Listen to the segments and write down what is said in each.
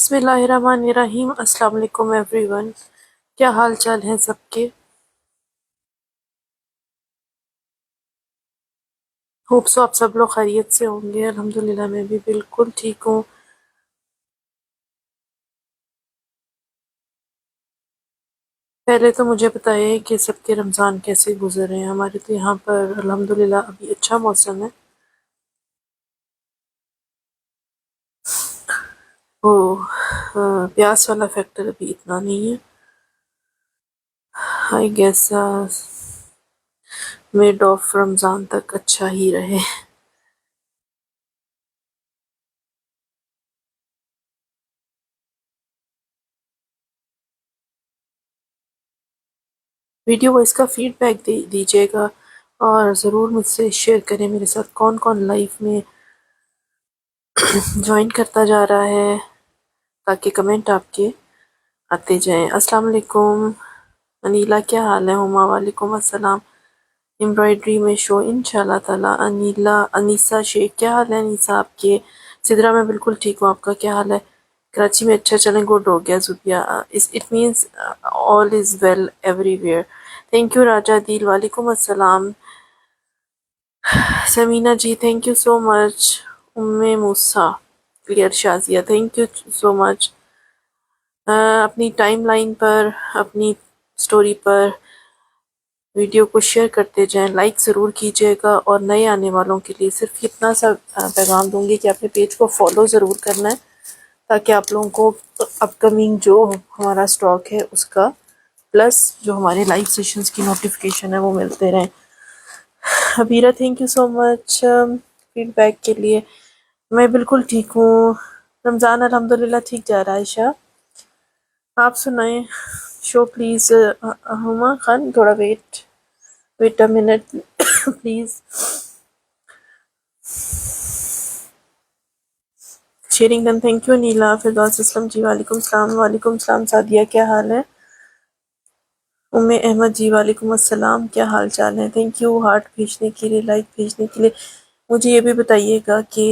बिस्मिल्लाहिर्रहमानिर्रहीम। अस्सलाम वालेकुम एवरीवन। क्या हाल चाल है सबके? होप सो आप सब लोग खैरियत से होंगे। अल्हम्दुलिल्लाह मैं भी बिल्कुल ठीक हूँ। पहले तो मुझे बताइए कि सबके रमज़ान कैसे गुजर रहे हैं। हमारे तो यहाँ पर अल्हम्दुलिल्लाह अभी अच्छा मौसम है। वो प्यास वाला फैक्टर अभी इतना नहीं है। I guess mid of Ramzan तक अच्छा ही रहे। वीडियो वॉइस का फीडबैक दीजिएगा और ज़रूर मुझसे शेयर करें मेरे साथ कौन कौन लाइव में ज्वाइन करता जा रहा है, ताकि कमेंट आपके आते जाएं। अस्सलाम वालेकुम अनीला, क्या हाल है? हुमा, वालेकुम अस्सलाम। एम्ब्रॉयडरी में शो इंशाल्लाह ताला। अनीला, अनीसा शेख, क्या हाल है अनीसा आपके? सिदरा, मैं बिल्कुल ठीक हूँ, आपका क्या हाल है? कराची में अच्छा चलें, गुड हो गया Zubia. It means all is well everywhere. Thank you Raja Dil, वालेकुम अस्सलाम। Sameena ji, thank you so much. Umme Musa, clear Shazia, thank you so much. अपनी टाइमलाइन पर, अपनी स्टोरी पर वीडियो को शेयर करते जाएं, लाइक ज़रूर कीजिएगा। और नए आने वालों के लिए सिर्फ इतना सा पैगाम दूंगी कि अपने पेज को फॉलो ज़रूर करना है, ताकि आप लोगों को अपकमिंग जो हमारा स्टॉक है उसका प्लस जो हमारे लाइव सेशंस की नोटिफिकेशन है वो मिलते रहें। Habira, thank you so much feedback के लिए। मैं बिल्कुल ठीक हूँ। रमज़ान अल्हम्दुलिल्लाह ठीक जा रहा है। ईशा, आप सुनाएं शो प्लीज़। हुमा खान, थोड़ा wait a minute please. Sharing done, thank you Neela. Firdaus Islam ji, वालेकुम सलाम। वालेकुम सलाम सादिया, क्या हाल है? उम्मे अहमद जी, वालेकुम अस्सलाम, क्या हाल चाल है? थैंक यू हार्ट भेजने के लिए, लाइक भेजने के लिए। मुझे ये भी बताइएगा कि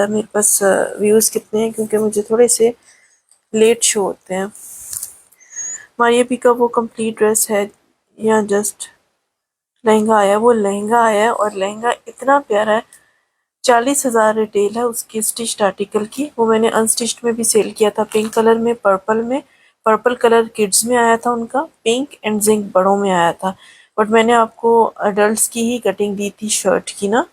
मेरे पास व्यूज़ कितने हैं, क्योंकि मुझे थोड़े से लेट शो होते हैं। मारिया पी का वो कंप्लीट ड्रेस है या जस्ट लहंगा आया? वो लहंगा आया है और लहंगा इतना प्यारा है। 40,000 रिटेल है उसकी स्टिच्ड आर्टिकल की। वो मैंने अनस्टिच्ड में भी सेल किया था, पिंक कलर में, पर्पल में। पर्पल कलर किड्स में आया था उनका, पिंक एंड जिंक बड़ों में आया था। बट मैंने आपको अडल्ट की ही कटिंग दी थी शर्ट की ना,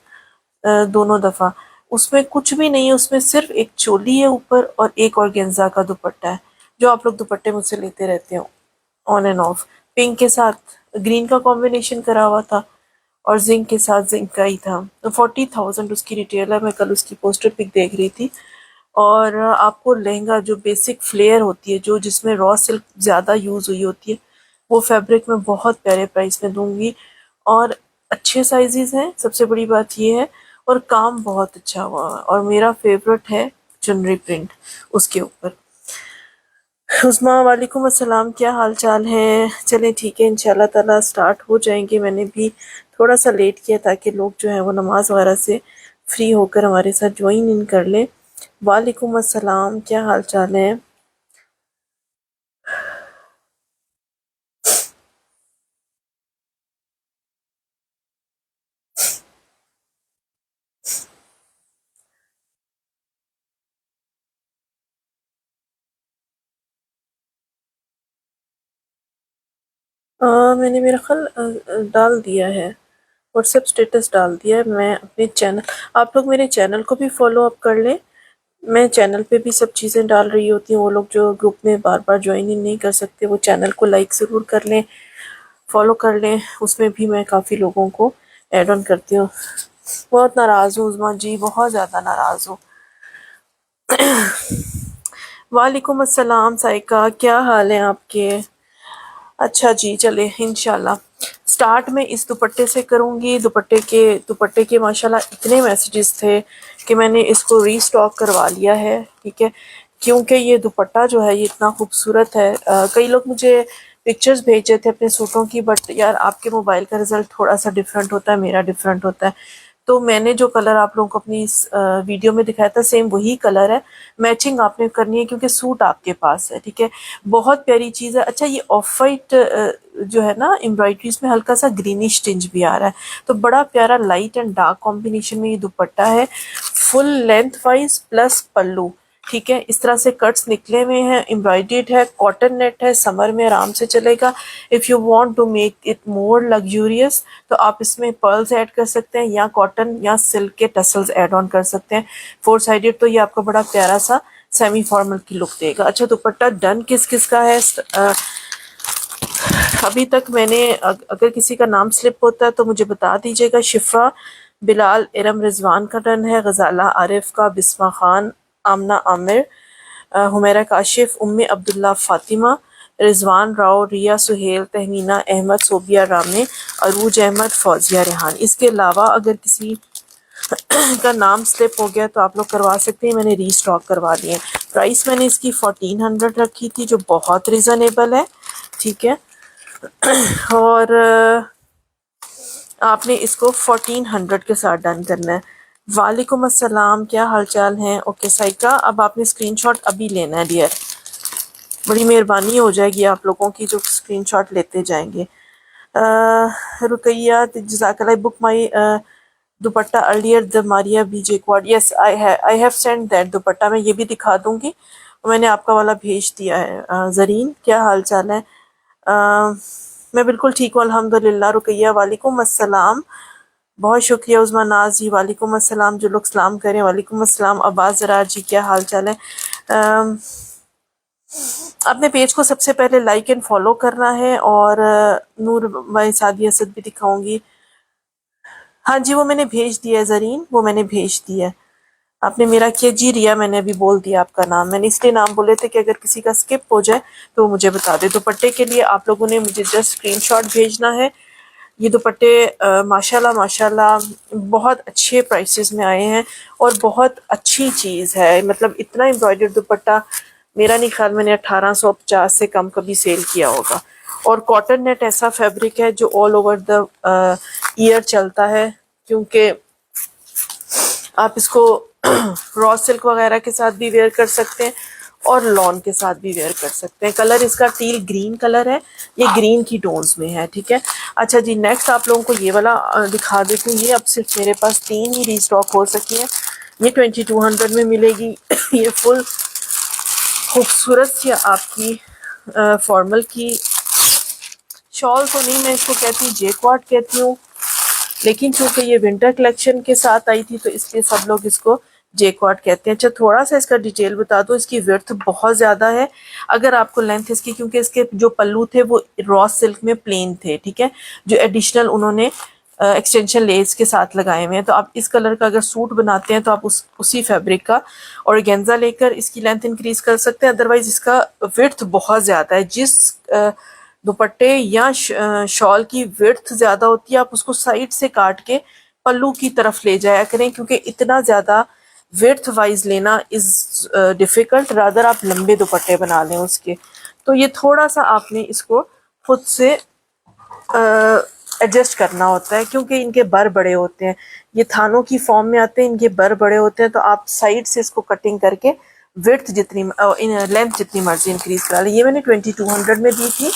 दोनों दफ़ा। उसमें कुछ भी नहीं है, उसमें सिर्फ एक चोली है ऊपर और एक ऑर्गेन्जा का दुपट्टा है, जो आप लोग दुपट्टे मुझसे लेते रहते हो ऑन एंड ऑफ। पिंक के साथ ग्रीन का कॉम्बिनेशन करा हुआ था और जिंक के साथ जिंक का ही था। तो 40,000 उसकी रिटेल है। मैं कल उसकी पोस्टर पिक देख रही थी। और आपको लहंगा जो बेसिक फ्लेयर होती है, जो जिसमें रॉ सिल्क ज़्यादा यूज़ हुई होती है, वो फैब्रिक में बहुत प्यारे प्राइस में दूंगी। और अच्छे साइजेस हैं, सबसे बड़ी बात ये है। और काम बहुत अच्छा हुआ है और मेरा फेवरेट है चुनरी प्रिंट उसके ऊपर। उस्मा, वालेकुम अस्सलाम, क्या हाल चाल है? चलें ठीक है, इंशाल्लाह ताला स्टार्ट हो जाएंगे। मैंने भी थोड़ा सा लेट किया ताकि लोग जो है वो नमाज वगैरह से फ्री होकर हमारे साथ ज्वाइन इन कर लें। वालेकुम अस्सलाम, क्या हाल चाल है? मैंने मेरा ख्याल डाल दिया है, व्हाट्सएप स्टेटस डाल दिया है। मैं अपने चैनल, आप लोग मेरे चैनल को भी फॉलो अप कर लें। मैं चैनल पे भी सब चीज़ें डाल रही होती हूँ। वो लोग जो ग्रुप में बार बार ज्वाइन इन नहीं कर सकते, वो चैनल को लाइक ज़रूर कर लें, फॉलो कर लें। उसमें भी मैं काफ़ी लोगों को ऐड ऑन करती हूँ। बहुत नाराज़ हूँ उज़मा जी, बहुत ज़्यादा नाराज़ हूँ। वालेकुम अस्सलाम साइका, क्या हाल है आपके? अच्छा जी, चले इंशाल्लाह स्टार्ट में इस दुपट्टे से करूँगी। दुपट्टे के माशाल्लाह इतने मैसेजेस थे कि मैंने इसको रीस्टॉक करवा लिया है, ठीक है। क्योंकि ये दुपट्टा जो है ये इतना खूबसूरत है। कई लोग मुझे पिक्चर्स भेजे थे अपने सूटों की, बट यार आपके मोबाइल का रिज़ल्ट थोड़ा सा डिफरेंट होता है, मेरा डिफरेंट होता है। तो मैंने जो कलर आप लोगों को अपनी इस वीडियो में दिखाया था सेम वही कलर है, मैचिंग आपने करनी है क्योंकि सूट आपके पास है, ठीक है। बहुत प्यारी चीज़ है। अच्छा, ये ऑफ वाइट जो है ना एम्ब्रॉयडरीज में हल्का सा ग्रीनिश टिंज भी आ रहा है, तो बड़ा प्यारा लाइट एंड डार्क कॉम्बिनेशन में ये दुपट्टा है, फुल लेंथ वाइज प्लस पल्लू, ठीक है। इस तरह से कट्स निकले हुए हैं, एम्ब्रॉयडर्ड है, कॉटन नेट है, समर में आराम से चलेगा। If you want to make it more luxurious तो आप इसमें पर्ल्स ऐड कर सकते हैं या कॉटन या सिल्क के टसल्स ऐड ऑन कर सकते हैं। फोर साइडेड तो ये आपको बड़ा प्यारा सा सेमी फॉर्मल की लुक देगा। अच्छा, दुपट्टा डन किस किस का है? अभी तक मैंने अगर किसी का नाम स्लिप होता है तो मुझे बता दीजिएगा। शिफा, बिलाल, इरम, रिजवान का डन है, गजाला आरिफ का, बिस्मा खान, आमना आमिर, हुमैरा काशिफ, उम्मे अब्दुल्ला, फातिमा, रिजवान राव, रिया सुहेल, तहमीना अहमद, सोबिया रामे, अरूज अहमद, फौजिया रेहान। इसके अलावा अगर किसी का नाम स्लिप हो गया तो आप लोग करवा सकते हैं, मैंने रीस्टॉक करवा दिए। प्राइस मैंने इसकी 1400 रखी थी जो बहुत रीज़नेबल है, ठीक है। और आपने इसको 1400 के साथ डन करना है। वालेकुम अस्सलाम, क्या हाल चाल हैं? ओके साइका, अब आपने स्क्रीनशॉट अभी लेना है डियर, बड़ी मेहरबानी हो जाएगी आप लोगों की जो स्क्रीनशॉट लेते जाएंगे। रुकैया, जज़ाकल्लाह, book my dupatta earlier the Maria BJ quad. Yes, I have send that dupatta, मैं ये भी दिखा दूंगी, मैंने आपका वाला भेज दिया है। जरीन, क्या हाल चाल है? मैं बिल्कुल ठीक हूँ अल्हम्दुलिल्लाह। रुकैया, वालेकुम अस्सलाम, बहुत शुक्रिया। उस्मा नाज जी, वालेकुम अस्सलाम। जो लोग सलाम करें, वालेकुम अस्सलाम। अब्बास ज़रार जी, क्या हाल चाल है? अपने पेज को सबसे पहले लाइक एंड फॉलो करना है, और नूर मैं सादिया असद भी दिखाऊंगी। हाँ जी, वो मैंने भेज दिया है जरीन, वो मैंने भेज दिया है। आपने मेरा किया जी। रिया, मैंने अभी बोल दिया आपका नाम, मैंने इसलिए नाम बोले थे कि अगर किसी का स्किप हो जाए तो मुझे बता दे। दुपट्टे के लिए आप लोगों ने मुझे जस्ट स्क्रीनशॉट भेजना है। ये दुपट्टे माशाल्लाह माशाल्लाह बहुत अच्छे प्राइसेस में आए हैं और बहुत अच्छी चीज़ है। मतलब इतना एम्ब्रॉयडर्ड दुपट्टा मेरा नहीं ख्याल मैंने 1850 से कम कभी सेल किया होगा। और कॉटन नेट ऐसा फैब्रिक है जो ऑल ओवर द ईयर चलता है, क्योंकि आप इसको रॉ सिल्क वगैरह के साथ भी वेयर कर सकते हैं और लॉन के साथ भी वेयर कर सकते हैं। कलर इसका टील ग्रीन कलर है, ये ग्रीन की टोन्स में है, ठीक है। अच्छा जी, नेक्स्ट आप लोगों को ये वाला दिखा देती हूँ। ये अब सिर्फ मेरे पास 3 ही रीस्टॉक हो सकी है। ये 2200 में मिलेगी। ये फुल खूबसूरत सी आपकी फॉर्मल की शॉल तो नहीं, मैं इसको कहती हूँ जेकॉर्ड कहती हूँ, लेकिन चूंकि ये विंटर कलेक्शन के साथ आई थी तो इसलिए सब लोग इसको जेकॉर्ड कहते हैं। अच्छा, थोड़ा सा इसका डिटेल बता दो। इसकी विड्थ बहुत ज़्यादा है। अगर आपको लेंथ इसकी, क्योंकि इसके जो पल्लू थे वो रॉ सिल्क में प्लेन थे, ठीक है, जो एडिशनल उन्होंने एक्सटेंशन लेस के साथ लगाए हुए हैं। तो आप इस कलर का अगर सूट बनाते हैं तो आप उसी फैब्रिक का ऑर्गेन्जा लेकर इसकी लेंथ इंक्रीज कर सकते हैं। अदरवाइज इसका विड्थ बहुत ज़्यादा है। जिस दुपट्टे या शॉल की विड्थ ज़्यादा होती है आप उसको साइड से काट के पल्लू की तरफ ले जाया करें, क्योंकि इतना ज़्यादा विड्थ वाइज लेना इज़ डिफ़िकल्ट। रादर आप लंबे दुपट्टे बना लें उसके। तो ये थोड़ा सा आपने इसको खुद से एडजस्ट करना होता है, क्योंकि इनके बर बड़े होते हैं, ये थानों की फॉर्म में आते हैं, इनके बर बड़े होते हैं। तो आप साइड से इसको कटिंग करके विड्थ जितनी लेंथ जितनी मर्जी इंक्रीज करा लें। ये मैंने 2200 में दी थी।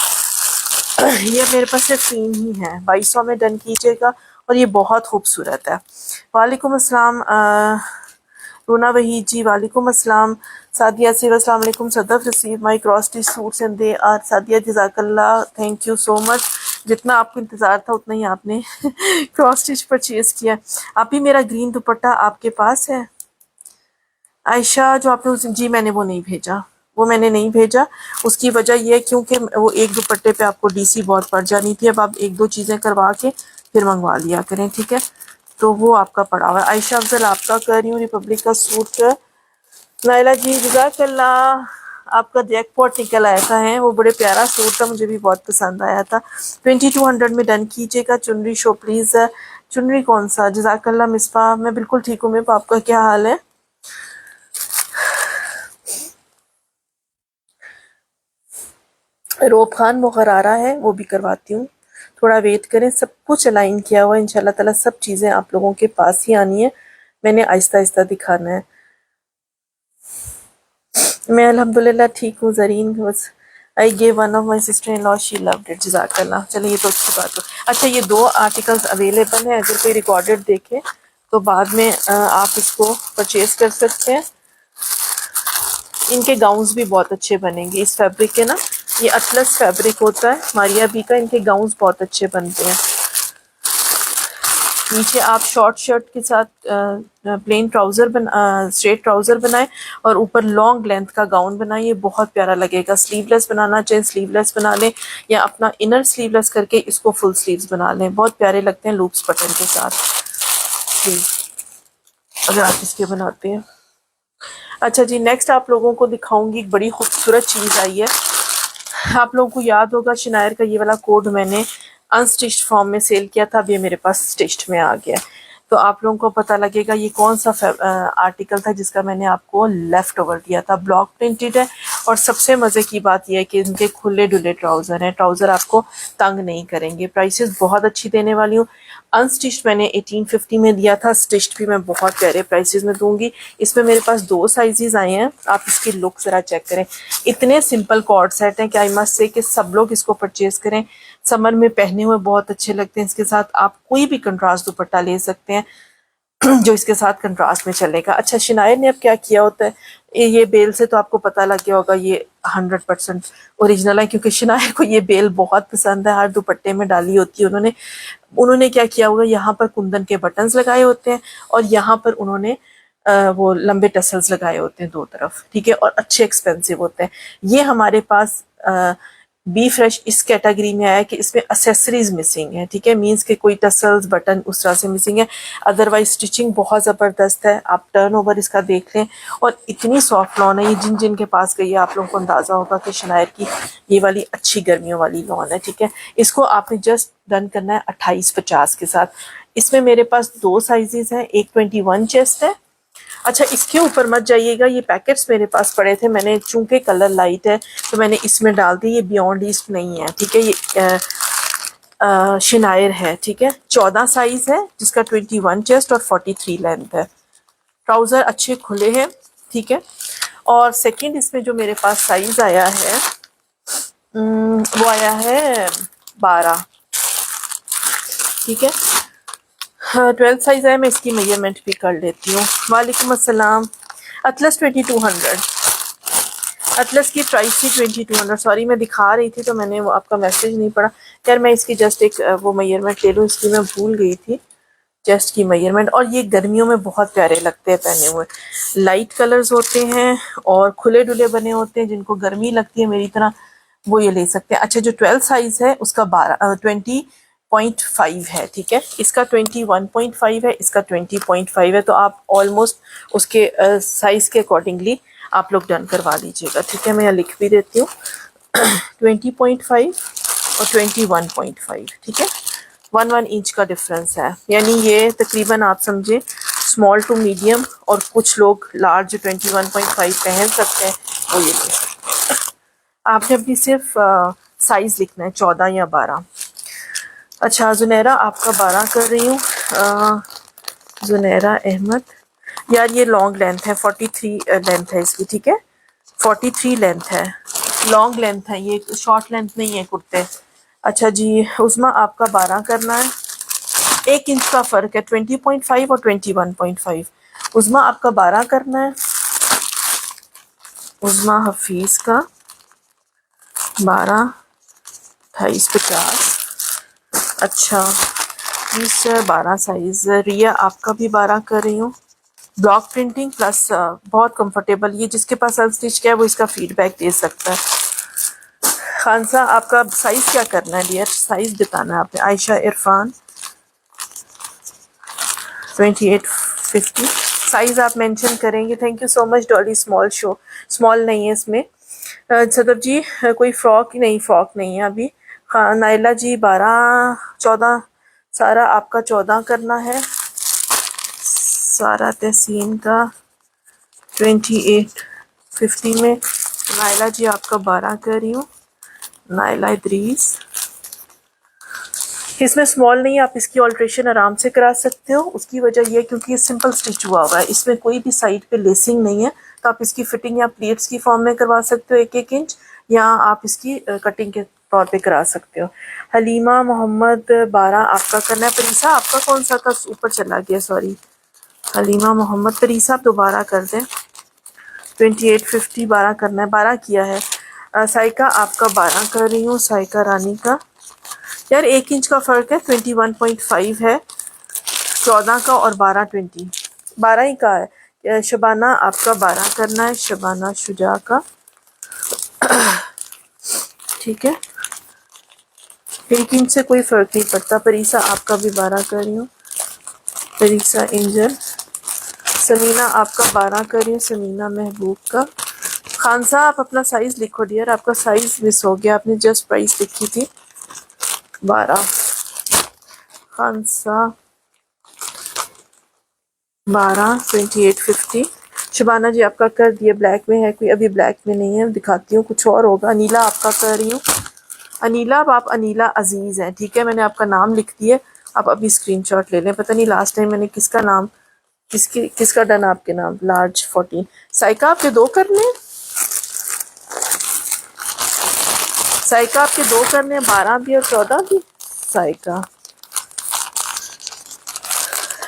ये मेरे पास सिर्फ 3 ही है, 2200 में डन कीजिएगा और ये बहुत खूबसूरत है। वालेकुम अस्सलाम रूना वहीद जी, वालेकुम अस्सलाम। सादिया से अस्सलाम वालेकुम। Sadaf receive my Cross Stitch suits and they are. Sadia जज़ाकल्लाह, थैंक यू सो मच। जितना आपको इंतज़ार था उतना ही आपने क्रॉस स्टिच परचेज किया। आप ही मेरा ग्रीन दुपट्टा आपके पास है आयशा, जो आपने उस जी मैंने वो नहीं भेजा, वो मैंने नहीं भेजा। उसकी वजह यह है क्योंकि वो एक दुपट्टे पे आपको डीसी बहुत पड़ जानी थी। अब आप एक दो चीज़ें करवा के फिर मंगवा लिया करें, ठीक है। तो वो आपका पड़ा हुआ है। आयशा अफजल आपका कर रही हूँ, रिपब्लिक का सूट। नायला जी जज़ाकल्लाह, आपका जैकपॉट निकल आया था, है वो बड़े प्यारा सूट था, मुझे भी बहुत पसंद आया था। 2200 में डन कीजिएगा। चुनरी शो प्लीज़। चुनरी कौन सा? जज़ाकल्लाह मिसबा, मैं बिल्कुल ठीक हूँ। मैं आपका क्या हाल है? रोब खान वो गरारा है, वो भी करवाती हूँ। थोड़ा वेट करें, सब कुछ अलाइन किया हुआ है इंशाल्लाह ताला, सब चीज़ें आप लोगों के पास ही आनी है, मैंने आहिस्ता आहिस्ता दिखाना है। मैं अल्हम्दुलिल्लाह ठीक हूँ ज़रीन, बस I gave one of my sister in law, she loved it, जज़ाकल्लाह। चलिए ये तो अच्छी बात हो। अच्छा, ये 2 आर्टिकल्स अवेलेबल हैं, अगर कोई रिकॉर्डेड देखे तो बाद में आप इसको परचेज कर सकते हैं। इनके गाउन्स भी बहुत अच्छे बनेंगे इस फैब्रिक के ना, ये अटलस फैब्रिक होता है मारिया बी का, इनके गाउन्स बहुत अच्छे बनते हैं। नीचे आप शॉर्ट शर्ट के साथ प्लेन ट्राउज़र स्ट्रेट ट्राउज़र बनाएं और ऊपर लॉन्ग लेंथ का गाउन बनाएं, ये बहुत प्यारा लगेगा। स्लीवलेस बनाना चाहें स्लीवलेस बना लें, या अपना इनर स्लीवलेस करके इसको फुल स्लीव्स बना लें, बहुत प्यारे लगते हैं लूप्स बटन के साथ स्लीव, अगर आप इसके बनाते हैं। अच्छा जी, नेक्स्ट आप लोगों को दिखाऊंगी एक बड़ी खूबसूरत चीज़ आई है। आप लोगों को याद होगा शिनायर का ये वाला कोड मैंने अनस्टिच्ड फॉर्म में सेल किया था, अब ये मेरे पास स्टिच्ड में आ गया, तो आप लोगों को पता लगेगा ये कौन सा आर्टिकल था जिसका मैंने आपको लेफ्ट ओवर दिया था। ब्लॉक प्रिंटेड है, और सबसे मज़े की बात यह है कि इनके खुले डुले ट्राउज़र हैं, ट्राउज़र आपको तंग नहीं करेंगे। प्राइसेस बहुत अच्छी देने वाली हूँ। अनस्टिच्ड मैंने 1850 में दिया था, स्टिच्ड भी मैं बहुत प्यारे प्राइसेस में दूंगी। इसमें मेरे पास 2 साइजेस आए हैं, आप इसकी लुक ज़रा चेक करें, इतने सिंपल कॉर्ड सेट हैं कि आई मस्ट से कि सब लोग इसको परचेज करें। समर में पहने हुए बहुत अच्छे लगते हैं, इसके साथ आप कोई भी कंट्रास्ट दुपट्टा ले सकते हैं जो इसके साथ कंट्रास्ट में चलेगा। अच्छा, शिनायर ने अब क्या किया होता है, ये बेल से तो आपको पता लग गया होगा ये 100% ओरिजिनल है, क्योंकि शिनायर को ये बेल बहुत पसंद है, हर दुपट्टे में डाली होती है उन्होंने क्या किया होगा, यहाँ पर कुंदन के बटन्स लगाए होते हैं और यहाँ पर उन्होंने वो लंबे टसल्स लगाए होते हैं 2 तरफ, ठीक है, और अच्छे एक्सपेंसिव होते हैं। ये हमारे पास बी फ्रेश इस कैटेगरी में आया कि इसमें एसेसरीज मिसिंग है, ठीक है, मींस के कोई टसल्स बटन उस तरह से मिसिंग है, अदरवाइज स्टिचिंग बहुत ज़बरदस्त है। आप टर्न ओवर इसका देख लें, और इतनी सॉफ्ट लॉन है ये, जिन के पास गई है आप लोगों को अंदाज़ा होगा कि शनायर की ये वाली अच्छी गर्मियों वाली लॉन है, ठीक है। इसको आपने जस्ट डन करना है 2850 के साथ। इसमें मेरे पास 2 साइजेस हैं, एक 21 चेस्ट है। अच्छा, इसके ऊपर मत जाइएगा, ये पैकेट्स मेरे पास पड़े थे, मैंने चूंकि कलर लाइट है तो मैंने इसमें डाल दी, ये बियॉन्ड ईस्ट नहीं है, ठीक है, ये शिनायर है, ठीक है। 14 साइज है जिसका 21 चेस्ट और 43 लेंथ है। ट्राउज़र अच्छे खुले हैं, ठीक है। और सेकंड इसमें जो मेरे पास साइज आया है वो आया है 12, ठीक है। 12 साइज है, मैं इसकी मेजरमेंट भी कर लेती हूँ। वालेकुम अस्सलाम। अटलस 2200, अटलस की प्राइस थी 2200, सॉरी मैं दिखा रही थी तो मैंने वो आपका मैसेज नहीं पढ़ा। खैर मैं इसकी जस्ट एक वो मेजरमेंट ले लूँ, इसकी मैं भूल गई थी चेस्ट की मेजरमेंट। और ये गर्मियों में बहुत प्यारे लगते हैं पहने हुए, लाइट कलर्स होते हैं और खुले डुले बने होते हैं, जिनको गर्मी लगती है मेरी तरह वो ये ले सकते हैं। अच्छा, जो 12 साइज है उसका 20.5 है, ठीक है, इसका 21.5 है, इसका 20.5 है, तो आप ऑलमोस्ट उसके साइज के अकॉर्डिंगली आप लोग डन करवा लीजिएगा, ठीक है। मैं यहाँ लिख भी देती हूँ 20.5 और 21.5, ठीक है, 1 इंच का डिफरेंस है, यानी ये तकरीबन आप समझे स्मॉल टू मीडियम, और कुछ लोग लार्ज 21.5 पहन सकते हैं वो ये ले सकते हैं। आपने अपनी सिर्फ साइज लिखना है 14 या 12। अच्छा, जुनैरा आपका 12 कर रही हूँ, जुनैरा अहमद, यार ये लॉन्ग लेंथ है, 43 लेंथ है इसकी, ठीक है, 43 लेंथ है, लॉन्ग लेंथ है, ये शॉर्ट लेंथ नहीं है कुर्ते। अच्छा जी, उस्मा आपका 12 करना है, 1 इंच का फ़र्क है, 20.5 और 21.5। उस्मा आपका 12 करना है, उस्मा हफीज़ का 12, 2850। अच्छा, 12 साइज। रिया आपका भी 12 कर रही हूँ, ब्लॉक प्रिंटिंग प्लस बहुत कंफर्टेबल, ये जिसके पास अनस्टिच क्या है वो इसका फीडबैक दे सकता है। खानसा आपका साइज क्या करना है डियर, साइज बताना है आपने। आयशा इरफान 2850 साइज आप मेंशन करेंगे। Thank you so much Dolly. Small show, small नहीं है इसमें। सदर जी कोई फ्रॉक नहीं है अभी। नाइला जी 12, 14, सारा आपका 14 करना है, सारा तहसीन का 2850 में। नाइला जी आपका 12 कर रही हूँ, नाइला इद्रीस इसमें स्मॉल नहीं, आप इसकी ऑल्ट्रेशन आराम से करा सकते हो। उसकी वजह यह क्योंकि ये सिंपल स्टिच हुआ हुआ है, इसमें कोई भी साइड पे लेसिंग नहीं है, तो आप इसकी फिटिंग या प्लेट्स की फॉर्म में करवा सकते हो 1-1 इंच, या आप इसकी कटिंग के तौर पे करा सकते हो। हलीमा मोहम्मद 12 आपका करना है। परीसा आपका कौन सा था, ऊपर चला गया, सॉरी। हलीमा मोहम्मद, परीसा आप दोबारा कर दें। 2850 12 करना है, 12 किया है। साइका आपका 12 कर रही हूँ, साइका रानी का। यार 1 इंच का फ़र्क है, 21.5 है 14 का, और 12 ही का है। शबाना आपका 12 करना है, शबाना शुजा का, ठीक है। 1 इंच से कोई फ़र्क नहीं पड़ता। परीसा आपका भी 12 कर रही हूँ, परीसा एंजल। समीना आपका 12 कर रही हूँ, समीना महबूब का। खानसा आप अपना साइज़ लिखो डियर, आपका साइज़ मिस हो गया, आपने जस्ट प्राइस लिखी थी 12। खानसा 12 2850। शबाना जी आपका कर दिए, ब्लैक में है कोई, अभी ब्लैक में नहीं है, दिखाती हूँ कुछ और होगा। अनीला आपका कर रही हूँ, अनीला, अब आप अनीला अजीज़ हैं, ठीक है। मैंने आपका नाम लिख दिया, आप अभी स्क्रीनशॉट ले लें। पता नहीं लास्ट टाइम मैंने किसका नाम, किसका डन आपके नाम, लार्ज 14। साइका आपके 2 करने हैं, साइका आपके 2 करने हैं, 12 भी और 14 भी। साइका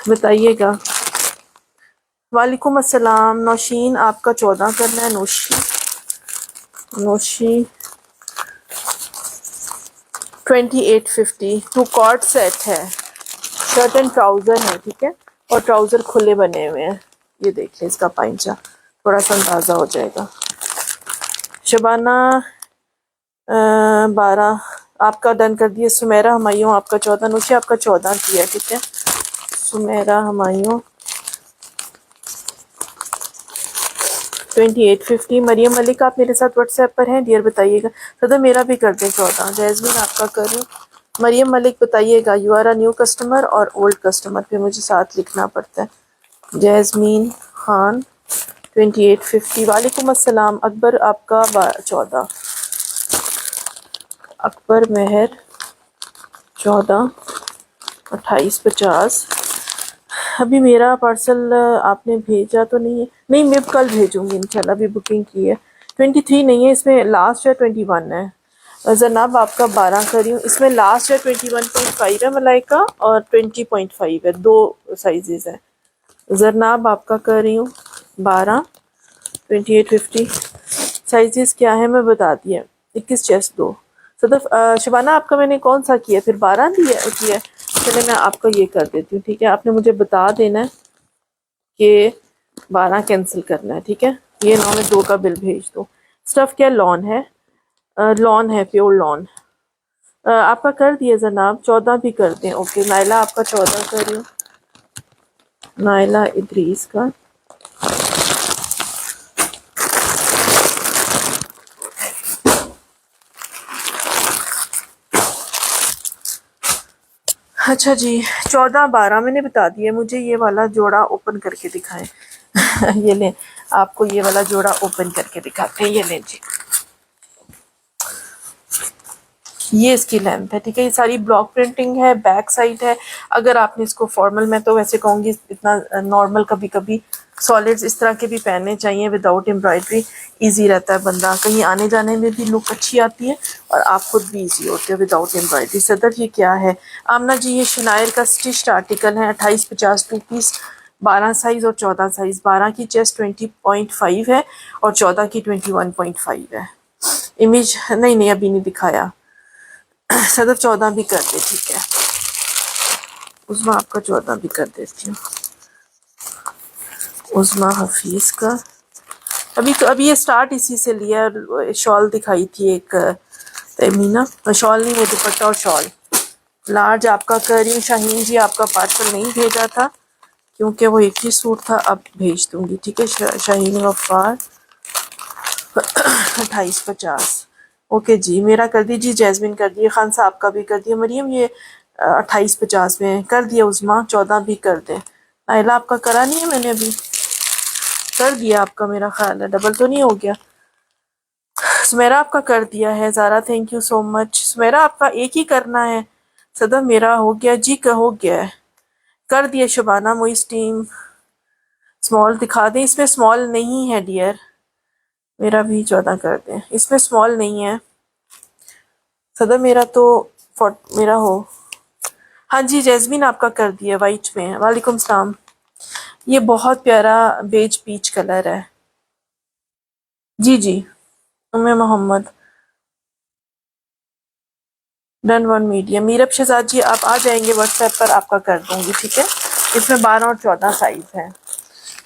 बताइएगा। वालेकुम अस्सलाम। नौशीन आपका 14 करना है, नौशी 2850। 2 कॉर्ड सेट है, शर्ट एंड ट्राउज़र है, ठीक है, और ट्राउज़र खुले बने हुए हैं। ये देखिए इसका पाइंचा, थोड़ा सा अंदाज़ा हो जाएगा। शबाना 12 आपका डन कर दिए। सुमेरा हमायूं आपका 14, नौशी आपका 14 किया, ठीक है। सुमेरा हमायूं 2850। मरियम मलिक आप मेरे साथ व्हाट्सएप पर हैं डियर, बताइएगा। सदा मेरा भी कर दें 14। जैस्मिन आपका करूँ, मरियम मलिक बताइएगा। You are a new customer और ओल्ड कस्टमर पे मुझे साथ लिखना पड़ता है। जैस्मीन खान 2850। वालेकुम अस्सलाम। अकबर आपका 14, अकबर मेहर 14 2850। अभी मेरा पार्सल आपने भेजा तो नहीं है? नहीं, मैं कल भेजूंगी इंशाल्लाह, अभी बुकिंग की है। 23 नहीं है इसमें, लास्ट है 21 है। जनाब आपका 12 कर रही हूँ, इसमें लास्ट है 21.5 है मलाइका, और 20.5 है, 2 साइजेस हैं। जरनाब आपका कर रही हूँ 12 2850। साइजेस क्या है मैं बता दिया, 21 चेस्ट 2। सदफ शबाना आपका मैंने कौन सा किया, फिर 12 दिया किया। चले मैं आपका ये कर देती हूँ, ठीक है। आपने मुझे बता देना है कि 12 कैंसिल करना है, ठीक है। ये 9 में 2 का बिल भेज दो। स्टफ क्या लॉन है, लॉन है, प्योर लॉन। आपका कर दिया जनाब, 14 भी कर दें, ओके। नायला आपका 14 कर रही हूँ, नायला इद्रीस का। अच्छा जी, 14-12 मैंने बता दिया। मुझे ये वाला जोड़ा ओपन करके दिखाएं। ये लें, आपको ये वाला जोड़ा ओपन करके दिखाते हैं। ये लें जी, ये इसकी लेंथ है, ठीक है। ये सारी ब्लॉक प्रिंटिंग है, बैक साइड है। अगर आपने इसको फॉर्मल, मैं तो वैसे कहूँगी इतना नॉर्मल, कभी कभी सॉलिड्स इस तरह के भी पहनने चाहिए विदाउट एम्ब्रॉयडरी। इजी रहता है, बंदा कहीं आने जाने में भी लुक अच्छी आती है, और आप खुद भी इजी होते हो विदाउट एम्ब्रॉयडरी। सदर ये क्या है? आमना जी ये शनायर का स्टिच्ड आर्टिकल है, 2850 2 पीस, 12 साइज़ और 14 साइज़। 12 की चेस्ट 20.5 है, और 14 की 21.5 है। इमेज नहीं नहीं अभी नहीं दिखाया। सदर 14 भी कर दे, ठीक है। उस्मा आपका 14 भी कर देती हूँ, उस्मा हफीज़ का। अभी तो अभी ये स्टार्ट इसी से लिया, शॉल दिखाई थी एक तमीना, शॉल नहीं, वो दुपट्टा और शॉल। लार्ज आपका कर रही हूँ। शाहीन जी आपका पार्सल नहीं भेजा था क्योंकि वो एक ही सूट था, अब भेज दूंगी, ठीक है। शाहीन गफ्फार 2850, ओके जी। मेरा कर दीजिए, जैस्मिन कर दिए, खान साहब का भी कर दिया। मरियम ये 2850 में कर दिया। उस्मा 14 भी कर दे। आयला आपका करा नहीं है मैंने, अभी कर दिया आपका, मेरा ख्याल है डबल तो नहीं हो गया। सुमेरा आपका कर दिया है। Zara thank you so much. Sumera आपका एक ही करना है, सदा मेरा हो गया जी, का हो गया है, कर दिया शबाना मोइस टीम। स्मॉल दिखा दें, इसमें स्मॉल नहीं है डियर, मेरा भी 14 कर दें, इसमें स्मॉल नहीं है। सदा मेरा तो मेरा हो, हाँ जी जैस्मिन आपका कर दिया, वाइट में है। वालेकुम सलाम। ये बहुत प्यारा बेज पीच कलर है। जी जी, Umme Mohammad, done one medium. Mirab Shahzad ji आप आ जाएंगे व्हाट्सएप पर, आपका कर दूंगी, ठीक है। इसमें 12 और 14 साइज है।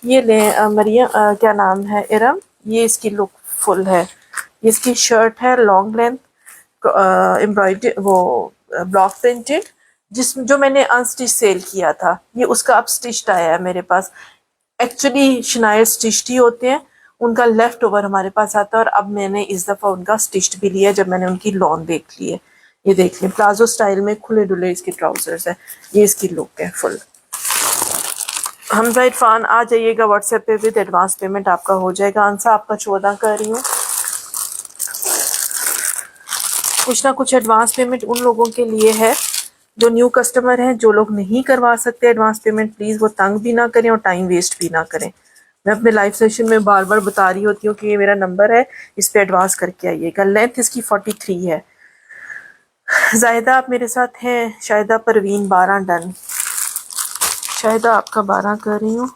ये ले मरियम, क्या नाम है, इरम, ये इसकी लुक फुल है। इसकी शर्ट है लॉन्ग लेंथ, एम्ब्रॉयडरी, वो ब्लॉक प्रिंटेड, जिसमें जो मैंने अनस्टिच सेल किया था, ये उसका अब स्टिच्ड आया है मेरे पास। एक्चुअली शनायर स्टिच्ड ही होते हैं, उनका लेफ्ट ओवर हमारे पास आता है, और अब मैंने इस दफ़ा उनका स्टिच्ड भी लिया जब मैंने उनकी लॉन देख ली है। ये देख लें, प्लाजो स्टाइल में खुले डुले इसके ट्राउजर्स है। ये इसकी लुक है फुल। हमजा इरफान आ जाइएगा व्हाट्सएप पे, विद एडवांस पेमेंट आपका हो जाएगा। आंसर आपका 14 कर रही हूँ। कुछ ना कुछ एडवांस पेमेंट उन लोगों के लिए है जो न्यू कस्टमर हैं। जो लोग नहीं करवा सकते एडवांस पेमेंट, प्लीज़ वो तंग भी ना करें और टाइम वेस्ट भी ना करें। मैं अपने लाइव सेशन में बार बार बता रही होती हूँ कि ये मेरा नंबर है, इस पे एडवांस करके आइएगा। लेंथ इसकी 43 है। जाहिदा आप मेरे साथ हैं, शाहिदा परवीन 12 डन। शाहिदा आपका 12 कर रही हूँ।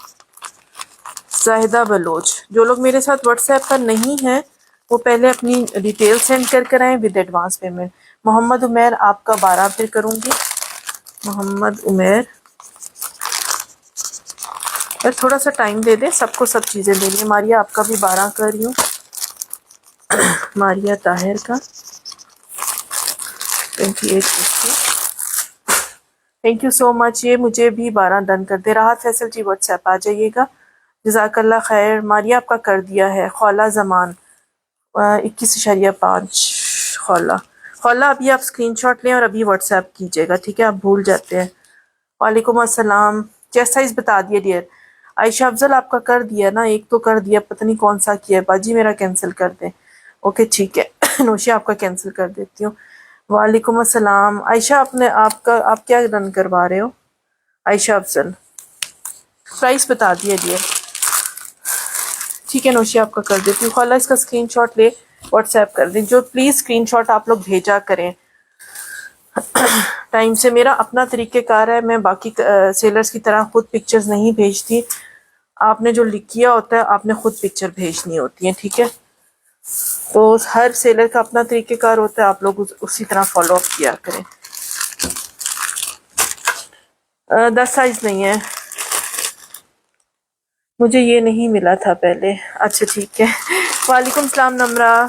जाहिदा बलोच, जो लोग मेरे साथ व्हाट्सएप पर नहीं हैं वो पहले अपनी डिटेल सेंड कर कर आएँ with advance payment. Mohammad Umair आपका 12 फिर करूँगी। मोहम्मद उमैर, यार थोड़ा सा टाइम दे दे, सबको सब चीज़ें देनी है। मारिया आपका भी 12 कर रही हूँ। मारिया ताहिर का 28। Thank you so much. ये मुझे भी 12 डन कर दे। राहत फैसल जी व्हाट्सएप आ जाइएगा। जज़ाकल्ला खैर। मारिया आपका कर दिया है। खौला जमान 21.5। खौला अभी आप स्क्रीनशॉट लें और अभी व्हाट्सएप कीजिएगा, ठीक है, आप भूल जाते हैं। वालेकुम अस्सलाम। चेस्ट साइज बता दिया डियर। आयशा अफजल आपका कर दिया ना, एक तो कर दिया, पता नहीं कौन सा किया है। बाजी मेरा कैंसिल कर दें। ओके ठीक है। नोशिया आपका कैंसिल कर देती हूँ। वालेकुम अस्सलाम। आयशा आपने आपका आप क्या रन करवा रहे हो? आयशा अफजल प्राइस बता दिया डियर, ठीक है। नोशिया आपका कर देती हूँ। खाला इसका स्क्रीनशॉट ले व्हाट्सएप कर दें। जो प्लीज़ स्क्रीनशॉट आप लोग भेजा करें टाइम से। मेरा अपना तरीक़ेकार है, मैं बाकी सेलर्स की तरह खुद पिक्चर्स नहीं भेजती। आपने जो लिख किया होता है आपने खुद पिक्चर भेजनी होती है, ठीक है। तो हर सेलर का अपना तरीक़ेकार होता है, आप लोग उसी तरह फॉलो अप किया करें। 10 साइज नहीं है, मुझे ये नहीं मिला था पहले। अच्छा ठीक है। वालेकुम सलाम नम्रा।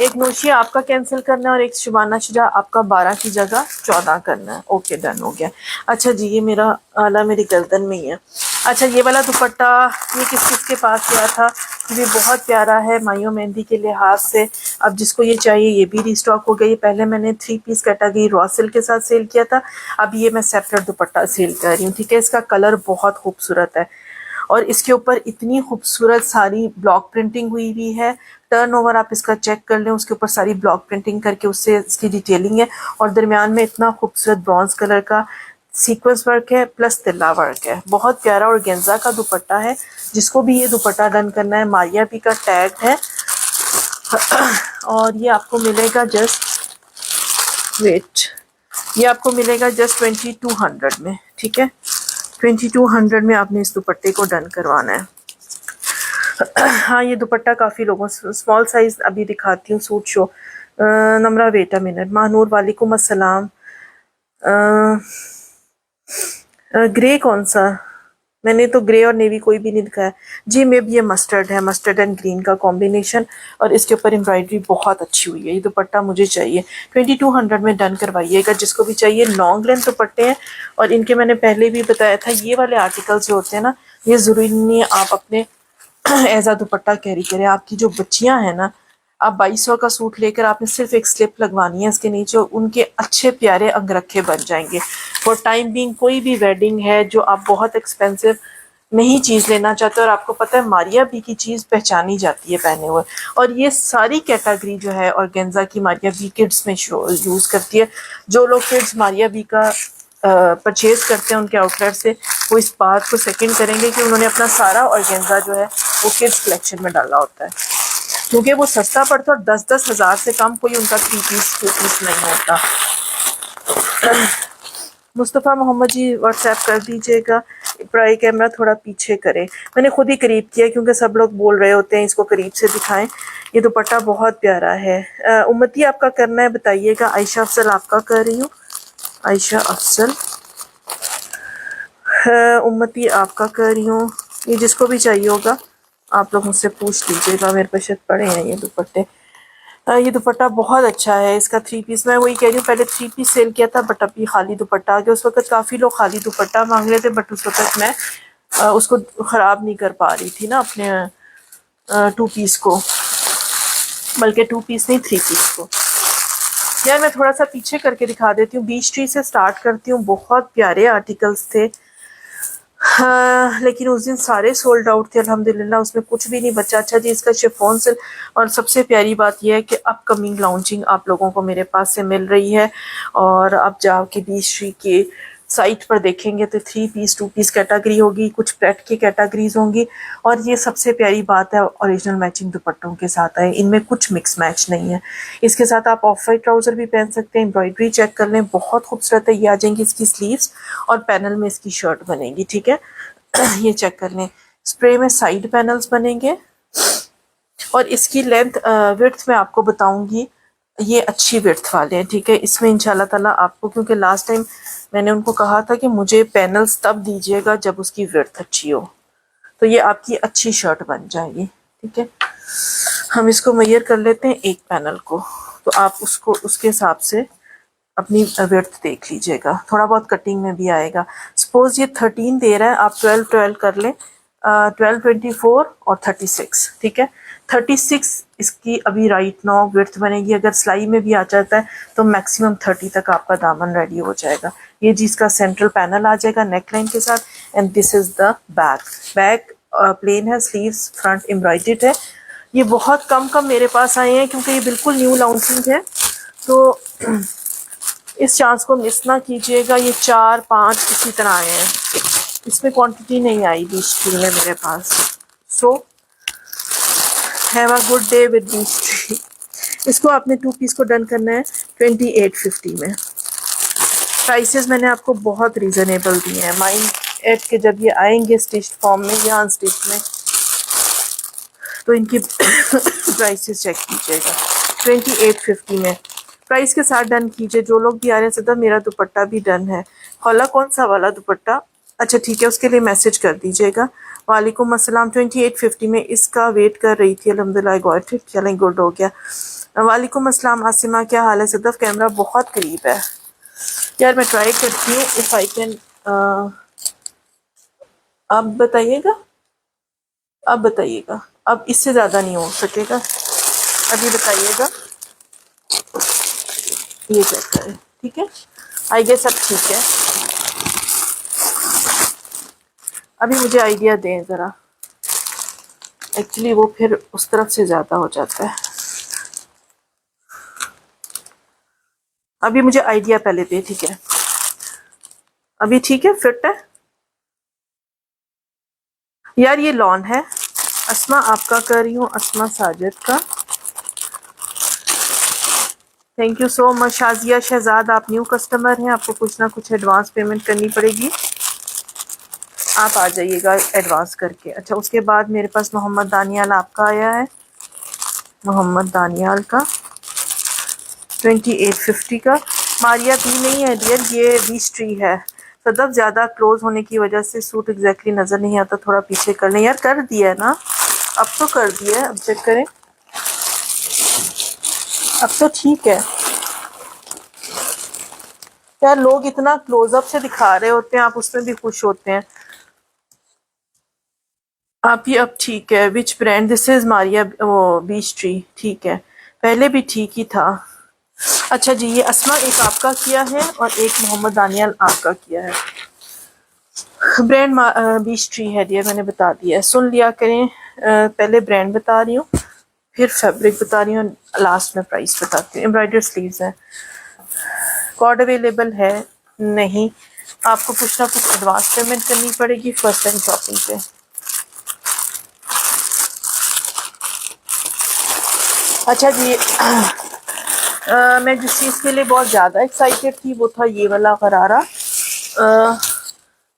एक नोशिया आपका कैंसिल करना है और एक शुबाना शुजा आपका 12 की जगह 14 करना है। ओके डन हो गया। अच्छा जी, ये मेरा आला मेरी गर्दन में ही है। अच्छा ये वाला दुपट्टा ये किस किस के पास गया था? ये बहुत प्यारा है मायो मेहंदी के लिहाज से। अब जिसको ये चाहिए ये भी रिस्टॉक हो गया। ये पहले मैंने 3 पीस कैटेगरी रॉ सिल्क के साथ सेल किया था, अब ये मैं सेपरेट दुपट्टा सेल कर रही हूँ, ठीक है। इसका कलर बहुत खूबसूरत है और इसके ऊपर इतनी खूबसूरत सारी ब्लॉक प्रिंटिंग हुई हुई है। टर्न ओवर आप इसका चेक कर लें, उसके ऊपर सारी ब्लॉक प्रिंटिंग करके उससे इसकी डिटेलिंग है। और दरमियान में इतना खूबसूरत ब्रॉन्ज कलर का सीक्वेंस वर्क है प्लस तिल्ला वर्क है। बहुत प्यारा और गेंजा का दुपट्टा है। जिसको भी ये दुपट्टा डन करना है, मारिया पी का टैग है। और ये आपको मिलेगा जस्ट वेट, ये आपको मिलेगा जस्ट 2200 में, ठीक है। 2200 में आपने इस दुपट्टे को डन करवाना है। हाँ ये दुपट्टा काफ़ी लोगों, स्मॉल साइज अभी दिखाती हूँ suit show. Namra wait a minute. Mahnoor वालेकुम अस्सलाम। ग्रे कौन सा? मैंने तो ग्रे और नेवी कोई भी नहीं दिखाया जी। मे भी ये मस्टर्ड है, मस्टर्ड एंड ग्रीन का कॉम्बिनेशन, और इसके ऊपर एम्ब्रॉयडरी बहुत अच्छी हुई है। ये दुपट्टा मुझे चाहिए, 2200 में डन करवाइएगा जिसको भी चाहिए। लॉन्ग लेंथ दुपट्टे हैं और इनके मैंने पहले भी बताया था, ये वाले आर्टिकल जो होते हैं ना, ये ज़रूरी नहीं है आप अपने ऐसा दुपट्टा कैरी करें। आपकी जो बच्चियां हैं ना, आप 2200 का सूट लेकर आपने सिर्फ एक स्लिप लगवानी है इसके नीचे, उनके अच्छे प्यारे अंगरखे बन जाएंगे। फॉर टाइम बीइंग कोई भी वेडिंग है जो आप बहुत एक्सपेंसिव नहीं चीज़ लेना चाहते और आपको पता है मारिया बी की चीज़ पहचानी जाती है पहने हुए। और ये सारी कैटेगरी जो है ऑर्गेन्जा की मारिया बी किड्स में यूज़ करती है। जो लोग किड्स मारिया बी का परचेज करते हैं उनके आउटलेट से, वो इस बात को सेकंड करेंगे कि उन्होंने अपना सारा ऑर्गेन्जा जो है वो किड्स कलेक्शन में डाला होता है, क्योंकि वो सस्ता पड़ता है और 10-10 हज़ार से कम कोई उनका 3 पीस 2 पीस नहीं होता। मुस्तफ़ा मोहम्मद जी व्हाट्सएप कर दीजिएगा, ट्राई कैमरा थोड़ा पीछे करें। मैंने खुद ही करीब किया क्योंकि सब लोग बोल रहे होते हैं इसको करीब से दिखाएं। ये दुपट्टा बहुत प्यारा है। उम्मती आपका करना है बताइएगा। आयशा अफसल आपका कर रही हूँ, आयशा अफसल। उम्मती आपका कर रही हूँ। ये जिसको भी चाहिए होगा आप लोग मुझसे पूछ लीजिएगा, मेरे पास शायद पड़े हैं ये दुपट्टे। ये दुपट्टा बहुत अच्छा है, इसका 3 पीस। मैं वही कह रही हूँ, पहले 3 पीस सेल किया था बट अभी खाली दुपट्टा आ गया। उस वक्त काफ़ी लोग खाली दुपट्टा मांग रहे थे बट उस वक्त मैं उसको ख़राब नहीं कर पा रही थी ना अपने 2 पीस को, बल्कि 2 पीस नहीं 3 पीस को। यार मैं थोड़ा सा पीछे करके दिखा देती हूँ। बीच ट्री से स्टार्ट करती हूँ। बहुत प्यारे आर्टिकल्स थे, हाँ, लेकिन उस दिन सारे सोल्ड आउट थे अल्हम्दुलिल्लाह, उसमें कुछ भी नहीं बचा। अच्छा जी, इसका शिफॉन सिल्क। और सबसे प्यारी बात यह है कि अपकमिंग लॉन्चिंग आप लोगों को मेरे पास से मिल रही है, और आप जाके बीश्री के साइट पर देखेंगे तो 3 पीस 2 पीस कैटेगरी होगी, कुछ प्रेट की कैटेगरीज होंगी। और ये सबसे प्यारी बात है, ओरिजिनल मैचिंग दुपट्टों के साथ आए, इनमें कुछ मिक्स मैच नहीं है। इसके साथ आप ऑफ वाइट ट्राउज़र भी पहन सकते हैं। एम्ब्रॉयडरी चेक कर लें, बहुत खूबसूरत है। ये आ जाएंगी इसकी स्लीव्स और पैनल में इसकी शर्ट बनेगी, ठीक है। ये चेक कर लें। स्प्रे में साइड पैनल्स बनेंगे और इसकी लेंथ विड्थ में आपको बताऊंगी, ये अच्छी विड्थ वाले हैं, ठीक है। इसमें इंशाल्लाह ताला आपको, क्योंकि लास्ट टाइम मैंने उनको कहा था कि मुझे पैनल्स तब दीजिएगा जब उसकी विड्थ अच्छी हो, तो ये आपकी अच्छी शर्ट बन जाएगी, ठीक है। हम इसको मेजर कर लेते हैं एक पैनल को, तो आप उसको उसके हिसाब से अपनी विड्थ देख लीजिएगा। थोड़ा बहुत कटिंग में भी आएगा। सपोज ये 13 दे रहा है, आप 12 कर लें। 12, 24 और 36, ठीक है। 36 इसकी अभी राइट नाउ विड्थ बनेगी। अगर सिलाई में भी आ जाता है तो मैक्सिमम 30 तक आपका दामन रेडी हो जाएगा। ये जिसका सेंट्रल पैनल आ जाएगा नेक लाइन के साथ। And this is the back plane है, स्लीव्स फ्रंट एम्ब्रॉयडर्ड है। ये बहुत कम मेरे पास आए हैं क्योंकि ये बिल्कुल न्यू लॉन्चिंग है, तो इस चांस को मिस ना कीजिएगा। ये 4-5 इसी तरह आए हैं, इसमें क्वांटिटी नहीं आई बीच ट्री में मेरे पास। So have a good day with Beech Tree. इसको आपने 2 पीस को डन करना है 2850 में। प्राइसेस मैंने आपको बहुत रीज़नेबल दिए हैं। माइंड एड के जब ये आएंगे स्टिच फॉर्म में या अनस्टिच में तो इनकी प्राइसेस चेक कीजिएगा। 2850 में प्राइस के साथ डन कीजिए। जो लोग भी आ रहे हैं, सदा मेरा दुपट्टा भी डन है। हौला कौन सा वाला दुपट्टा? अच्छा ठीक है, उसके लिए मैसेज कर दीजिएगा। वालेकुम अस्सलाम। 2850 में इसका वेट कर रही थी, अल्हम्दुलिल्लाह गॉट इट। चलें, गुड हो गया। वालेकुम अस्सलाम आसिमा, क्या हाल है? सदफ कैमरा बहुत करीब है यार, मैं ट्राई करती हूँ इफ़ आई कैन। आप बताइएगा, अब बताइएगा। अब इससे ज़्यादा नहीं हो सकेगा, अभी बताइएगा। ये चेक करें, ठीक है। आई गेस अब ठीक है। अभी मुझे आइडिया दें ज़रा, एक्चुअली वो फिर उस तरफ से ज़्यादा हो जाता है। अभी मुझे आइडिया पहले दे, ठीक है। अभी ठीक है, फिट है यार। ये लॉन है। अस्मा आपका कर रही हूँ, अस्मा साजिद का। Thank you so much. Shazia Shahzad, आप न्यू कस्टमर हैं, आपको कुछ ना कुछ एडवांस पेमेंट करनी पड़ेगी। आप आ जाइएगा एडवांस करके। अच्छा, उसके बाद मेरे पास मोहम्मद दानियाल आपका आया है। मोहम्मद दानियाल का 2850 का। मारिया भी नहीं है डियर, ये बीच ट्री है। सदफ ज़्यादा क्लोज होने की वजह से सूट एग्जैक्टली नज़र नहीं आता, थोड़ा पीछे कर लें यार। कर दिया है ना, अब तो कर दिया है। अब चेक करें, अब तो ठीक है यार। लोग इतना क्लोजअप से दिखा रहे होते हैं, आप उसमें भी खुश होते हैं। आप ही अब ठीक है। Which brand? This is Maria, वो बीच ट्री, ठीक है। पहले भी ठीक ही था। अच्छा जी, ये अस्मा एक आपका किया है और एक मोहम्मद दानियाल आपका किया है। ब्रांड बीच ट्री है डियर, मैंने बता दिया है, सुन लिया करें। पहले ब्रांड बता रही हूँ, फिर फैब्रिक बता रही हूँ, लास्ट में प्राइस बताती हूँ। एम्ब्रॉयडर्ड स्लीव्स है, कॉर्ड अवेलेबल है नहीं, आपको कुछ ना कुछ एडवांस पेमेंट करनी पड़ेगी फर्स्ट टाइम शॉपिंग पे। अच्छा जी, मैं जिस चीज़ के लिए बहुत ज़्यादा एक्साइटेड थी वो था ये वाला गरारा।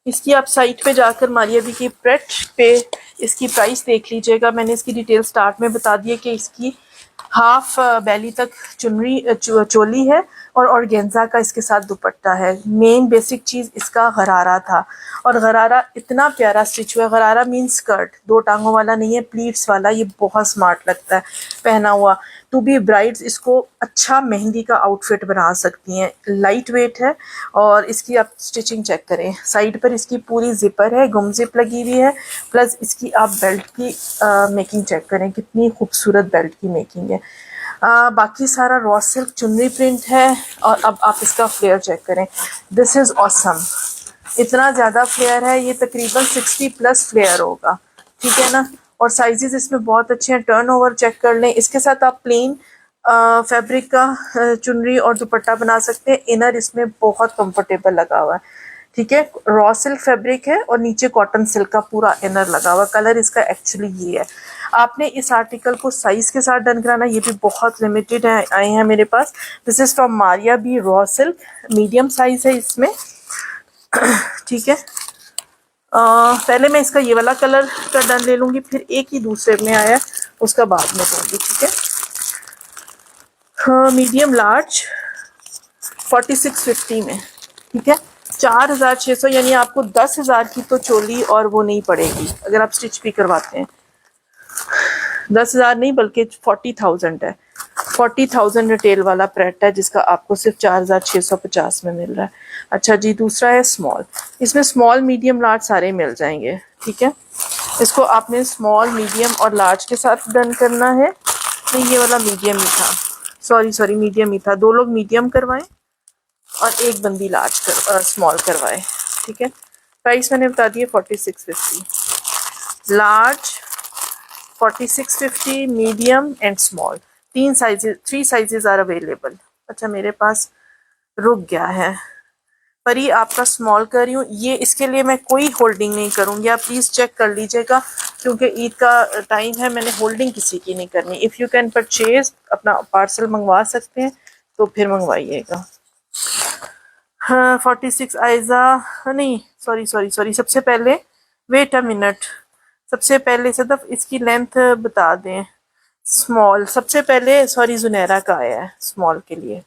इसकी आप साइट पे जाकर मारिया बी की प्रेट पे इसकी प्राइस देख लीजिएगा। मैंने इसकी डिटेल स्टार्ट में बता दी है कि इसकी हाफ बैली तक चुनरी चोली है और ऑर्गेन्जा का इसके साथ दुपट्टा है। मेन बेसिक चीज़ इसका गरारा था, और गरारा इतना प्यारा स्टिच हुआ है। गरारा मीन स्कर्ट, दो टांगों वाला नहीं है, प्लीट्स वाला। ये बहुत स्मार्ट लगता है पहना हुआ। टू बी ब्राइड्स इसको अच्छा मेहंदी का आउटफिट बना सकती हैं। लाइट वेट है, और इसकी आप स्टिचिंग चेक करें, साइड पर इसकी पूरी जिपर है, गुम जिप लगी हुई है, प्लस इसकी आप बेल्ट की मेकिंग चेक करें, कितनी खूबसूरत बेल्ट की मेकिंग है। बाकी सारा रॉ सिल्क चुनरी प्रिंट है। और अब आप इसका फ्लेयर चेक करें, दिस इज़ ऑसम। इतना ज़्यादा फ्लेयर है, ये तकरीबन 60 प्लस फ्लेयर होगा, ठीक है ना। और साइजेस इसमें बहुत अच्छे हैं, टर्न ओवर चेक कर लें। इसके साथ आप प्लेन फैब्रिक का चुनरी और दुपट्टा बना सकते हैं। इनर इसमें बहुत कंफर्टेबल लगा हुआ है, ठीक है। रॉ सिल्क फैब्रिक है और नीचे कॉटन सिल्क का पूरा इनर लगा हुआ। कलर इसका एक्चुअली ये है। आपने इस आर्टिकल को साइज के साथ डन कराना, ये भी बहुत लिमिटेड है, आए हैं मेरे पास। This is from Maria B raw silk, medium size है इसमें, ठीक है। पहले मैं इसका ये वाला कलर का डन ले लूंगी, फिर एक ही दूसरे में आया उसका बाद में दूंगी, ठीक है। हाँ, मीडियम लार्ज 4650 में, ठीक है। 4600, यानी आपको 10,000 की तो चोली और वो नहीं पड़ेगी अगर आप स्टिच भी करवाते हैं। 10,000 नहीं बल्कि 40,000 है। 40,000 रिटेल वाला प्रेट है, जिसका आपको सिर्फ 4,650 में मिल रहा है। अच्छा जी, दूसरा है स्मॉल। इसमें स्मॉल मीडियम लार्ज सारे मिल जाएंगे, ठीक है। इसको आपने स्मॉल मीडियम और लार्ज के साथ डन करना है। नहीं, ये वाला मीडियम ही था, सॉरी मीडियम ही था। दो लोग मीडियम करवाएं और एक बंदी लार्ज स्मॉल करवाए, ठीक है। प्राइस मैंने बता दिया 4650, लार्ज 4650, मीडियम एंड स्मॉल। तीन साइजेस, 3 साइजेस आर अवेलेबल। अच्छा, मेरे पास रुक गया है, पर ये आपका स्मॉल कर रही हूँ। ये इसके लिए मैं कोई होल्डिंग नहीं करूँगी, आप प्लीज़ चेक कर लीजिएगा, क्योंकि ईद का टाइम है, मैंने होल्डिंग किसी की नहीं करनी। इफ़ यू कैन परचेज, अपना पार्सल मंगवा सकते हैं तो फिर मंगवाइएगा। हाँ, 46 आयजा, नहीं सॉरी, सबसे पहले वेट अ मिनट, सबसे पहले सदफ इसकी लेंथ बता दें। स्मॉल सबसे पहले, सॉरी जुनैरा का आया है स्मॉल के लिए,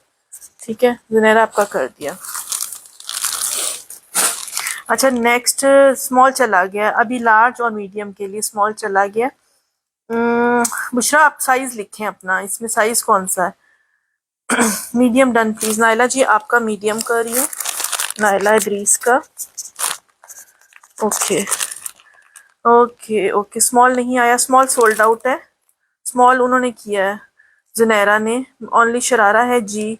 ठीक है, जुनैरा आपका कर दिया। अच्छा, नेक्स्ट स्मॉल चला गया, अभी लार्ज और मीडियम के लिए स्मॉल चला गया। बुशरा आप साइज लिखें अपना, इसमें साइज कौन सा है? Medium done please. नाइला जी आपका मीडियम कर रही हूँ, नाइला इदरीस का। ओके ओके ओके, स्मॉल नहीं आया, स्मॉल सोल्ड आउट है। स्मॉल उन्होंने किया है जुनैरा ने, ओनली शरारा है जी।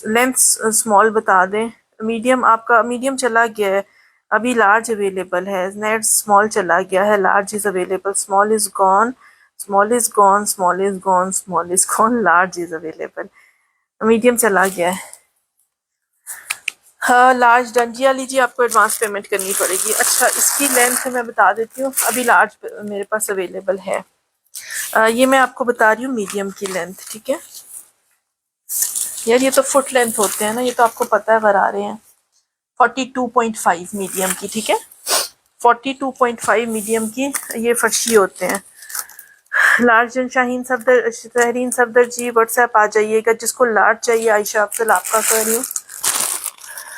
लेंथ स्मॉल बता दें। मीडियम आपका, मीडियम चला गया है, अभी लार्ज अवेलेबल है। नेक्स्ट स्मॉल चला गया है, large is available, small is gone, small is gone, small is gone, small is gone, large is available, medium चला गया है। हाँ, लार्ज डन जी। लीजिए, आपको एडवांस पेमेंट करनी पड़ेगी। अच्छा, इसकी लेंथ मैं बता देती हूँ, अभी लार्ज मेरे पास अवेलेबल है। ये मैं आपको बता रही हूँ मीडियम की लेंथ, ठीक है यार, ये तो फुट लेंथ होते हैं ना, ये तो आपको पता है, गरारे हैं। 42.5 मीडियम की, ठीक है, 42.5 मीडियम की ये फर्शी होते हैं। लार्ज शाहीन सफदर, तहरीन सफदर जी व्हाट्सएप आ जाइएगा, जिसको लार्ज चाहिए। आयशा अफजल आपका कर रही हूँ,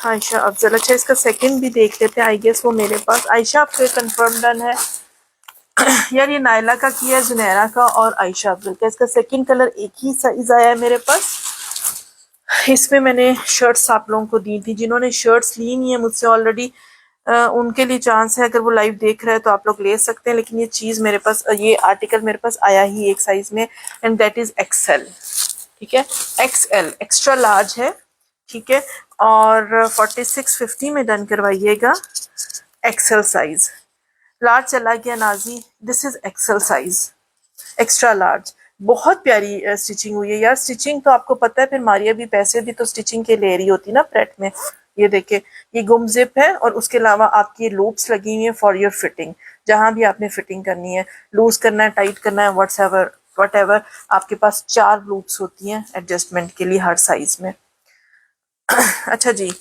आयशा अफजल। अच्छा, इसका सेकंड भी देख लेते हैं, आई गेस वो मेरे पास। आयशा आपका कंफर्म डन है यार, ये नायला का किया है, जुनैरा का और आयशा अफजल का। इसका सेकंड कलर एक ही साइज आया है मेरे पास। इसमें मैंने शर्ट्स आप लोगों को दी थी, जिन्होंने शर्ट्स ली नहीं है मुझसे ऑलरेडी, उनके लिए चांस है, अगर वो लाइव देख रहे हैं तो आप लोग ले सकते हैं। लेकिन ये चीज़ मेरे पास, ये आर्टिकल मेरे पास आया ही एक साइज में, एंड दैट इज एक्सएल, ठीक है। एक्सएल एक्स्ट्रा लार्ज है, ठीक है, और 4650 में डन करवाइएगा। एक्सेल साइज, लार्ज चला गया Nazi, this is XL size, extra large. बहुत प्यारी स्टिचिंग हुई है यार। स्टिचिंग तो आपको पता है, फिर मारिया भी पैसे भी तो स्टिचिंग के ले रही होती ना प्रेट में। ये देखे, ये गुम जिप है और उसके अलावा आपकी लूप्स लगी हुई है फॉर योर फिटिंग, जहां भी आपने फिटिंग करनी है, लूज करना है, टाइट करना है, वट एवर आपके पास 4 लूप्स होती हैं एडजस्टमेंट के लिए हर साइज में। अच्छा जी,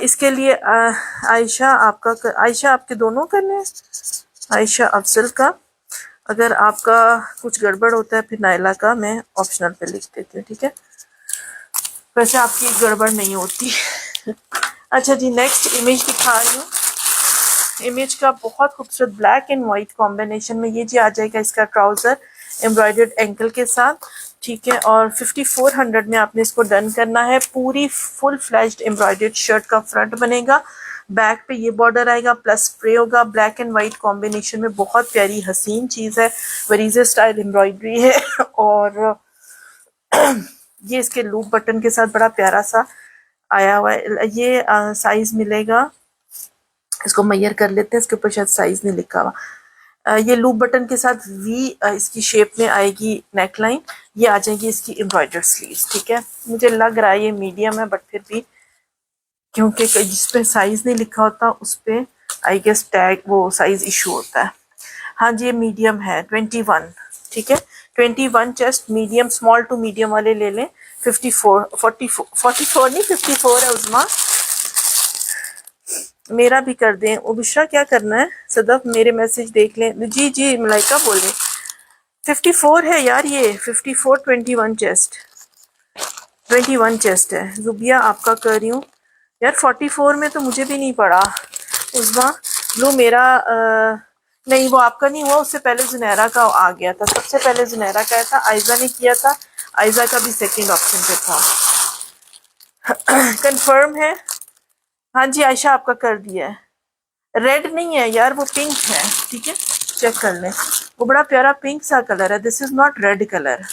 इसके लिए आयशा आपके दोनों करने हैं, आयशा अफजल का। अगर आपका कुछ गड़बड़ होता है फिर नाइला का मैं ऑप्शनल पे लिख देती हूँ, ठीक है। वैसे आपकी गड़बड़ नहीं होती। अच्छा जी, नेक्स्ट इमेज दिखा रही हूँ। इमेज का बहुत खूबसूरत ब्लैक एंड वाइट कॉम्बिनेशन में ये जी आ जाएगा इसका ट्राउजर एम्ब्रॉयडर्ड एंकल के साथ, ठीक है। और 5400 में आपने इसको डन करना है। पूरी फुल फ्लैश्ड एम्ब्रॉयडर्ड शर्ट का फ्रंट बनेगा, बैक पे ये बॉर्डर आएगा प्लस स्प्रे होगा, ब्लैक एंड वाइट कॉम्बिनेशन में बहुत प्यारी हसीन चीज़ है, वरीजे स्टाइल एम्ब्रॉयडरी है। और ये इसके लूप बटन के साथ बड़ा प्यारा सा आया हुआ है। ये साइज मिलेगा, इसको मैयर कर लेते हैं, इसके ऊपर शायद साइज नहीं लिखा हुआ। ये लूप बटन के साथ वी इसकी शेप में आएगी नेक लाइन, ये आ जाएगी इसकी एम्ब्रॉयडर्ड स्लीव्स, ठीक है। मुझे लग रहा है ये मीडियम है, बट फिर भी क्योंकि जिस पे साइज नहीं लिखा होता उस पे आई गेस टैग वो साइज इशू होता है। हाँ जी, ये मीडियम है 21, ठीक है। 21 chest, medium, small to medium वाले ले लें। 44 नहीं 54 है उस्मा, मेरा भी कर दें। उबिशा क्या करना है, सदफ मेरे मैसेज देख लें। जी जी मलाइका बोले 54 है यार, ये 54 21 चेस्ट, 21 चेस्ट है। जुबिया आपका कर रही हूँ यार, 44 में तो मुझे भी नहीं पड़ा उस्मा। लो मेरा नहीं, वो आपका नहीं हुआ, उससे पहले जुनैरा का आ गया था, सबसे पहले जुनैरा का आया था, आयजा ने किया था, आयजा का भी सेकंड ऑप्शन पे था। कंफर्म है? हाँ जी आयशा आपका कर दिया है। रेड नहीं है यार, वो पिंक है, ठीक है, चेक कर लें, वो बड़ा प्यारा पिंक सा कलर है, this is not red colour.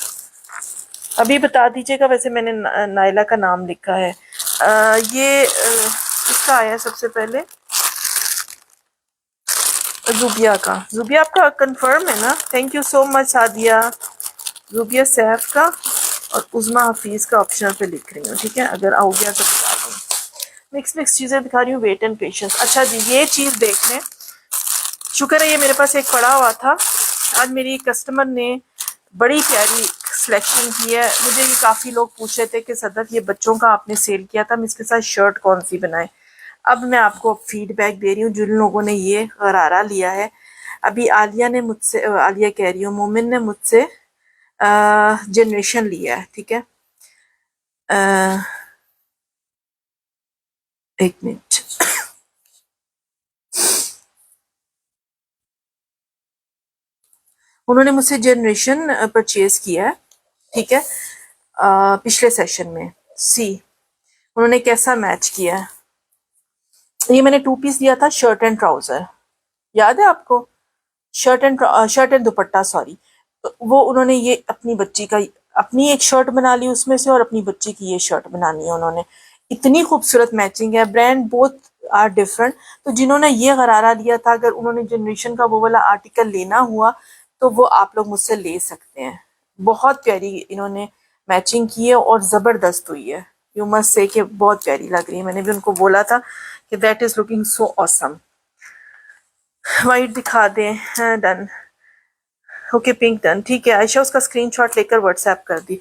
अभी बता दीजिएगा, वैसे मैंने नाइला का नाम लिखा है। ये किसका आया सबसे पहले? जुबिया का। जुबिया आपका कंफर्म है ना? Thank you so much Sadia. Zubia Saif का और उज़मा हफीज़ का ऑप्शनल पे लिख रही हूँ, ठीक है। अगर आओ गया तो बता दूँ। मिक्स चीज़ें दिखा रही हूँ, वेट एंड पेशेंस। अच्छा जी, ये चीज़ देख लें, शुक्र है ये मेरे पास एक पड़ा हुआ था। आज मेरी कस्टमर ने बड़ी प्यारी सिलेक्शन की है। मुझे ये काफ़ी लोग पूछ रहे थे कि सदफ ये बच्चों का आपने सेल किया था, हम इसके साथ शर्ट कौन सी बनाएं। अब मैं आपको फीडबैक दे रही हूँ जिन लोगों ने ये गरारा लिया है। अभी आलिया ने मुझसे, आलिया कह रही हूँ, मोमिन ने मुझसे जनरेशन लिया है, ठीक है। एक मिनट, उन्होंने मुझसे जनरेशन परचेज किया है, ठीक है। पिछले सेशन में सी उन्होंने कैसा मैच किया है। ये मैंने 2 पीस दिया था, शर्ट एंड ट्राउजर, याद है आपको? Shirt and dupatta, sorry. वो उन्होंने ये अपनी बच्ची का, अपनी एक शर्ट बना ली उसमें से और अपनी बच्ची की ये शर्ट बनानी है उन्होंने। इतनी खूबसूरत मैचिंग है, ब्रांड बोथ आर डिफरेंट। तो जिन्होंने ये गरारा लिया था, अगर उन्होंने जनरेशन का वो वाला आर्टिकल लेना हुआ तो वो आप लोग मुझसे ले सकते हैं। बहुत प्यारी इन्होंने मैचिंग की है और ज़बरदस्त हुई है, यू मस्ट से कि बहुत प्यारी लग रही है। मैंने भी उनको बोला था कि that is looking so awesome. White दिखा दें, डन, ओके पिंक डन, ठीक है। आयशा उसका स्क्रीनशॉट लेकर व्हाट्सएप कर दी।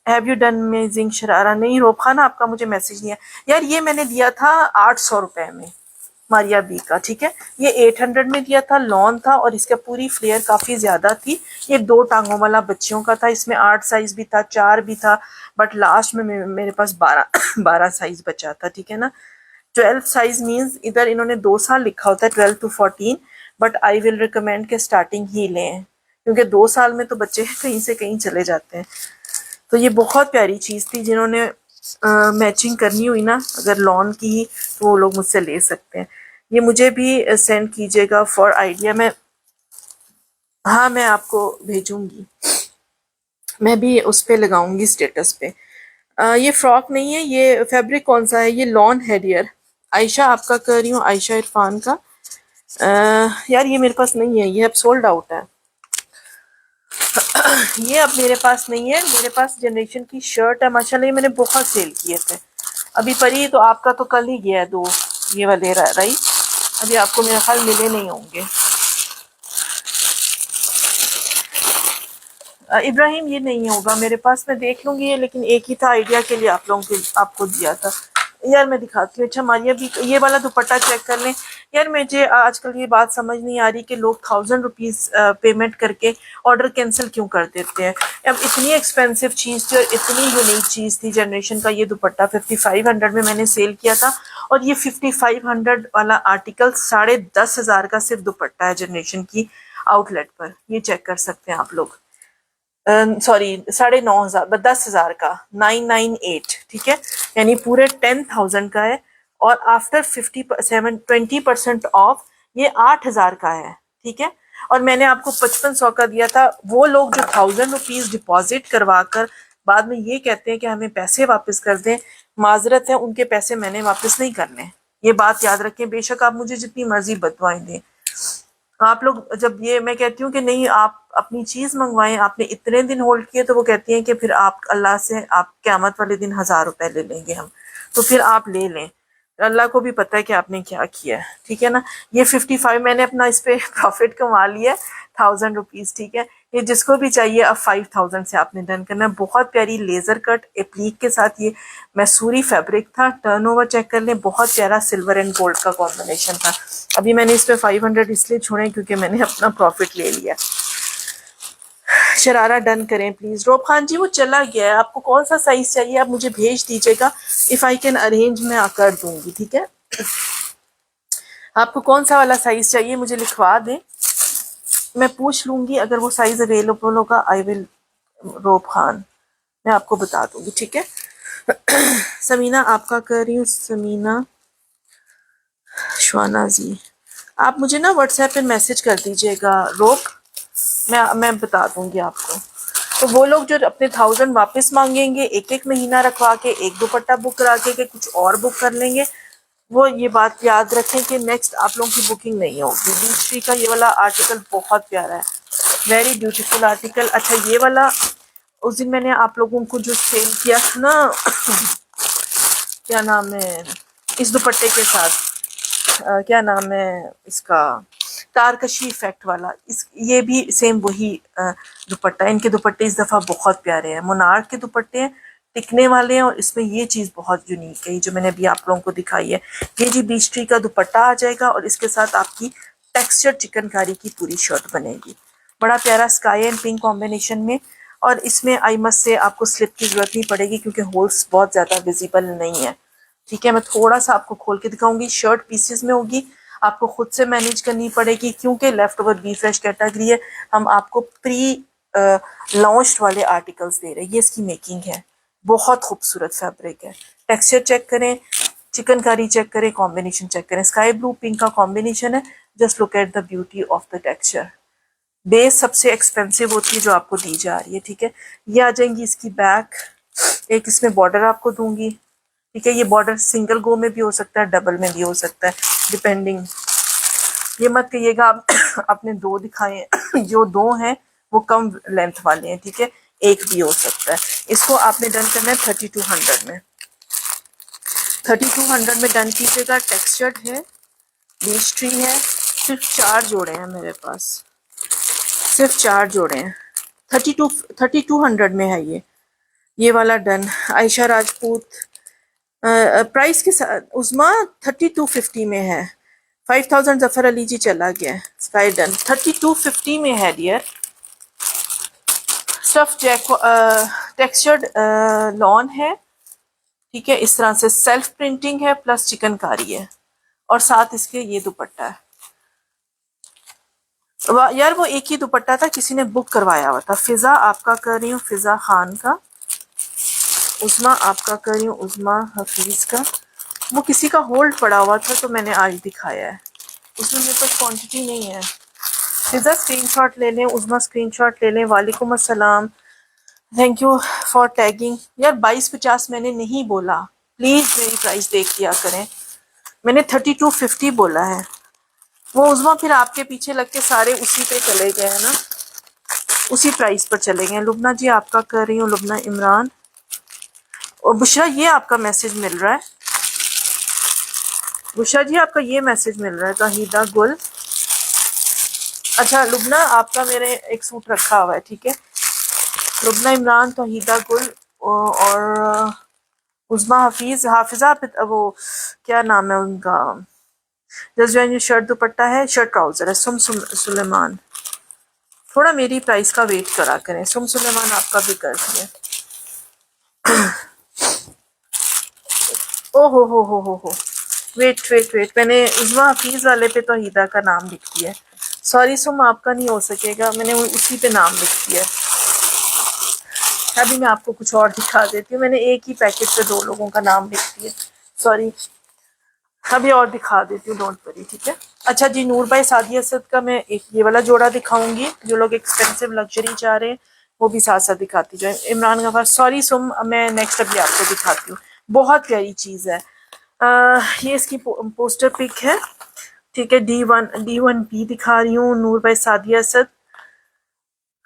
Have you done amazing sharara? नहीं रोब खाना आपका मुझे मैसेज नहीं है यार। ये मैंने दिया था 800 रुपए में, मारिया बी का, ठीक है। ये 800 में दिया था, लॉन था और इसका पूरी फ्लेयर काफी ज्यादा थी। ये 2 टांगों वाला बच्चियों का था, इसमें 8 साइज भी था, 4 भी था, बट लास्ट में मेरे पास 12 साइज बचा था, ठीक है ना। 12 साइज मीन्स इधर इन्होंने 2 साल लिखा होता है, 12 to 14, but I will recommend के स्टार्टिंग ही लें, क्योंकि 2 साल में तो बच्चे कहीं से कहीं चले जाते हैं। तो ये बहुत प्यारी चीज़ थी, जिन्होंने मैचिंग करनी हुई ना अगर लॉन की ही, तो वो लोग मुझसे ले सकते हैं। ये मुझे भी सेंड कीजिएगा फॉर आइडिया। हाँ मैं आपको भेजूंगी, मैं भी उस पर लगाऊंगी स्टेटस पे। ये फ्रॉक नहीं है, ये फैब्रिक कौन सा है? ये लॉन है डियर। आयशा आपका कर रही हूँ, आयशा इरफान का। यार ये मेरे पास नहीं है, ये अब सोल्ड आउट है। ये अब मेरे पास नहीं है। मेरे पास जनरेशन की शर्ट है माशाल्लाह, ये मैंने बहुत सेल किए थे। अभी परी तो आपका तो कल ही गया है 2 ये वाले राइट, अभी आपको मेरा ख्याल मिले नहीं होंगे। इब्राहिम ये नहीं होगा मेरे पास, मैं देख लूंगी ये, लेकिन एक ही था आइडिया के लिए आप लोगों के आपको दिया था। यार मैं दिखाती हूँ। अच्छा मारिया भी ये वाला दुपट्टा चेक कर लें। यार मुझे आजकल ये बात समझ नहीं आ रही कि लोग 1000 रुपीज पेमेंट करके ऑर्डर कैंसिल क्यों कर देते हैं। अब इतनी एक्सपेंसिव चीज़ थी और इतनी यूनिक चीज़ थी जनरेशन का। ये दुपट्टा 5500 में मैंने सेल किया था, और ये 5500 वाला आर्टिकल 10,500 का सिर्फ दुपट्टा है जनरेशन की आउटलेट पर। ये चेक कर सकते हैं आप लोग। सॉरी 9,500 10,000 का 998, ठीक है, यानी पूरे 10,000 का है। और आफ्टर 20% ऑफ ये 8,000 का है, ठीक है। और मैंने आपको 5500 का दिया था। वो लोग जो 1000 रुपीज डिपॉजिट करवा कर बाद में ये कहते हैं कि हमें पैसे वापस कर दें, माजरत है, उनके पैसे मैंने वापस नहीं करने। ये बात याद रखें, बेशक आप मुझे जितनी मर्जी बदवाएं दें। आप लोग जब ये मैं कहती हूँ कि नहीं आप अपनी चीज मंगवाएं, आपने इतने दिन होल्ड किए, तो वो कहती हैं कि फिर आप अल्लाह से आप क़यामत वाले दिन 1000 रुपए ले लेंगे हम, तो फिर आप ले लें। अल्लाह को भी पता है कि आपने क्या किया है, ठीक है ना। ये 55 मैंने अपना इस पे प्रॉफिट कमा लिया है, 1000 रुपीज, ठीक है। ये जिसको भी चाहिए अब 5000 से आपने डन करना है। बहुत प्यारी लेजर कट एप्लीक के साथ ये मैसूरी फैब्रिक था। टर्नओवर चेक कर लें, बहुत प्यारा सिल्वर एंड गोल्ड का कॉम्बिनेशन था। अभी मैंने इस पे 500 इसलिए छोड़े क्योंकि मैंने अपना प्रॉफिट ले लिया। शरारा डन करें प्लीज। रोब खान जी वो चला गया है, आपको कौन सा साइज चाहिए आप मुझे भेज दीजिएगा, इफ आई कैन अरेंज मैं कर दूंगी, ठीक है। आपको कौन सा वाला साइज चाहिए मुझे लिखवा दें, मैं पूछ लूंगी। अगर वो साइज अवेलेबल होगा आई विल, रोब खान मैं आपको बता दूंगी, ठीक है। समीना आपका कर रही हूँ, समीना श्वाना जी आप मुझे ना व्हाट्सएप पे मैसेज कर दीजिएगा रोब, मैं बता दूंगी आपको। तो वो लोग जो अपने 1000 वापस मांगेंगे, एक एक महीना रखवा के एक दुपट्टा बुक करा के कुछ और बुक कर लेंगे, वो ये बात याद रखें कि नेक्स्ट आप लोगों की बुकिंग नहीं होगी। बीच ट्री का ये वाला आर्टिकल बहुत प्यारा है, वेरी ब्यूटीफुल आर्टिकल। अच्छा ये वाला उस दिन मैंने आप लोगों को जो सेल किया था ना क्या नाम है इस दुपट्टे के साथ, क्या नाम है इसका, तारकशी इफेक्ट वाला, इस ये भी सेम वही दुपट्टा। इनके दुपट्टे इस दफ़ा बहुत प्यारे हैं, मोनार्क के दुपट्टे हैं, टिकने वाले हैं। और इसमें ये चीज़ बहुत यूनिक है, ये जो मैंने अभी आप लोगों को दिखाई है। ये जी बीच ट्री का दुपट्टा आ जाएगा और इसके साथ आपकी टेक्सचर चिकनकारी की पूरी शर्ट बनेगी। बड़ा प्यारा स्काई एंड पिंक कॉम्बिनेशन में। और इसमें आई मस्ट से आपको स्लिप की जरूरत नहीं पड़ेगी क्योंकि होल्स बहुत ज़्यादा विजिबल नहीं है, ठीक है। मैं थोड़ा सा आपको खोल के दिखाऊंगी। शर्ट पीसेस में होगी, आपको खुद से मैनेज करनी पड़ेगी क्योंकि leftover B fresh category है। हम आपको प्री लॉन्च्ड वाले आर्टिकल्स दे रहे हैं। ये इसकी मेकिंग है, बहुत खूबसूरत फैब्रिक है। टेक्सचर चेक करें, चिकनकारी चेक करें, कॉम्बिनेशन चेक करें। स्काई ब्लू पिंक का कॉम्बिनेशन है। Just look at the beauty of the texture. Base सबसे एक्सपेंसिव होती है जो आपको दी जा रही है, ठीक है। ये आ जाएंगी इसकी बैक, एक इसमें बॉर्डर आपको दूंगी, ठीक है। ये बॉर्डर सिंगल गो में भी हो सकता है, डबल में भी हो सकता है, डिपेंडिंग। ये मत कहिएगा आप आपने 2 दिखाए जो 2 हैं वो कम लेंथ वाले हैं, ठीक है, एक भी हो सकता है। इसको आपने डन करना है 3200 में, 3200 में डन कीजिएगा। टेक्सचर्ड है, बीच ट्री है, सिर्फ 4 जोड़े हैं मेरे पास, सिर्फ 4 जोड़े हैं। 3200 में है ये वाला डन। आयशा राजपूत प्राइस के साथ उस्मा 3250 में है। 5000 जफर अली जी चला गया है। स्काई डन 3250 में है dear. Stuff jack textured lawn है, ठीक है। इस तरह से सेल्फ प्रिंटिंग है प्लस चिकनकारी है और साथ इसके ये दुपट्टा है। यार वो एक ही दुपट्टा था, किसी ने बुक करवाया हुआ था। फिजा आपका कर रही हूँ, फिजा खान का। उस्मा आपका कर रही हूँ, उस्मा हफीज का। वो किसी का होल्ड पड़ा हुआ था तो मैंने आज दिखाया है, उसमें मेरे पास क्वांटिटी नहीं है। फिजा स्क्रीनशॉट ले लें, उस्मा स्क्रीनशॉट ले लें। वालेकुम अस्सलाम, थैंक यू फॉर टैगिंग। यार 2250 मैंने नहीं बोला, प्लीज मेरी प्राइस देख लिया करें। मैंने 3250 बोला है। वो उज़मा फिर आपके पीछे लग के सारे उसी पे चले गए हैं ना, उसी प्राइस पर चले गए। लुबना जी आपका कर रही हूँ, लुबना इमरान और बुशरा ये आपका मैसेज मिल रहा है, बुशरा जी आपका ये मैसेज मिल रहा है, तहीदा गुल। अच्छा लुबना आपका मेरे एक सूट रखा हुआ है, ठीक है। लुबना इमरान, तहीदा गुल और उज़मा हफीज, हाफिजा वो क्या नाम है उनका, जस्ट जो ये शर्ट दुपट्टा है, शर्ट ट्राउजर है, सुलेमान। थोड़ा मेरी प्राइस का वेट करा करें। सुलेमान आपका भी कर दिया। ओ हो, वेट वेट वेट, मैंने उज़मा हफीज वाले पे तो हीदा का नाम लिख दिया है। सॉरी सुम, आपका नहीं हो सकेगा, मैंने उसी पे नाम लिख दिया है। अभी मैं आपको कुछ और दिखा देती हूँ, मैंने एक ही पैकेट पे 2 लोगों का नाम लिख दिया, सॉरी। अभी और दिखा देती हूँ, डोंट वरी, ठीक है। अच्छा जी, नूर भाई सादिया असद का मैं एक ये वाला जोड़ा दिखाऊंगी, जो लोग एक्सपेंसिव लग्जरी चाह रहे हैं वो भी साथ साथ दिखाती जाए। इमरान गफार, सॉरी सुम, मैं नेक्स्ट अभी आपको दिखाती हूँ, बहुत प्यारी चीज़ है। ये इसकी पोस्टर पिक है, ठीक है। D1P दिखा रही हूँ, नूर भाई सादिया असद।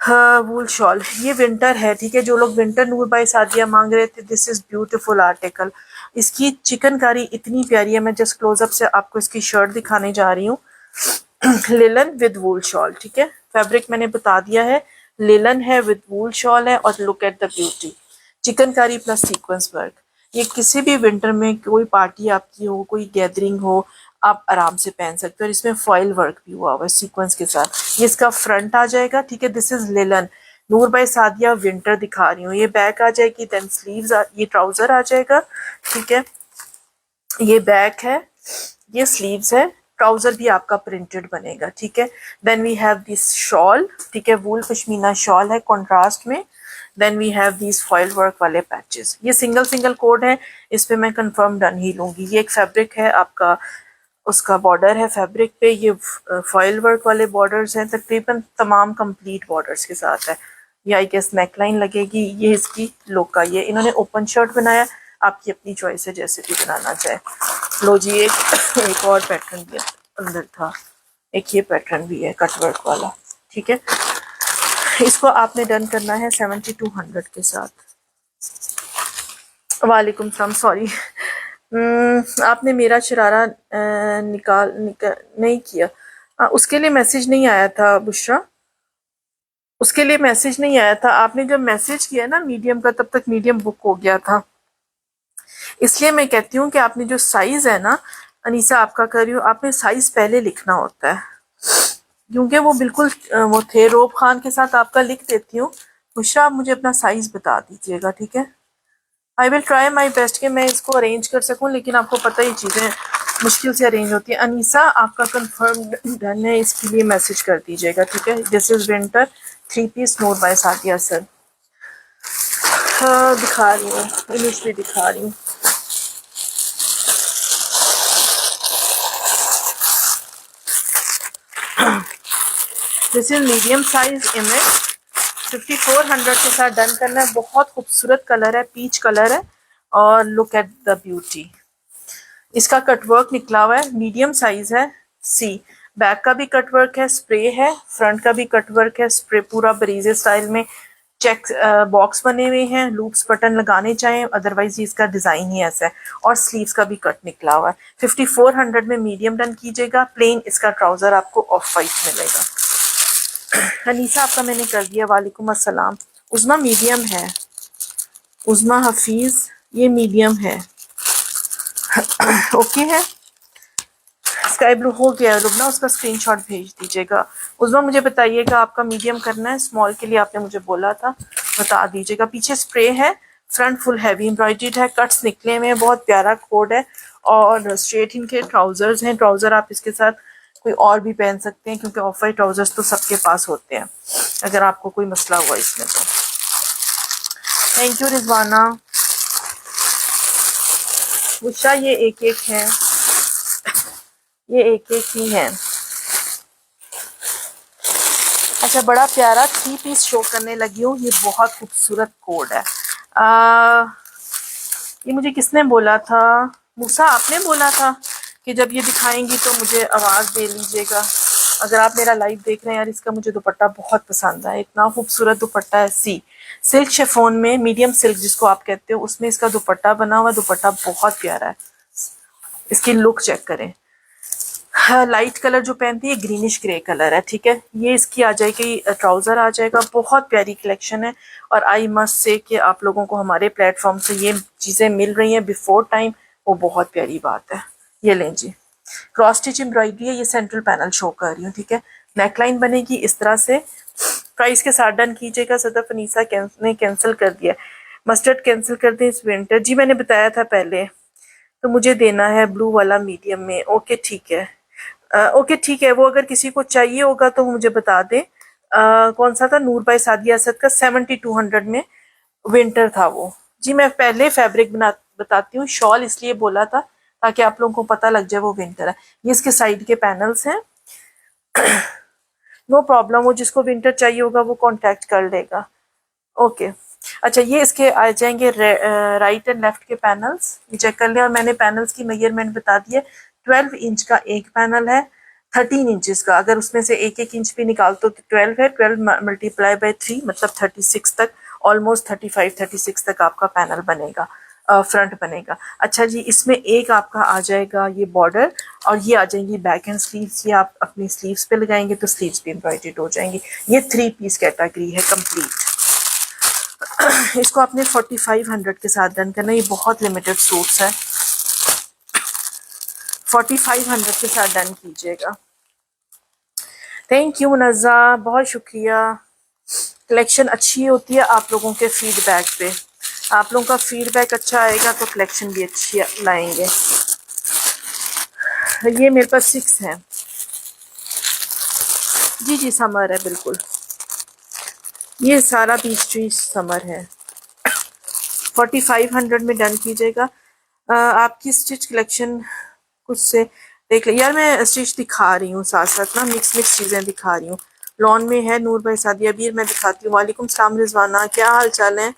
हाँ, वूल शॉल, ये विंटर है, ठीक है। जो लोग विंटर नूर बाई सादिया मांग रहे थे, दिस इज ब्यूटीफुल आर्टिकल। इसकी चिकनकारी इतनी प्यारी है, मैं जस्ट क्लोजअप से आपको इसकी शर्ट दिखाने जा रही हूँ। लिलन विद वूल शॉल, ठीक है। फैब्रिक मैंने बता दिया है, लिलन है विद वूल शॉल है, और look at the beauty, chikankari plus sequence work. ये किसी भी विंटर में कोई पार्टी आपकी हो, कोई गैदरिंग हो, आप आराम से पहन सकते हो। और इसमें फॉइल वर्क भी हुआ हुआ है सीक्वेंस के साथ। ये इसका फ्रंट आ जाएगा, ठीक है। This is linen, Noor by Sadia winter दिखा रही हूँ। ये बैक आ जाएगी, देन स्लीव्स ये ट्राउजर आ जाएगा, ठीक है। ये बैक है, ये स्लीव्स है, ट्राउजर भी आपका प्रिंटेड बनेगा, ठीक है। Then we have this shawl, ठीक है, वूल पश्मीना शॉल है कॉन्ट्रास्ट में। Then we have these foil work वाले पैचेस। ये सिंगल सिंगल कोड है, इस पे मैं कंफर्म डन ही लूंगी। ये एक फैब्रिक है आपका, उसका बॉर्डर है फैब्रिक पे, ये फॉइल वर्क वाले बॉर्डर्स हैं, तकरीबन तमाम कंप्लीट बॉर्डर्स के साथ है। ये आई गेस नेकलाइन लगेगी। ये इसकी लोका, ये इन्होंने ओपन शर्ट बनाया, आपकी अपनी चॉइस है जैसे भी बनाना चाहे। लो जी, एक और पैटर्न भी अंदर था, एक ये पैटर्न भी है कटवर्क वाला, ठीक है। इसको आपने डन करना है 7200 के साथ। वालेकुम सलाम, सॉरी आपने मेरा शरारा निकाल नहीं किया। उसके लिए मैसेज नहीं आया था बुशरा, उसके लिए मैसेज नहीं आया था। आपने जब मैसेज किया ना मीडियम का, तब तक मीडियम बुक हो गया था। इसलिए मैं कहती हूँ कि आपने जो साइज है ना, अनीसा आपका कर रही हूँ, आपने साइज पहले लिखना होता है, क्योंकि वो बिल्कुल वो थे। रोब खान के साथ आपका लिख देती हूँ। बुशरा आप मुझे अपना साइज बता दीजिएगा, ठीक है। I will try my best कि मैं इसको अरेंज कर सकूं, लेकिन आपको पता ही चीज़ें मुश्किल से अरेंज होती है। अनीसा आपका कंफर्म डन है, इसके लिए मैसेज कर दीजिएगा, ठीक है। This is winter 3 piece Noor by Sadia sir. हाँ दिखा रही हूँ, इमेज पे दिखा रही हूँ। This is medium size image, 5400 के साथ डन करना है। बहुत खूबसूरत कलर है, पीच कलर है, और लुक एट द ब्यूटी। इसका कटवर्क निकला हुआ है, मीडियम साइज है सी। बैक का भी कटवर्क है, स्प्रे है, फ्रंट का भी कटवर्क है, स्प्रे पूरा बरीजे स्टाइल में। चेक बॉक्स बने हुए हैं, लूप्स बटन लगाने चाहें, अदरवाइज इसका डिजाइन ही ऐसा है। और स्लीव्स का भी कट निकला हुआ है। 5400 में मीडियम डन कीजिएगा। प्लेन इसका ट्राउजर आपको ऑफ वाइट मिलेगा। अनीसा आपका मैंने कर दिया, वालेकुम अस्सलाम। उज़मा मीडियम है, उज़मा हफीज ये मीडियम है, ओके है। स्काई ब्लू हो गया रुबना, उसका स्क्रीनशॉट भेज दीजिएगा। उज़मा मुझे बताइएगा आपका मीडियम करना है, स्मॉल के लिए आपने मुझे बोला था, बता दीजिएगा। पीछे स्प्रे है, फ्रंट फुल हैवी एम्ब्रॉयडर्ड है, कट्स निकले हुए हैं, बहुत प्यारा कोड है। और स्ट्रेट इनके ट्राउजर्स हैं। ट्राउजर आप इसके साथ कोई और भी पहन सकते हैं, क्योंकि ऑफ वाइट ट्राउजर्स तो सबके पास होते हैं, अगर आपको कोई मसला हुआ इसमें तो। Thank you Rizwana. बुशरा ये एक एक है, ये एक एक ही है। अच्छा, बड़ा प्यारा 3 पीस शो करने लगी हूँ। ये बहुत खूबसूरत कोड है। ये मुझे किसने बोला था? मूसा आपने बोला था कि जब ये दिखाएंगी तो मुझे आवाज़ दे लीजिएगा। अगर आप मेरा लाइव देख रहे हैं यार, इसका मुझे दुपट्टा बहुत पसंद है, इतना खूबसूरत दुपट्टा है। सिल्क शिफॉन में, मीडियम सिल्क जिसको आप कहते हो, उसमें इसका दुपट्टा बना हुआ। दुपट्टा बहुत प्यारा है, इसकी लुक चेक करें। हाँ, लाइट कलर जो पहनती है ग्रीनिश ग्रे कलर है, ठीक है। ये इसकी आ जाएगी, ट्राउजर आ जाएगा। बहुत प्यारी कलेक्शन है और आई मस्ट से कि आप लोगों को हमारे प्लेटफॉर्म से ये चीज़ें मिल रही हैं बिफोर टाइम, वो बहुत प्यारी बात है। ये लें जी, क्रॉस स्टिच एम्ब्रॉयडरी है, ये सेंट्रल पैनल शो कर रही हूँ, ठीक है। नेकलाइन बनेगी इस तरह से। प्राइस के साथ डन कीजिएगा। सदफ अनीसा ने कैंसिल कर दिया, मस्टर्ड कैंसिल कर दें इस विंटर। जी मैंने बताया था पहले, तो मुझे देना है ब्लू वाला मीडियम में। ओके ठीक है, ओके ठीक है। वो अगर किसी को चाहिए होगा तो मुझे बता दें। कौन सा था, नूर बाई सादिया असद का 7200 में विंटर था वो। जी मैं पहले फैब्रिक बताती हूँ। शॉल इसलिए बोला था ताकि आप लोगों को पता लग जाए वो विंटर है। ये इसके साइड के पैनल्स हैं। नो प्रॉब्लम, वो जिसको विंटर चाहिए होगा वो कांटेक्ट कर लेगा। ओके अच्छा, ये इसके आ जाएंगे राइट एंड लेफ्ट के पैनल्स, ये चेक कर लिया। और मैंने पैनल्स की मेजरमेंट बता दी है। 12 इंच का एक पैनल है, 13 इंचेस का। अगर उसमें से एक एक इंच भी निकाल तो 12 है, 12 मल्टीप्लाई बाई 3 मतलब 36 तक, ऑलमोस्ट 35 36 तक आपका पैनल बनेगा, फ्रंट बनेगा। अच्छा जी, इसमें एक आपका आ जाएगा ये बॉर्डर, और ये आ जाएंगी बैक एंड स्लीव्स। ये आप अपनी स्लीव्स पे लगाएंगे तो स्लीव्स भी एम्ब्रॉयडर्ड हो जाएंगी। ये 3 पीस कैटेगरी है कंप्लीट। इसको आपने 4500 के साथ डन करना। ये बहुत लिमिटेड सूट्स है, 4500 के साथ डन कीजिएगा। थैंक यू मुनज़्ज़ा, बहुत शुक्रिया। कलेक्शन अच्छी होती है आप लोगों के फीडबैक पे। आप लोगों का फीडबैक अच्छा आएगा तो कलेक्शन भी अच्छी लाएंगे। ये मेरे पास 6 है। जी जी समर है बिल्कुल, ये सारा पीस ट्री समर है। 4500 में डन कीजिएगा। आपकी स्टिच कलेक्शन कुछ से देख ले यार, मैं स्टिच दिखा रही हूँ साथ साथ ना, मिक्स मिक्स चीज़ें दिखा रही हूँ। लॉन में है नूर भाई सादिया बीर, मैं दिखाती हूँ। वालेकुम सलाम रिजवाना, क्या हाल चाल है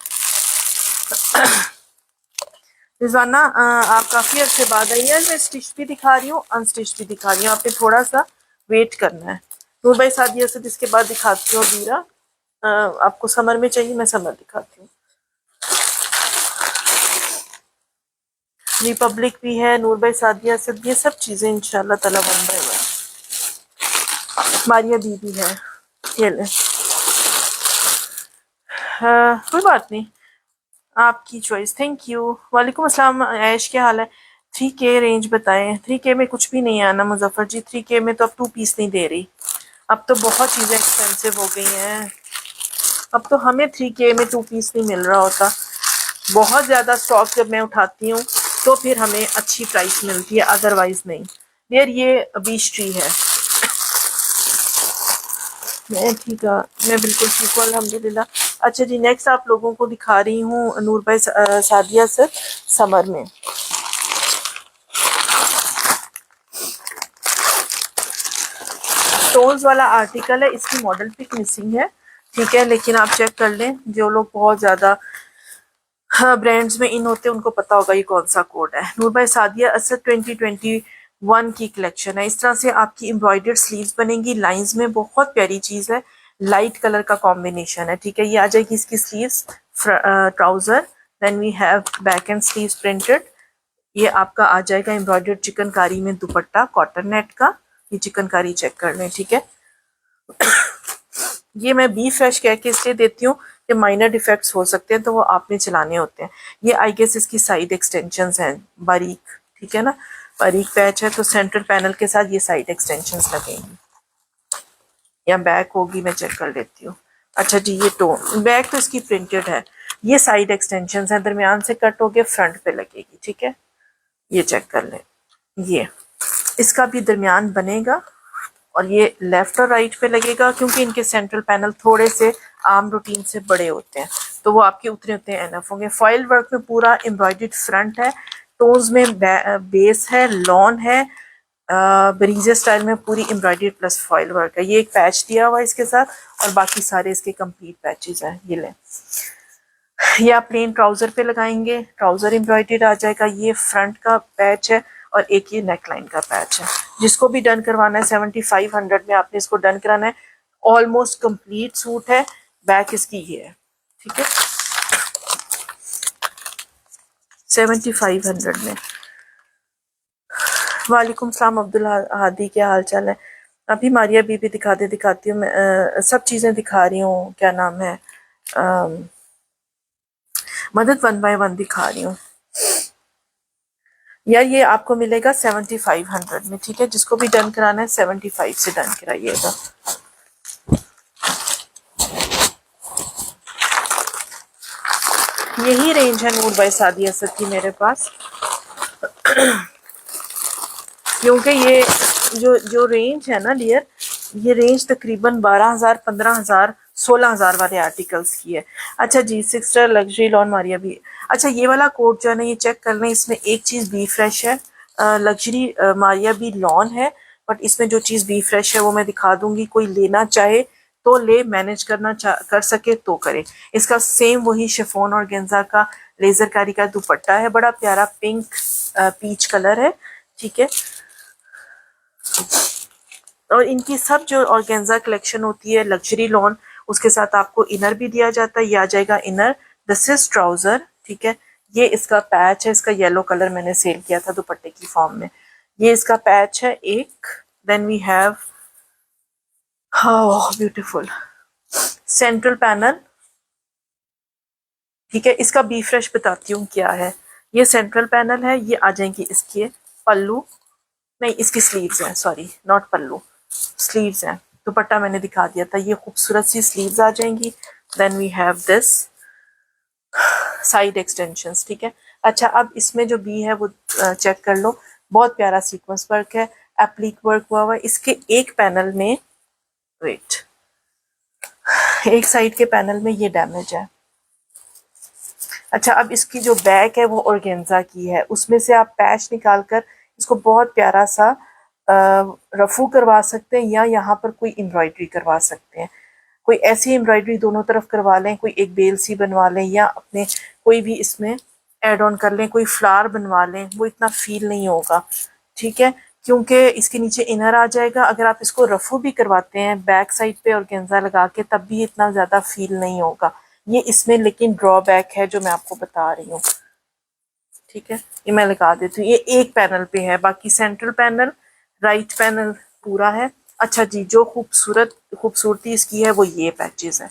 रिजवाना? आप काफ़ी अर्से बाद आई है। मैं स्टिच भी दिखा रही हूँ, अनस्टिच भी दिखा रही हूँ, आपने थोड़ा सा वेट करना है। नूर भाई सादिया से जिसके बाद दिखाती हूँ बीरा। आपको समर में चाहिए, मैं समर दिखाती हूँ। रिपब्लिक भी है, नूर भाई सादिया से, ये सब चीज़ें इंशाल्लाह ताला बन जाएगा। मारिया दीदी है, ये ले। कोई बात नहीं, आपकी चॉइस। Thank you. वालेकुम अस्सलाम ऐश, क्या हाल है? 3K रेंज बताएं। 3K में कुछ भी नहीं आना मुजफ्फर जी। 3K में तो अब 2 पीस नहीं दे रही, अब तो बहुत चीज़ें एक्सपेंसिव हो गई हैं। अब तो हमें 3K में 2 पीस नहीं मिल रहा होता। बहुत ज़्यादा स्टॉक जब मैं उठाती हूँ तो फिर हमें अच्छी प्राइस मिलती है, अदरवाइज नहीं। यार ये बीच ट्री है। मैं ठीक है, मैं बिल्कुल ठीक हूँ अल्हम्दुलिल्लाह। अच्छा जी, नेक्स्ट आप लोगों को दिखा रही हूँ नूर भाई सादिया से समर में। स्टोन्स वाला आर्टिकल है, इसकी मॉडल पिक मिसिंग है, ठीक है, लेकिन आप चेक कर लें। जो लोग बहुत ज़्यादा ब्रांड्स में इन होते हैं उनको पता होगा ये कौन सा कोड है। नूर भाई सादिया असद 2021 की कलेक्शन है। इस तरह से आपकी एम्ब्रॉयडर्ड स्लीव्स बनेंगी लाइंस में, बहुत प्यारी चीज़ है। लाइट कलर का कॉम्बिनेशन है, ठीक है। ये आ जाएगी इसकी sleeves, trouser, then we have back and sleeves printed. ये आपका आ जाएगा एम्ब्रॉयडर्ड चिकनकारी में दुपट्टा कॉटन नेट का। ये चिकनकारी चेक कर लें, ठीक है। ये मैं बी फ्रेश कह के इसलिए देती हूँ कि माइनर डिफेक्ट्स हो सकते हैं तो वो आपने चलाने होते हैं। ये आई गेस इसकी साइड एक्सटेंशंस हैं बारीक, ठीक है ना, बारीक पैच है तो सेंटर पैनल के साथ ये साइड एक्सटेंशंस लगेंगी, या बैक होगी, मैं चेक कर लेती हूँ। अच्छा जी, ये टोन बैक तो इसकी प्रिंटेड है। ये साइड एक्सटेंशंस हैं, दरमियान से कट होके फ्रंट पे लगेगी, ठीक है। ये चेक कर लें, ये इसका भी दरमियान बनेगा और ये लेफ्ट और राइट पे लगेगा, क्योंकि इनके सेंट्रल पैनल थोड़े से आम रूटीन से बड़े होते हैं तो वो आपके उतने उतने एनफ होंगे। फॉइल वर्क में पूरा एम्ब्रॉयडर्ड फ्रंट है, टोन्स में बेस है, लॉन है, ब्रीजे स्टाइल में पूरी एम्ब्रॉयडरी प्लस फॉइल वर्क है। ये एक पैच दिया हुआ है इसके साथ और बाकी सारे इसके कंप्लीट पैचेस हैं। ये लें, ये आप प्लेन ट्राउजर पे लगाएंगे, ट्राउजर एम्ब्रॉयडर्ड आ जाएगा। ये फ्रंट का पैच है और एक ये नेक लाइन का पैच है। जिसको भी डन करवाना है 7500 में आपने इसको डन कराना है। ऑलमोस्ट कंप्लीट सूट है। बैक इसकी ये है, ठीक है, 7500 में। वालेकुम सलाम अब्दुल हादी, क्या हाल चाल है? अभी मारिया बीबी दिखाती हूँ मैं, सब चीज़ें दिखा रही हूँ, क्या नाम है, मदद 1 बाय 1 दिखा रही हूँ यार। ये आपको मिलेगा 7500 में, ठीक है। जिसको भी डन कराना है 75 से डन कराइएगा। यही रेंज है नूर भाई सादी असद की मेरे पास, क्योंकि ये जो जो रेंज है ना डियर, ये रेंज तकरीबन 12,000, 15,000, 16,000 वाले आर्टिकल्स की है। अच्छा जी, सिस्टर लग्जरी लॉन मारिया भी। अच्छा, ये वाला कोट जो है ना, ये चेक कर लें, इसमें एक चीज़ बी फ्रेश है, लग्जरी मारिया भी लॉन है, बट इसमें जो चीज़ बी फ्रेश है वो मैं दिखा दूंगी। कोई लेना चाहे तो ले, मैनेज कर सके तो करे। इसका सेम वही शिफॉन और गेंजा का लेजर कारी का दुपट्टा है, बड़ा प्यारा पिंक पीच कलर है, ठीक है। और इनकी सब जो ऑर्गेन्जा कलेक्शन होती है लग्जरी लॉन, उसके साथ आपको इनर भी दिया जाता है। ये आ जाएगा इनर, दिस इज ट्राउजर, ठीक है। ये इसका पैच है, इसका येलो कलर मैंने सेल किया था दुपट्टे की फॉर्म में। ये इसका पैच है एक। Then we have, how beautiful central panel, ठीक है। इसका बी फ्रेश बताती हूँ क्या है। ये सेंट्रल पैनल है, ये आ जाएंगी इसके पल्लू, नहीं इसकी स्लीव्स हैं, सॉरी नॉट पल्लू, स्लीव्स हैं। दुपट्टा मैंने दिखा दिया था, ये खूबसूरत सी स्लीव्स आ जाएंगी। Then we have this side extensions, ठीक है। अच्छा, अब इसमें जो बी है वो चेक कर लो, बहुत प्यारा सीक्वेंस वर्क है, एप्लिक वर्क हुआ हुआ है। इसके एक पैनल में, वेट, एक साइड के पैनल में ये डैमेज है। अच्छा, अब इसकी जो बैक है वो ऑर्गेन्जा की है, उसमें से आप पैच निकाल कर इसको बहुत प्यारा सा रफू करवा सकते हैं, या यहाँ पर कोई एम्ब्रॉयडरी करवा सकते हैं। कोई ऐसी एम्ब्रॉयडरी दोनों तरफ करवा लें, कोई एक बेल सी बनवा लें, या अपने कोई भी इसमें ऐड ऑन कर लें, कोई फ्लावर बनवा लें, वो इतना फील नहीं होगा, ठीक है। क्योंकि इसके नीचे इनर आ जाएगा। अगर आप इसको रफू भी करवाते हैं बैक साइड पे ऑर्गेन्जा लगा के, तब भी इतना ज़्यादा फील नहीं होगा। ये इसमें लेकिन ड्रॉबैक है जो मैं आपको बता रही हूँ, ठीक है। ये मैं लगा देती हूँ, ये एक पैनल पे है, बाकी सेंट्रल पैनल, राइट पैनल पूरा है। अच्छा जी, जो खूबसूरती इसकी है वो ये पैचेस है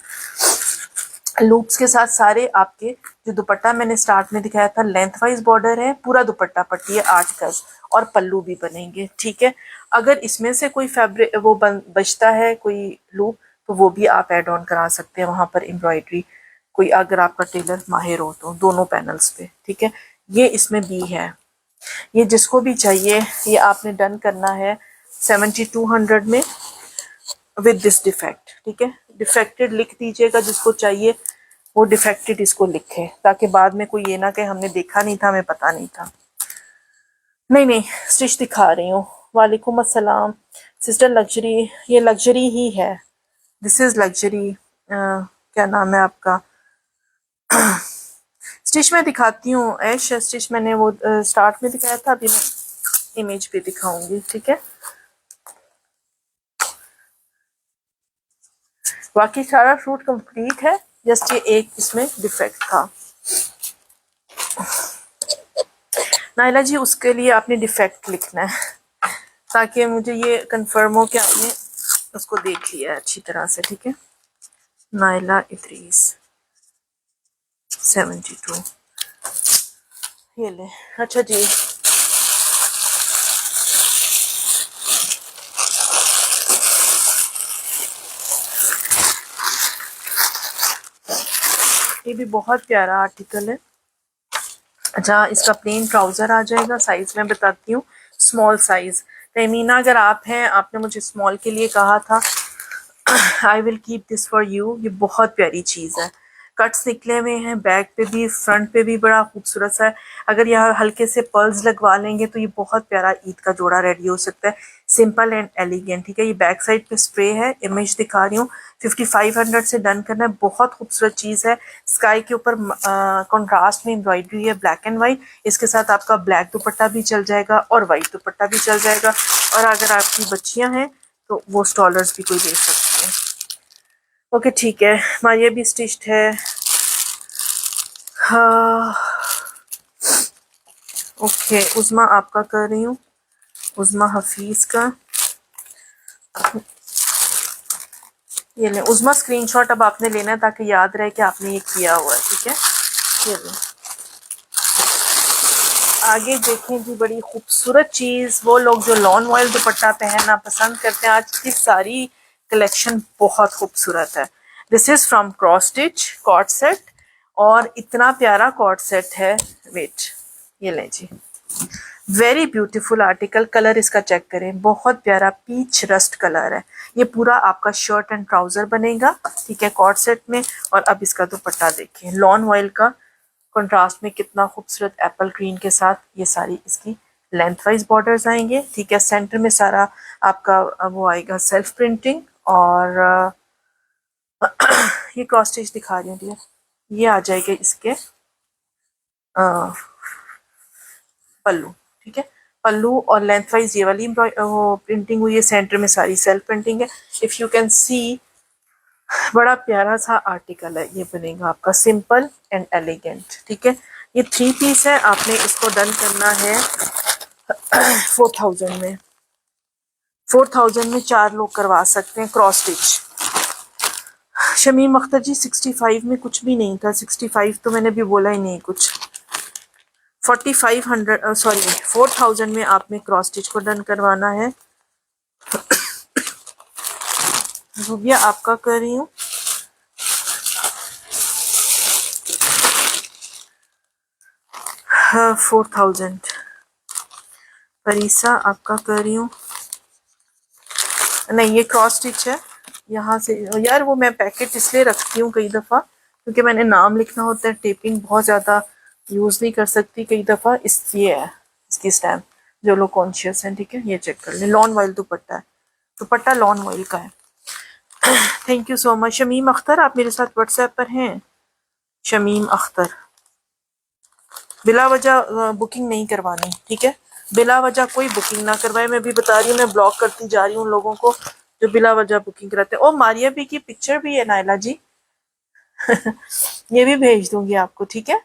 लूप्स के साथ सारे आपके। जो दुपट्टा मैंने स्टार्ट में दिखाया था, लेंथ वाइज बॉर्डर है, पूरा दुपट्टा पट्टी है 8 गज, और पल्लू भी बनेंगे, ठीक है। अगर इसमें से कोई फैब्रिक वो बचता है कोई लूप, तो वो भी आप ऐड ऑन करा सकते हैं वहां पर एम्ब्रॉयडरी, कोई अगर आपका टेलर माहिर हो तो, दोनों पैनल्स पे, ठीक है। ये इसमें भी है। ये जिसको भी चाहिए ये आपने डन करना है 7200 में विद दिस डिफेक्ट, ठीक है। डिफेक्टेड लिख दीजिएगा, जिसको चाहिए वो डिफेक्टेड इसको लिखे, ताकि बाद में कोई ये ना कहे हमने देखा नहीं था, हमें पता नहीं था। नहीं स्टिच दिखा रही हूँ। वालेकुम अस्सलाम सिस्टर लग्जरी, ये लग्जरी ही है, दिस इज लग्जरी। क्या नाम है आपका? स्टिच में दिखाती हूँ ऐश, स्टिच मैंने वो स्टार्ट में दिखाया था, अभी मैं इमेज पे दिखाऊंगी, ठीक है। बाकी सारा सूट कंप्लीट है, जस्ट ये एक इसमें डिफेक्ट था। नाइला जी, उसके लिए आपने डिफेक्ट लिखना है, ताकि मुझे ये कंफर्म हो कि आपने उसको देख लिया है अच्छी तरह से, ठीक है। नाइला इद्रीस 72, ये ले। अच्छा जी, ये भी बहुत प्यारा आर्टिकल है। अच्छा, इसका प्लेन ट्राउजर आ जाएगा, साइज मैं बताती हूँ, स्मॉल साइज। तमीना अगर आप हैं, आपने मुझे स्मॉल के लिए कहा था, I will keep this for you. ये बहुत प्यारी चीज़ है, कट्स निकले हुए हैं, बैक पे भी फ्रंट पे भी बड़ा खूबसूरत सा है। अगर यहाँ हल्के से पर्ल्स लगवा लेंगे तो ये बहुत प्यारा ईद का जोड़ा रेडी हो सकता है, सिंपल एंड एलिगेंट। ठीक है, ये बैक साइड पे स्प्रे है, इमेज दिखा रही हूँ। 5500 से डन करना है, बहुत खूबसूरत चीज़ है। स्काई के ऊपर कॉन्ट्रास्ट में एम्ब्रॉयडरी है, ब्लैक एंड वाइट। इसके साथ आपका ब्लैक दुपट्टा भी चल जाएगा और वाइट दुपट्टा भी चल जाएगा। और अगर आपकी बच्चियां हैं तो वो स्टॉलर्स भी कोई ले सकते हैं। ओके ठीक है, मारिया भी स्टिच्ड है। हाँ ओके, उज़मा आपका कर रही हूँ, उज़मा हफीज़ का। ये लें उज़मा, स्क्रीनशॉट अब आपने लेना है ताकि याद रहे कि आपने ये किया हुआ है। ठीक है, ये लें। आगे देखें जी, बड़ी खूबसूरत चीज़, वो लोग जो लॉन वॉयल दुपट्टा पहनना पसंद करते हैं, आज की सारी कलेक्शन बहुत खूबसूरत है। This is from Cross Stitch cot set, और इतना प्यारा कॉट सेट है। वेट, ये लें जी, वेरी ब्यूटीफुल आर्टिकल। कलर इसका चेक करें, बहुत प्यारा पीच रस्ट कलर है। ये पूरा आपका शर्ट एंड ट्राउजर बनेगा, ठीक है, कॉट सेट में। और अब इसका दुपट्टा देखें, लॉन वॉयल का कंट्रास्ट में कितना खूबसूरत एप्पल ग्रीन के साथ ये सारी इसकी लेंथ वाइज बॉर्डर्स आएंगे। ठीक है, सेंटर में सारा आपका वो आएगा सेल्फ प्रिंटिंग। और ये क्रॉस स्टिच दिखा रही हूँ डियर, ये आ जाएगा इसके पल्लू। ठीक है, पल्लू और लेंथ वाइज ये वाली वो प्रिंटिंग हुई है, सेंटर में सारी सेल्फ प्रिंटिंग है। इफ यू कैन सी, बड़ा प्यारा सा आर्टिकल है, ये बनेगा आपका सिंपल एंड एलिगेंट। ठीक है, ये 3 पीस है, आपने इसको डन करना है 4000 में। 4000 में 4 लोग करवा सकते हैं क्रॉस स्टिच। शमीम अख्तर जी 65 में कुछ भी नहीं था, 65 तो मैंने भी बोला ही नहीं कुछ। 4500 सॉरी 4000 में आपने क्रॉस स्टिच को डन करवाना है। रूबिया आपका कर रही हूँ, हाँ 4000। परीसा आपका कर रही हूँ, नहीं ये क्रॉस स्टिच है यहाँ से। यार वो मैं पैकेट इसलिए रखती हूँ कई दफ़ा क्योंकि मैंने नाम लिखना होता है, टेपिंग बहुत ज़्यादा यूज़ नहीं कर सकती कई दफ़ा, इसलिए है इसकी स्टैम्प, जो लोग कॉन्शियस हैं। ठीक है, ये चेक कर लें, लॉन वॉयल दुपट्टा है, दुपट्टा लॉन वॉयल का है। Thank you so much. Shamim Akhtar आप मेरे साथ व्हाट्सएप पर हैं? शमीम अख्तर, बिला वजह बुकिंग नहीं करवानी, ठीक है, बिला वजह कोई बुकिंग ना करवाए। मैं भी बता रही हूँ, मैं ब्लॉक करती जा रही हूँ लोगों को जो बिला वजह बुकिंग कराते हैं। ओ मारिया भी की पिक्चर भी है नायला जी ये भी भेज दूंगी आपको। ठीक है,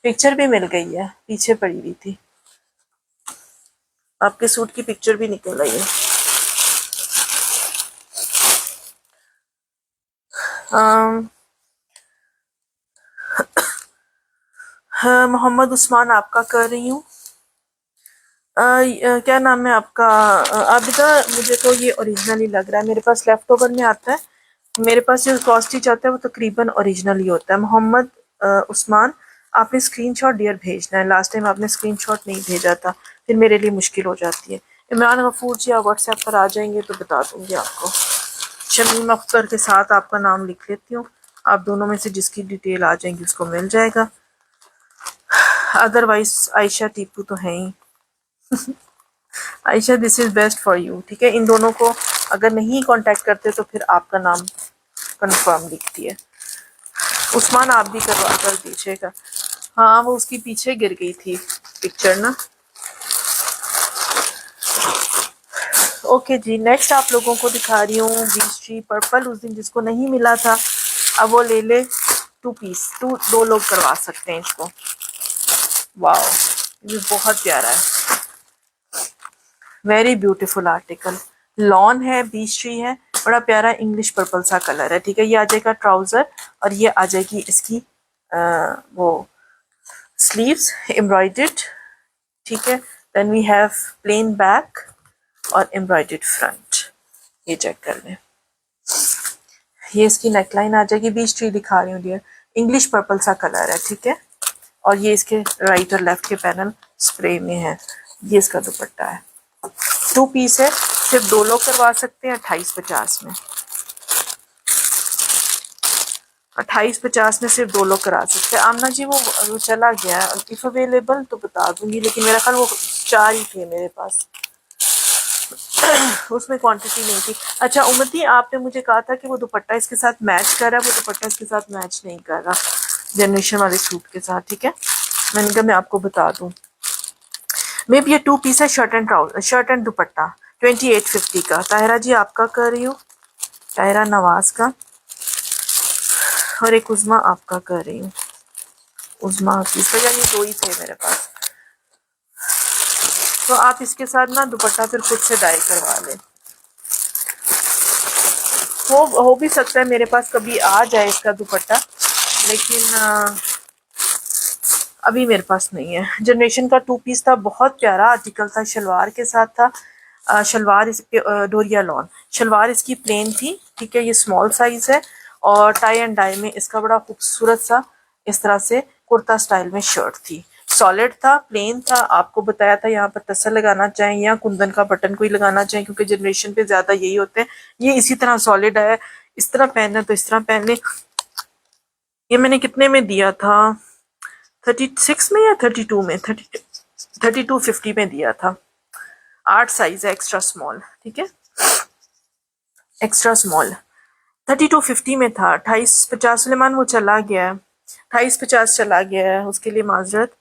पिक्चर भी मिल गई है, पीछे पड़ी हुई थी, आपके सूट की पिक्चर भी निकल रही है। हाँ, मोहम्मद उस्मान आपका कर रही हूँ। क्या नाम है आपका आबिदा? मुझे तो ये ओरिजिनल ही लग रहा है, मेरे पास लेफ्ट ओवर में आता है, मेरे पास जो क्रॉस स्टिच आता है वो तकरीबन ओरिजिनल ही होता है। मोहम्मद उस्मान, आपने स्क्रीनशॉट डियर भेजना है, लास्ट टाइम आपने स्क्रीनशॉट नहीं भेजा था, फिर मेरे लिए मुश्किल हो जाती है। इमरान गफूर जी आप व्हाट्सएप पर आ जाएंगे तो बता दूंगी आपको। शमीम अख्तर के साथ आपका नाम लिख लेती हूँ, आप दोनों में से जिसकी डिटेल आ जाएंगी उसको मिल जाएगा, अदरवाइज आयशा टीपू तो है ही। Ayesha this is best for you. ठीक है, इन दोनों को अगर नहीं कांटेक्ट करते तो फिर आपका नाम कंफर्म लिखती है। उस्मान आप भी करवा कर दीजिएगा। हाँ वो उसकी पीछे गिर गई थी पिक्चर ना। ओके जी, नेक्स्ट आप लोगों को दिखा रही हूँ बीच ट्री पर्पल, उस दिन जिसको नहीं मिला था अब वो ले ले, 2 पीस, 2 लोग करवा सकते हैं इसको। वाओ, ये बहुत प्यारा है, वेरी ब्यूटीफुल आर्टिकल, लॉन है, बीच ट्री है, बड़ा प्यारा इंग्लिश पर्पल सा कलर है। ठीक है, ये आ जाएगा ट्राउजर और ये आ जाएगी इसकी वो स्लीव्स एम्ब्रॉयडर्ड। ठीक है, then we have plain back और एम्ब्रॉयडर्ड फ्रंट, ये चेक कर लें। ये इसकी नेकलाइन आ जाएगी, बीच ट्री दिखा रही हूँ डियर, इंग्लिश पर्पल सा कलर है। ठीक है, और ये इसके राइट और लेफ्ट के पैनल स्प्रे में है। ये इसका दुपट्टा है, 2 पीस है, सिर्फ 2 लोग करवा सकते हैं 2850 में। 2850 में सिर्फ 2 लोग करा सकते हैं। आमना जी वो चला गया, इफ अवेलेबल तो बता दूंगी, लेकिन मेरा ख्याल वो 4 ही थे मेरे पास, उसमें क्वांटिटी नहीं थी। अच्छा उमती, आपने मुझे कहा था कि वो दुपट्टा इसके साथ मैच कर रहा है, वो दुपट्टा इसके साथ मैच नहीं कर रहा जनरेशन वाले सूट के साथ, ठीक है। मैंने कहा मैं आपको बता दूं। मे भी ये 2 पीस है, shirt and trouser, shirt and दुपट्टा 2850 का। ताहिरा जी आपका कर रही हूँ, ताहिरा नवाज का, और एक उज़मा आपका कर रही हूँ, उज़मा हफीज का। यार ये 2 ही थे मेरे पास, तो आप इसके साथ ना दुपट्टा फिर खुद से डाई करवा लें। हो भी सकता है मेरे पास कभी आ जाए इसका दुपट्टा, लेकिन अभी मेरे पास नहीं है। जनरेशन का 2 पीस था, बहुत प्यारा आर्टिकल था, शलवार के साथ था। शलवार इसके डोरिया लॉन शलवार इसकी प्लेन थी, ठीक है। ये स्मॉल साइज है और टाई एंड डाई में इसका बड़ा खूबसूरत सा इस तरह से कुर्ता स्टाइल में शर्ट थी। सॉलिड था, प्लेन था, आपको बताया था यहाँ पर टसल लगाना चाहें या कुंदन का बटन कोई लगाना चाहें, क्योंकि जनरेशन पे ज्यादा यही होते हैं। ये इसी तरह सॉलिड है, इस तरह पहनना तो इस तरह पहन ले। ये मैंने कितने में दिया था, 36 में या 32 में, 3250 में दिया था। 8 साइज है, एक्स्ट्रा स्मॉल, ठीक है, एक्स्ट्रा स्मॉल 3250 में था। 2850 सुलेमान वो चला गया है, 2850 चला गया है, उसके लिए माजरत।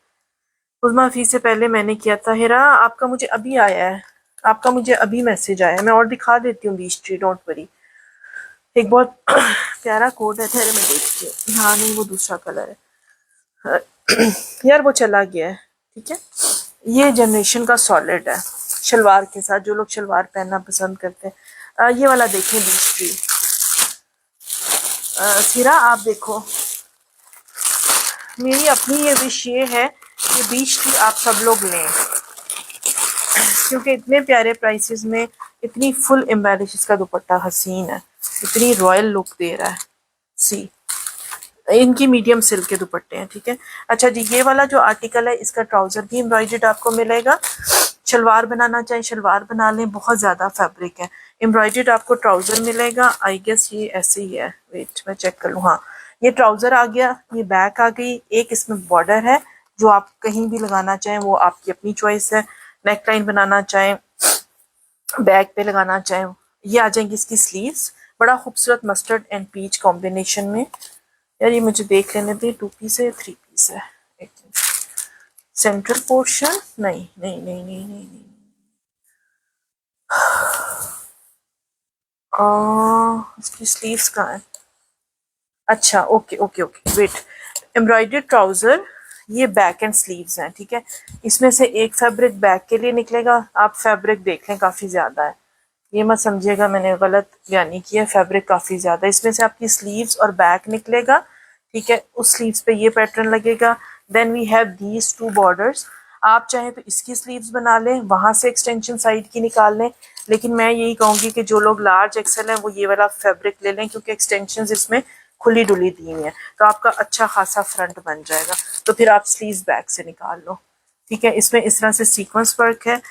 उज़मा फीस से पहले मैंने किया था। हेरा आपका मुझे अभी आया है, आपका मुझे अभी मैसेज आया है, मैं और दिखा देती हूँ बीच ट्री, डोंट वरी। एक बहुत प्यारा कोड है, ठहरे मैं देखती हूँ। हाँ नहीं वो दूसरा कलर है यार, वो चला गया है, ठीक है। ये जनरेशन का सॉलिड है शलवार के साथ, जो लोग शलवार पहनना पसंद करते हैं। ये वाला देखें बीच ट्री। सिरा आप देखो, मेरी अपनी ये विश ये है कि बीच ट्री आप सब लोग लें, क्योंकि इतने प्यारे प्राइसेस में इतनी फुल एम्बेलिश इसका दुपट्टा हसीन है, इतनी रॉयल लुक दे रहा है। सी इनकी मीडियम सिल्क के दुपट्टे हैं, ठीक है। अच्छा जी, ये वाला जो आर्टिकल है इसका ट्राउजर भी एम्ब्रॉयडर्ड आपको मिलेगा। शलवार बनाना चाहे शलवार बना लें, बहुत ज्यादा फैब्रिक है। एम्ब्रॉयडर्ड आपको ट्राउजर मिलेगा, आई गेस ये ऐसे ही है, वेट मैं चेक कर लूँ। हाँ ये ट्राउजर आ गया, ये बैक आ गई, एक इसमें बॉर्डर है जो आप कहीं भी लगाना चाहें वो आपकी अपनी चॉइस है। नेक लाइन बनाना चाहें, बैक पे लगाना चाहें। ये आ जाएंगी इसकी स्लीव्स, बड़ा खूबसूरत मस्टर्ड एंड पीच कॉम्बिनेशन में। यार ये मुझे देख लेने दें, 2 पीस है 3 पीस है। एक सेंट्रल पोर्शन नहीं नहीं नहीं नहीं नहीं, नहीं। इसकी स्लीव्स कहाँ है? अच्छा okay okay okay wait, embroidered trouser, ये बैक एंड स्लीव्स हैं, ठीक है। इसमें से एक फैब्रिक बैक के लिए निकलेगा, आप फैब्रिक देख लें काफ़ी ज़्यादा है, ये मत समझिएगा मैंने गलत बयानी किया, फैब्रिक काफ़ी ज़्यादा। इसमें से आपकी स्लीव्स और बैक निकलेगा, ठीक है। उस स्लीव्स पे ये पैटर्न लगेगा। Then we have these 2 borders. आप चाहें तो इसकी स्लीव्स बना लें, वहाँ से एक्सटेंशन साइड की निकाल लें, लेकिन मैं यही कहूँगी कि जो लोग लार्ज एक्सेल हैं वो ये वाला फैब्रिक ले लें, क्योंकि एक्सटेंशन इसमें खुली डुली दी हुई है, तो आपका अच्छा खासा फ्रंट बन जाएगा। तो फिर आप स्लीव्स बैक से निकाल लो, ठीक है। इसमें इस तरह से सीक्वेंस वर्क है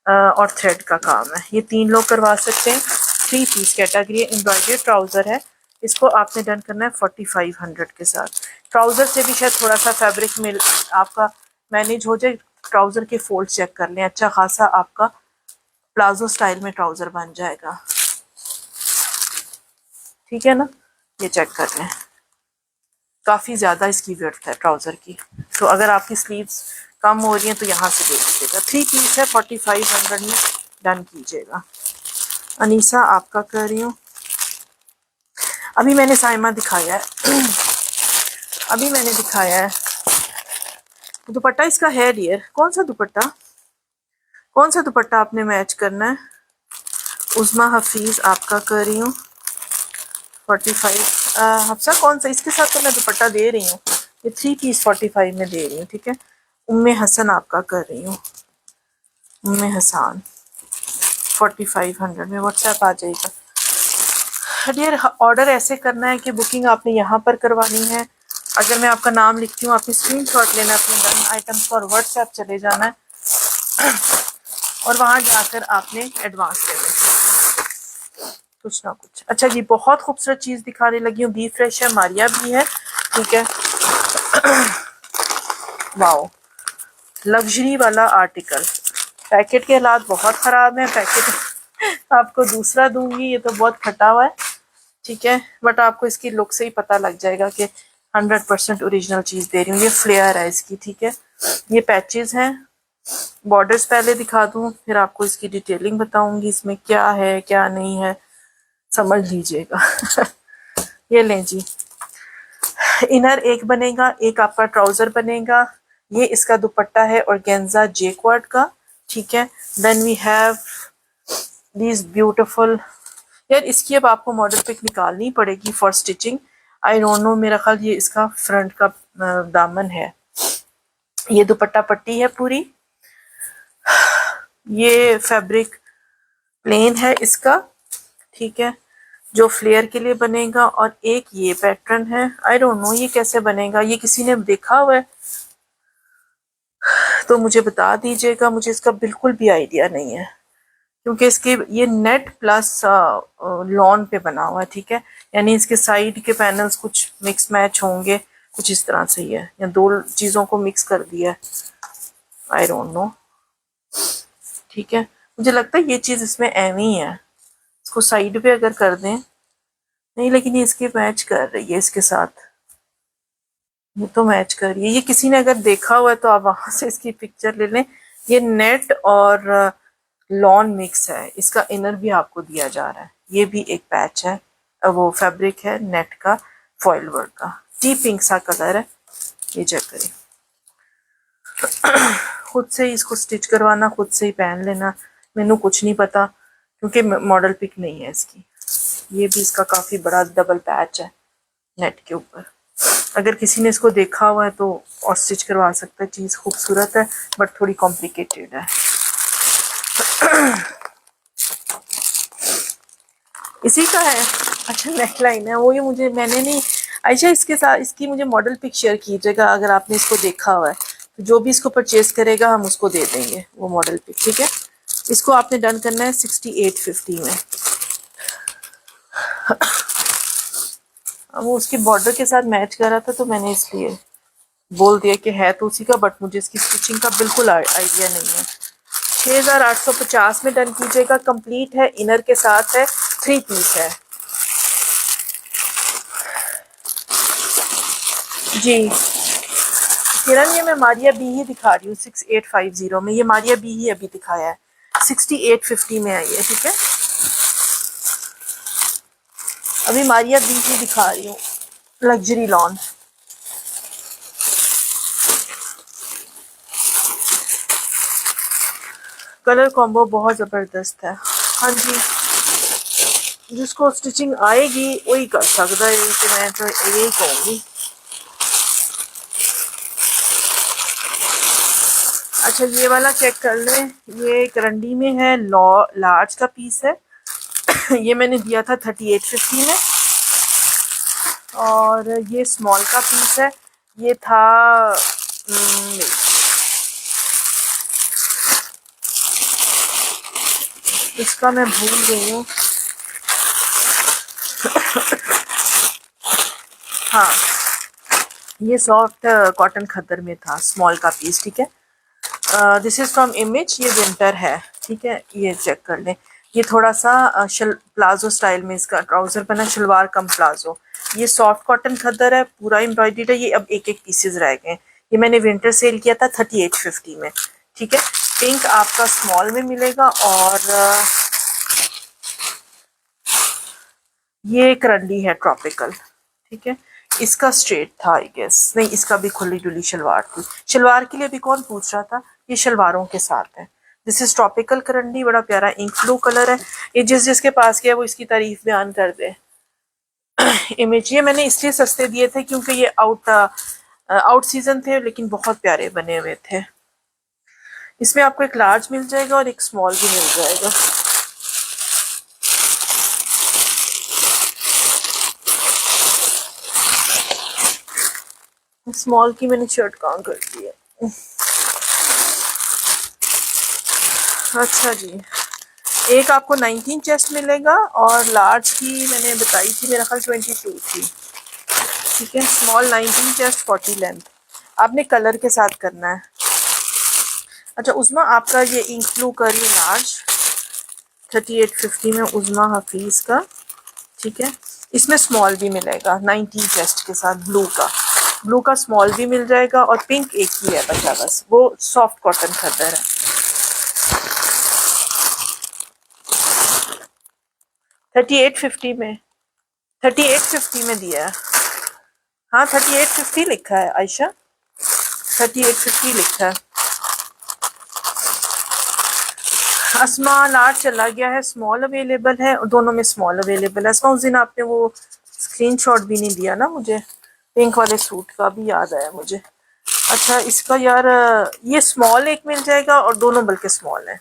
और थ्रेड का काम है। ये 3 लोग करवा सकते हैं। 3 पीस कैटेगरी, एम्ब्रॉयडर्ड ट्राउजर है, इसको आपने डन करना है 4500 के साथ। ट्राउजर से भी शायद थोड़ा सा फैब्रिक मिल आपका मैनेज हो जाए। ट्राउजर के फोल्ड चेक कर लें, अच्छा खासा आपका प्लाजो स्टाइल में ट्राउजर बन जाएगा, ठीक है ना। ये चेक कर लें, काफ़ी ज़्यादा इसकी विड्थ है ट्राउज़र की, तो अगर आपकी स्लीव्स कम हो रही हैं तो यहाँ से देख लीजिएगा। 3 पीस है, 4500 में डन कीजिएगा। अनीसा आपका कर रही हूँ, अभी मैंने साइमा दिखाया है अभी मैंने दिखाया है दुपट्टा इसका है डियर। कौन सा दुपट्टा आपने मैच करना है? उज़मा हफीज़ आपका कर रही हूँ 45। हफ्सा कौन सा, इसके साथ तो मैं दुपट्टा दे रही हूँ, ये 3 पीस 45 में दे रही हूँ, ठीक है। उम्मे हसन आपका कर रही हूँ, उम्मे हसन 4500 में व्हाट्सएप आ जाएगा डियर। ऑर्डर ऐसे करना है कि बुकिंग आपने यहाँ पर करवानी है। अगर मैं आपका नाम लिखती हूँ, आपने स्क्रीनशॉट लेना है अपने डन आइटम्स पर, व्हाट्सएप चले जाना है और वहाँ जाकर आपने एडवांस देना है। कुछ ना कुछ। अच्छा जी, बहुत खूबसूरत चीज़ दिखाने लगी हूँ। बी फ्रेश है, मारिया भी है, ठीक है। वाओ, लग्जरी वाला आर्टिकल। पैकेट के हालात बहुत ख़राब हैं, पैकेट आपको दूसरा दूंगी, ये तो बहुत फटा हुआ है, ठीक है, बट आपको इसकी लुक से ही पता लग जाएगा कि 100% ओरिजिनल चीज़ दे रही हूँ। ये फ्लेयर है इसकी, ठीक है। ये पैचेस हैं, बॉर्डर्स पहले दिखा दूँ, फिर आपको इसकी डिटेलिंग बताऊंगी, इसमें क्या है क्या नहीं है, समझ लीजिएगा। ये लें जी, इनर एक बनेगा, एक आपका ट्राउजर बनेगा। ये इसका दुपट्टा है ऑर्गेन्जा जेक्वार्ड का, ठीक है। Then we have this beautiful, यार इसकी अब आपको मॉडल पिक निकालनी पड़ेगी for stitching. I don't know, मेरा ख्याल ये इसका फ्रंट का दामन है। ये दुपट्टा पट्टी है पूरी, ये फैब्रिक प्लेन है इसका, ठीक है, जो फ्लेयर के लिए बनेगा। और एक ये पैटर्न है, आई डोंट नो ये कैसे बनेगा, ये किसी ने देखा हुआ है तो मुझे बता दीजिएगा, मुझे इसका बिल्कुल भी आइडिया नहीं है, क्योंकि इसके ये नेट प्लस लॉन पे बना हुआ है, ठीक है। यानी इसके साइड के पैनल्स कुछ मिक्स मैच होंगे, कुछ इस तरह से ही है, या दो चीज़ों को मिक्स कर दिया है, आई डोंट नो, ठीक है। मुझे लगता है ये चीज़ इसमें एवी ही है, इसको साइड पे अगर कर दें, नहीं लेकिन ये इसके मैच कर रही है इसके साथ, ये तो मैच कर रही है। ये किसी ने अगर देखा हुआ है तो आप वहां से इसकी पिक्चर ले लें। ये नेट और लॉन मिक्स है, इसका इनर भी आपको दिया जा रहा है। ये भी एक पैच है, वो फैब्रिक है नेट का, फॉइल वर्क का, टी पिंक सा कलर है। ये चेक करें, खुद से ही इसको स्टिच करवाना, खुद से ही पहन लेना, मैनू कुछ नहीं पता क्योंकि मॉडल पिक नहीं है इसकी। ये भी इसका काफ़ी बड़ा डबल पैच है नेट के ऊपर, अगर किसी ने इसको देखा हुआ है तो और स्टिच करवा सकता है। चीज़ खूबसूरत है बट थोड़ी कॉम्प्लिकेटेड है। इसी का है, अच्छा नेक लाइन है वो, ये मुझे मैंने नहीं, अच्छा इसके साथ इसकी मुझे मॉडल पिक शेयर कीजिएगा अगर आपने इसको देखा हुआ है, तो जो भी इसको परचेज करेगा हम उसको दे देंगे वो मॉडल पिक, ठीक है। इसको आपने डन करना है 6850 में। वो उसके बॉर्डर के साथ मैच कर रहा था तो मैंने इसलिए बोल दिया कि है तो उसी का, बट मुझे इसकी स्टिचिंग का बिल्कुल आइडिया नहीं है। 6850 में डन कीजिएगा। कंप्लीट है, इनर के साथ है, 3 पीस है जी। किरण ये मैं मारिया बी ही दिखा रही हूँ 6850 में, ये मारिया बी ही अभी दिखाया है, 6850 में आई है, ठीक है। अभी मारिया बी ही दिखा रही हूँ, लग्जरी लॉन। कलर कॉम्बो बहुत ज़बरदस्त है, हाँ जी, जिसको स्टिचिंग आएगी वही कर सकता है, कि मैं तो यही कहूँगी। अच्छा ये वाला चेक कर लें, ये करंडी में है, लार्ज का पीस है। ये मैंने दिया था 3850 में, और ये स्मॉल का पीस है, ये था इसका मैं भूल गई हूँ, हाँ ये सॉफ्ट कॉटन खद्दर में था, स्मॉल का पीस, ठीक है। दिस इज़ फ्रॉम इमेज, ये विंटर है, ठीक है। ये चेक कर लें, ये थोड़ा सा प्लाजो स्टाइल में इसका ट्राउज़र बना, शलवार कम प्लाजो। ये सॉफ्ट कॉटन खद्दर है, पूरा एम्ब्रॉयडर्ड है। ये अब एक एक पीसेज रह गए। ये मैंने विंटर सेल किया था 3850 में, ठीक है। पिंक आपका स्मॉल में मिलेगा, और ये करंडी है ट्रॉपिकल, ठीक है। इसका स्ट्रेट था आई गेस, नहीं इसका भी खुली डुली शलवार थी। शलवार के लिए भी कौन पूछ रहा था, ये शलवारों के साथ है। दिस इज ट्रॉपिकल करंडी, बड़ा प्यारा इंक ब्लू कलर है। ये जिसके पास गया वो इसकी तारीफ बयान कर दे। इमेज ये मैंने इसलिए सस्ते दिए थे क्योंकि ये आउट सीजन थे, लेकिन बहुत प्यारे बने हुए थे। इसमें आपको एक लार्ज मिल जाएगा और एक स्मॉल भी मिल जाएगा। स्मॉल की मैंने शर्ट कहाँ कर दी है। अच्छा जी, एक आपको 19 चेस्ट मिलेगा और लार्ज की मैंने बताई थी मेरा ख्याल 22 थी, ठीक है। स्मॉल 19 चेस्ट 40 लेंथ, आपने कलर के साथ करना है। अच्छा उस्मा आपका ये इंक ब्लू करी लार्ज 3850 में उस्मा हफीज का, ठीक है। इसमें स्मॉल भी मिलेगा 19 चेस्ट के साथ, ब्लू का स्मॉल भी मिल जाएगा और पिंक एक ही है बचा बस, वो सॉफ्ट कॉटन खद्दर है। 3850 में, 3850 में दिया है। हाँ 3850 लिखा है आयशा, 3850 लिखा है। अस्मा लार्ज चला गया है, स्मॉल अवेलेबल है और दोनों में स्मॉल अवेलेबल है। अस्मा उस दिन आपने वो स्क्रीनशॉट भी नहीं दिया ना मुझे, पिंक वाले सूट का भी याद आया मुझे। अच्छा इसका यार ये स्मॉल एक मिल जाएगा और दोनों बल्कि स्मॉल है।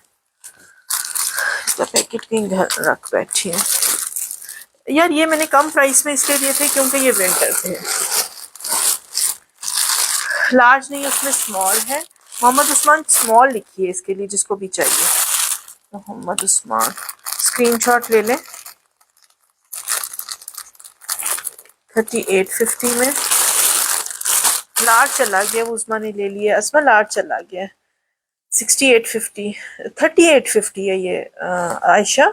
इसका पैकेट कहीं घर रख बैठी है यार, ये मैंने कम प्राइस में इसलिए दिए थे क्योंकि ये विंटर थे। लार्ज नहीं उसमें स्मॉल है। मोहम्मद उस्मान स्मॉल लिखिए इसके लिए जिसको भी चाहिए। मोहम्मद उस्मान स्क्रीनशॉट ले लें। 3850 में लार्ज चला गया, वो उस्मान ने ले लिया। अस्मा लार्ज चला गया 6850, 3850 है ये आयशा,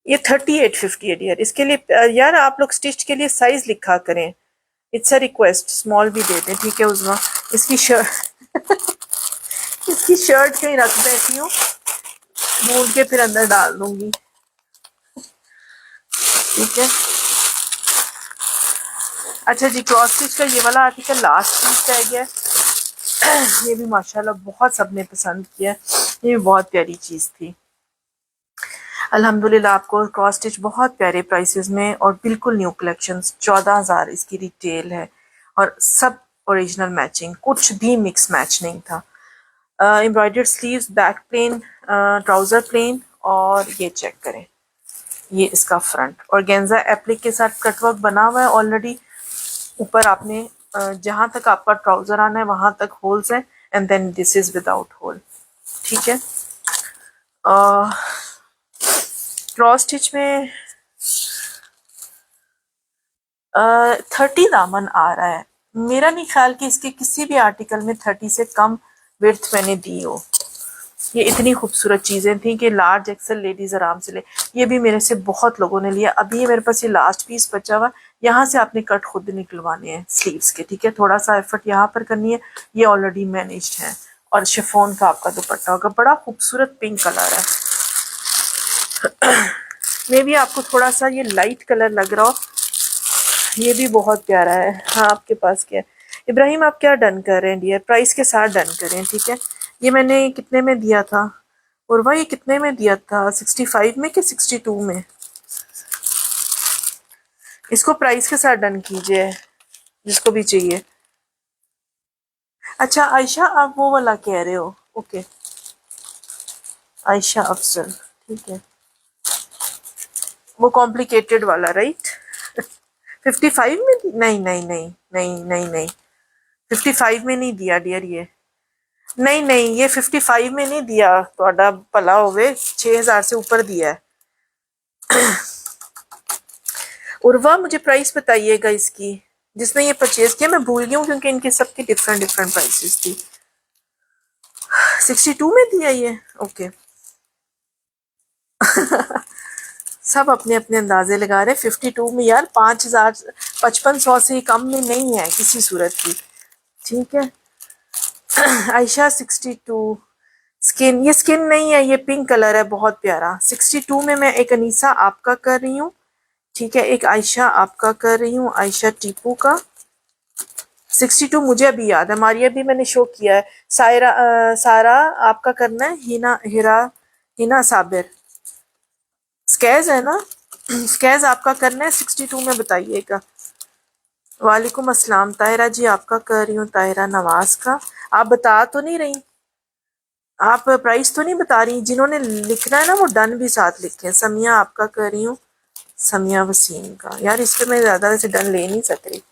ये 3850 है डियर। इसके लिए यार आप लोग स्टिच के लिए साइज लिखा करें, इट्स अ रिक्वेस्ट, स्मॉल भी दे दें, ठीक है उस्मा। इसकी शर्ट इसकी शर्ट कहीं रख बैठी हूँ, ढूंढ के फिर अंदर डाल दूंगी, ठीक है। अच्छा जी क्रॉस स्टिच का ये वाला आर्टिकल लास्ट पीस रह गया, ये भी माशाल्लाह बहुत सबने पसंद किया, ये भी बहुत प्यारी चीज़ थी। अल्हम्दुलिल्लाह आपको क्रॉस स्टिच बहुत प्यारे प्राइसेस में और बिल्कुल न्यू कलेक्शंस, 14,000 इसकी रिटेल है और सब ओरिजिनल मैचिंग, कुछ भी मिक्स मैच नहीं था। Embroidered sleeves, back plane, trouser plane और ये चेक करें, ये इसका फ्रंट और गेंजा एप्लिक के साथ कटवर्क बना हुआ है ऑलरेडी। ऊपर आपने जहाँ तक आपका ट्राउज़र आना है वहाँ तक होल्स हैं and then this is without hole, ठीक है। क्रॉस स्टिच में 30 दामन आ रहा है, मेरा नहीं ख्याल कि इसके किसी भी आर्टिकल में 30 से कम विड्थ मैंने दी हो। ये इतनी खूबसूरत चीज़ें थी कि लार्ज एक्सेल लेडीज़ आराम से ले, ये भी मेरे से बहुत लोगों ने लिया। अभी ये मेरे पास ये लास्ट पीस बचा हुआ, यहाँ से आपने कट खुद निकलवाने हैं स्लीव्स के, ठीक है। थोड़ा सा एफर्ट यहाँ पर करनी है, ये ऑलरेडी मैनेज्ड है। और शिफॉन का आपका दुपट्टा होगा, बड़ा खूबसूरत पिंक कलर है। मे भी आपको थोड़ा सा ये लाइट कलर लग रहा हो, ये भी बहुत प्यारा है। हाँ आपके पास क्या है इब्राहिम, आप क्या डन कर रहे हैं डियर, प्राइस के साथ डन करें, ठीक है। ये मैंने कितने में दिया था उर्वा, ये कितने में दिया था, 65 में कि 62 में? इसको प्राइस के साथ डन कीजिए जिसको भी चाहिए। अच्छा आयशा आप वो वाला कह रहे हो, ओके आयशा अफजल, ठीक है, वो कॉम्प्लिकेटेड वाला राइट। 55 में नहीं नहीं नहीं नहीं नहीं नहीं 55 में नहीं दिया डियर, ये नहीं नहीं ये 55 में नहीं दिया, थोड़ा भला होवे, 6000 से ऊपर दिया है। उर्वा मुझे प्राइस बताइएगा इसकी, जिसने ये परचेज किया, मैं भूल गई हूँ क्योंकि इनके सबकी डिफरेंट डिफरेंट प्राइसेस थी। 62 में दिया ये, ओके। सब अपने अपने अंदाजे लगा रहे। 52 में यार 5000 5500 से कम में नहीं है किसी सूरत की, ठीक है। आयशा 62 स्किन, ये स्किन नहीं है, ये पिंक कलर है बहुत प्यारा। 62 में मैं एक अनीसा आपका कर रही हूँ, ठीक है, एक आयशा आपका कर रही हूँ, आयशा टीपू का। 62 मुझे अभी याद है, मारिया भी मैंने शो किया है। सारा आपका करना है, हिना साबिर स्कैज है ना, स्कैज आपका करना है 62 में, बताइएगा। वालेकुम अस्सलाम ताहिरा जी, आपका कर रही हूँ, ताहिरा नवाज का। आप बता तो नहीं रही, आप प्राइस तो नहीं बता रही, जिन्होंने लिखना है ना वो डन भी साथ लिखें। समिया आपका कर रही हूँ, समिया वसीम का, यार इस पे मैं ज़्यादा वैसे डन ले नहीं सक रही।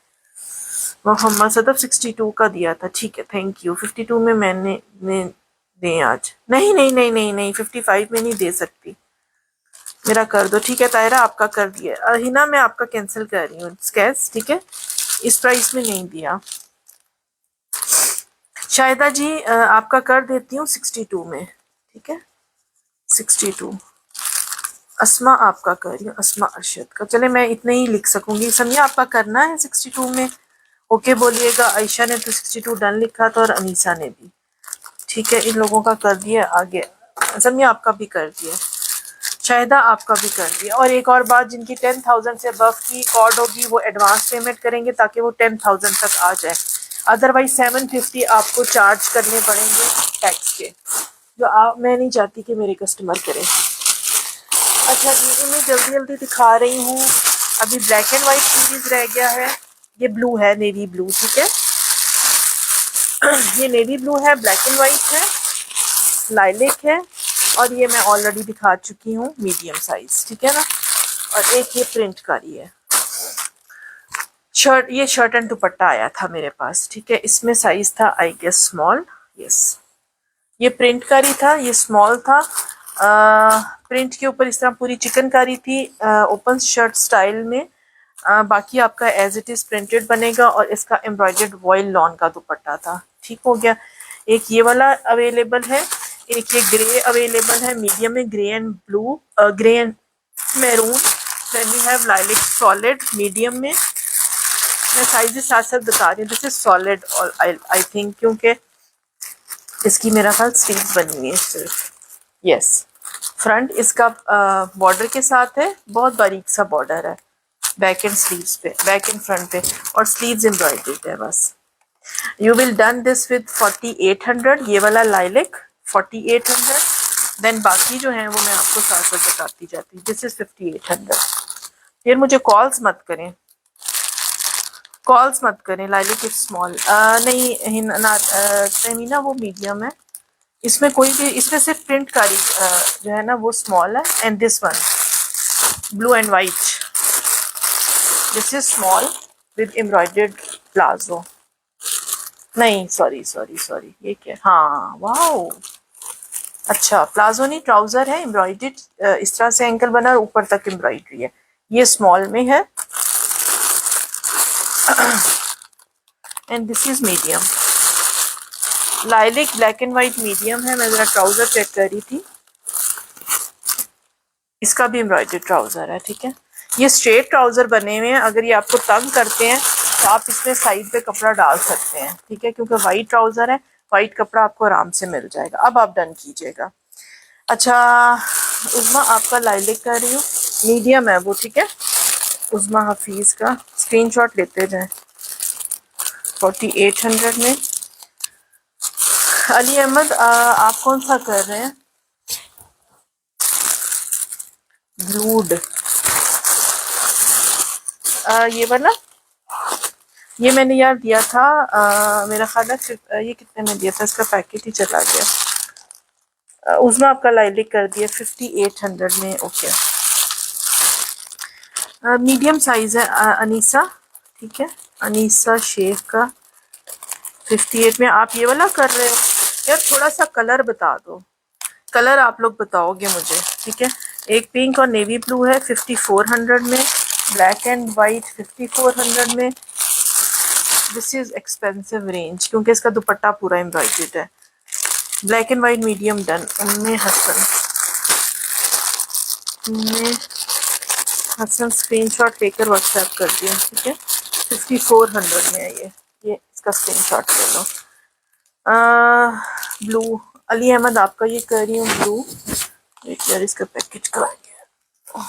मोहम्मद सदफ 62 का दिया था, ठीक है थैंक यू। 52 में मैंने दें आज। नहीं नहीं नहीं नहीं नहीं 55 में नहीं दे सकती, मेरा कर दो। ठीक है तायरा, आपका कर दिया। हिना मैं आपका कैंसिल कर रही हूँ स्केच, ठीक है, इस प्राइस में नहीं दिया। शाहिदा जी आपका कर देती हूँ 62 में, ठीक है 62। अस्मा आपका कर रही हूँ, अस्मा अरशद का। चले मैं इतने ही लिख सकूंगी। समिया आपका करना है 62 में, ओके बोलिएगा। आयशा ने तो 62 डन लिखा था और अनीसा ने भी, ठीक है इन लोगों का कर दिया। आगे समिया आपका भी कर दिया, शाहिदा आपका भी कर दिया। और एक और बात, जिनकी 10,000 से अबव की कॉर्ड होगी वो एडवांस पेमेंट करेंगे ताकि वो 10,000 तक आ जाए, अदरवाइज 750 आपको चार्ज करने पड़ेंगे टैक्स के, जो मैं नहीं चाहती कि मेरे कस्टमर करें। अच्छा जी, मैं जल्दी जल्दी दिखा रही हूँ। अभी ब्लैक एंड वाइट सीरीज रह गया है, ये ब्लू है, नेवी ब्लू, ठीक है ये नेवी ब्लू है, ब्लैक एंड वाइट है, लाइलिक है, और ये मैं ऑलरेडी दिखा चुकी हूँ मीडियम साइज, ठीक है ना। और एक ये प्रिंट करी है शर्ट, ये शर्ट एंड दुपट्टा आया था मेरे पास, ठीक है, इसमें साइज था आई गेस स्मॉल, यस। ये प्रिंट करी था, ये स्मॉल था। प्रिंट के ऊपर इस तरह पूरी चिकनकारी थी, ओपन शर्ट स्टाइल में। बाकी आपका एज इट इज प्रिंटेड बनेगा, और इसका एम्ब्रॉयडर्ड वॉयल लॉन का दुपट्टा था, ठीक हो गया। एक ये वाला अवेलेबल है, एक ये ग्रे अवेलेबल है मीडियम में, grey and blue, grey and maroon. Then we have lilac solid medium में। मैं साइजेस साथ साथ बता रही हूँ। दिस इज सॉलिड और आई थिंक, क्योंकि इसकी मेरा ख्याल स्लीव्स बनी हुई है सिर्फ, यस। फ्रंट इसका बॉर्डर के साथ है, बहुत बारीक सा बॉर्डर है बैक एंड स्लीव्स पे, बैक एंड फ्रंट पे, और स्लीव्स एम्ब्रॉयडर्ड है बस। You will done this with 4800, ये वाला लाइलिक 4800। देन बाकी जो है वो मैं आपको साथ साथ बताती जाती हूँ। This is 5800। फिर मुझे कॉल्स मत करें, कॉल्स मत करें। लाइलिक इज स्मॉल, नहीं तहमीना वो मीडियम है। इसमें कोई भी, इसमें सिर्फ प्रिंट कारी जो है ना वो स्मॉल है। And this one blue and white, this is small with embroidered palazzo. नहीं सॉरी सॉरी सॉरी, ये क्या, हाँ वाओ, अच्छा प्लाजो नहीं ट्राउजर है, एम्ब्रॉयडर्ड इस तरह से एंकल बना और ऊपर तक एम्ब्रॉयडरी है। ये स्मॉल में है and this is medium. Lilac black and white medium है। मैं जरा ट्राउजर चेक कर रही थी, इसका भी एम्ब्रॉयडर्ड ट्राउजर है, ठीक है। ये स्ट्रेट ट्राउजर बने हुए हैं, अगर ये आपको तंग करते हैं तो आप इसमें साइड पे कपड़ा डाल सकते हैं, ठीक है, क्योंकि वाइट ट्राउजर है, वाइट कपड़ा आपको आराम से मिल जाएगा। अब आप डन कीजिएगा। अच्छा उज़मा आपका लाइलिक कर रही हूँ, मीडियम है वो, ठीक है। उज़मा हफीज का स्क्रीनशॉट लेते जाएं। 4800 में। अली अहमद आप कौन सा कर रहे हैं? ब्लूड, ये वाला, ये मैंने यार दिया था, मेरा ख्याल है ये कितने में दिया था, इसका पैकेट ही चला गया। उसमें आपका लाइलिक कर दिया 5800 में, ओके। मीडियम साइज है अनीसा, ठीक है, अनीसा शेख का 58 में। आप ये वाला कर रहे हो यार, थोड़ा सा कलर बता दो, कलर आप लोग बताओगे मुझे, ठीक है। एक पिंक और नेवी ब्लू है 5400 में, ब्लैक एंड वाइट 5400 में। दिस इज एक्सपेंसिव रेंज, क्योंकि इसका दुपट्टा पूरा एम्ब्रॉयडर्ड है। Black and white medium done. Umme Hasan screenshot लेकर व्हाट्सएप कर दिया, ठीक है। 5400 में है ये इसका स्क्रीनशॉट ले लो। ब्लू, अली अहमद आपका ये कर रही हूँ ब्लू, एक यार इसका पैकेज का गया।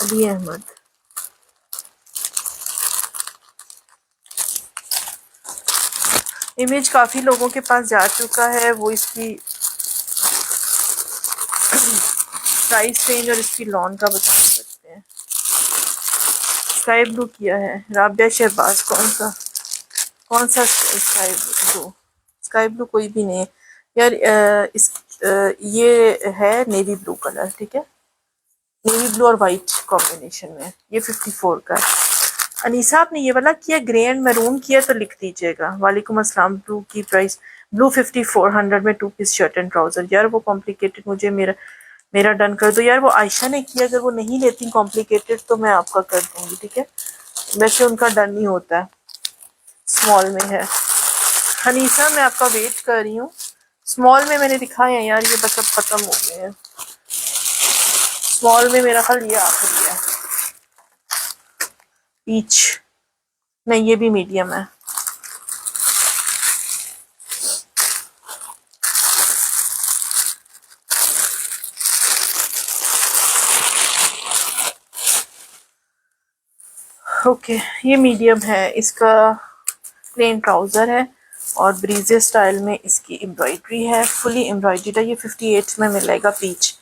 अली अहमद इमेज काफ़ी लोगों के पास जा चुका है, वो इसकी प्राइस रेंज और इसकी लॉन का बता सकते हैं। स्काई ब्लू किया है राबिया शहबाज, कौन सा स्काई ब्लू? स्काई ब्लू कोई भी नहीं है यार, ये है नेवी ब्लू कलर, ठीक है, नेवी ब्लू और वाइट कॉम्बिनेशन में, ये 54 का है। अनीसा आपने ये वाला किया, ग्रे एंड मैरून किया तो लिख दीजिएगा। वालेकुम अस्सलाम। ब्लू की प्राइस ब्लू 5400 में 2 पीस शर्ट एंड ट्राउजर। यार वो कॉम्प्लिकेटेड मुझे मेरा डन कर दो यार। वो आयशा ने किया, अगर वो नहीं लेती कॉम्प्लिकेटेड तो मैं आपका कर दूंगी, ठीक है। वैसे उनका डन नहीं होता है, स्मॉल में है। हनीसा मैं आपका वेट कर रही हूँ। स्मॉल में मैंने दिखाए हैं यार, ये बस अब खत्म हो गए हैं। स्मॉल में मेरा ख्याल ये आखिरी है। पीच नहीं, ये भी मीडियम है। ओके ये मीडियम है, इसका प्लेन ट्राउजर है और ब्रीजे स्टाइल में इसकी एम्ब्रॉयडरी है, फुली एम्ब्रॉयडरी है। ये 58 में मिलेगा पीच।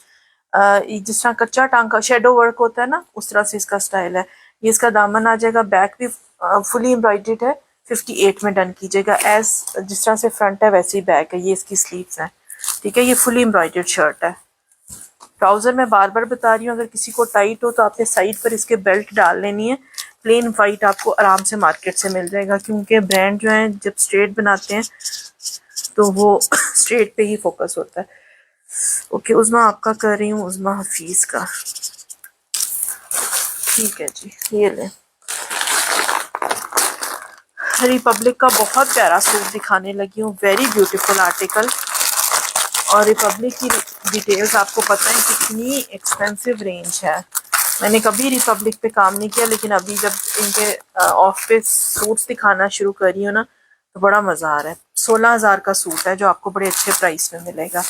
जिस तरह कच्चा टांका शेडो वर्क होता है ना, उस तरह से इसका स्टाइल है। ये इसका दामन आ जाएगा, बैक भी फुली एम्ब्रॉयडर्ड है। 58 में डन कीजिएगा। एज जिस तरह से फ्रंट है वैसे ही बैक है। ये इसकी स्लीव्स हैं, ठीक है। ये फुली एम्ब्रॉयडर्ड शर्ट है। ट्राउजर मैं बार बार बता रही हूँ, अगर किसी को टाइट हो तो आपने साइड पर इसके बेल्ट डाल लेनी है। प्लेन वाइट आपको आराम से मार्केट से मिल जाएगा, क्योंकि ब्रांड जो है जब स्ट्रेट बनाते हैं तो वो स्ट्रेट पे ही फोकस होता है। ओके उज़मा आपका कर रही हूँ, उज़मा हफीज का, ठीक है जी। ये ले रिपब्लिक का बहुत प्यारा सूट दिखाने लगी हूँ, वेरी ब्यूटीफुल आर्टिकल। और रिपब्लिक की डिटेल्स आपको पता है कितनी एक्सपेंसिव रेंज है। मैंने कभी रिपब्लिक पे काम नहीं किया, लेकिन अभी जब इनके ऑफ पे सूट्स दिखाना शुरू कर रही हूँ ना, तो बड़ा मज़ा आ रहा है। 16,000 का सूट है जो आपको बड़े अच्छे प्राइस में मिलेगा।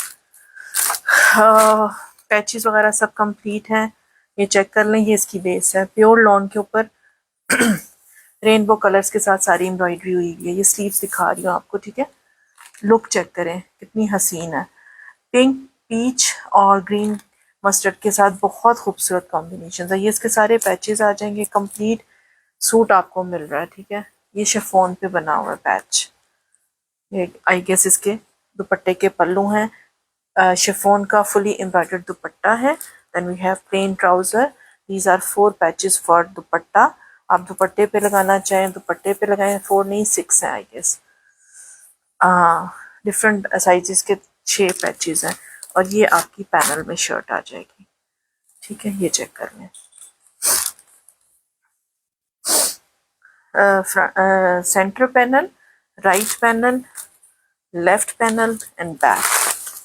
पैचेस वगैरह सब कंप्लीट हैं, ये चेक कर लें। ये इसकी बेस है, प्योर लॉन के ऊपर रेनबो कलर्स के साथ सारी एम्ब्रॉयडरी हुई है। ये स्लीव्स दिखा रही हूँ आपको, ठीक है। लुक चेक करें कितनी हसीन है। पिंक, पीच और ग्रीन मस्टर्ड के साथ बहुत खूबसूरत कॉम्बिनेशन है। ये इसके सारे पैचेस आ जाएंगे, कंप्लीट सूट आपको मिल रहा है, ठीक है। ये शिफॉन पे बना हुआ है पैच। ये आई गेस इसके दुपट्टे के पल्लू हैं। शिफॉन का फुली एम्ब्रॉयडर्ड दुपट्टा है। Then we have plain trouser. These are 4 patches for dupatta. आप दुपट्टे पे लगाना चाहें दुपट्टे पे लगाएं। 4 नहीं 6 हैं आई गेस। डिफरेंट साइजेस के 6 पैचेस हैं। और ये आपकी पैनल में शर्ट आ जाएगी, ठीक है। ये चेक कर लें। Centre panel, right panel, left panel and back,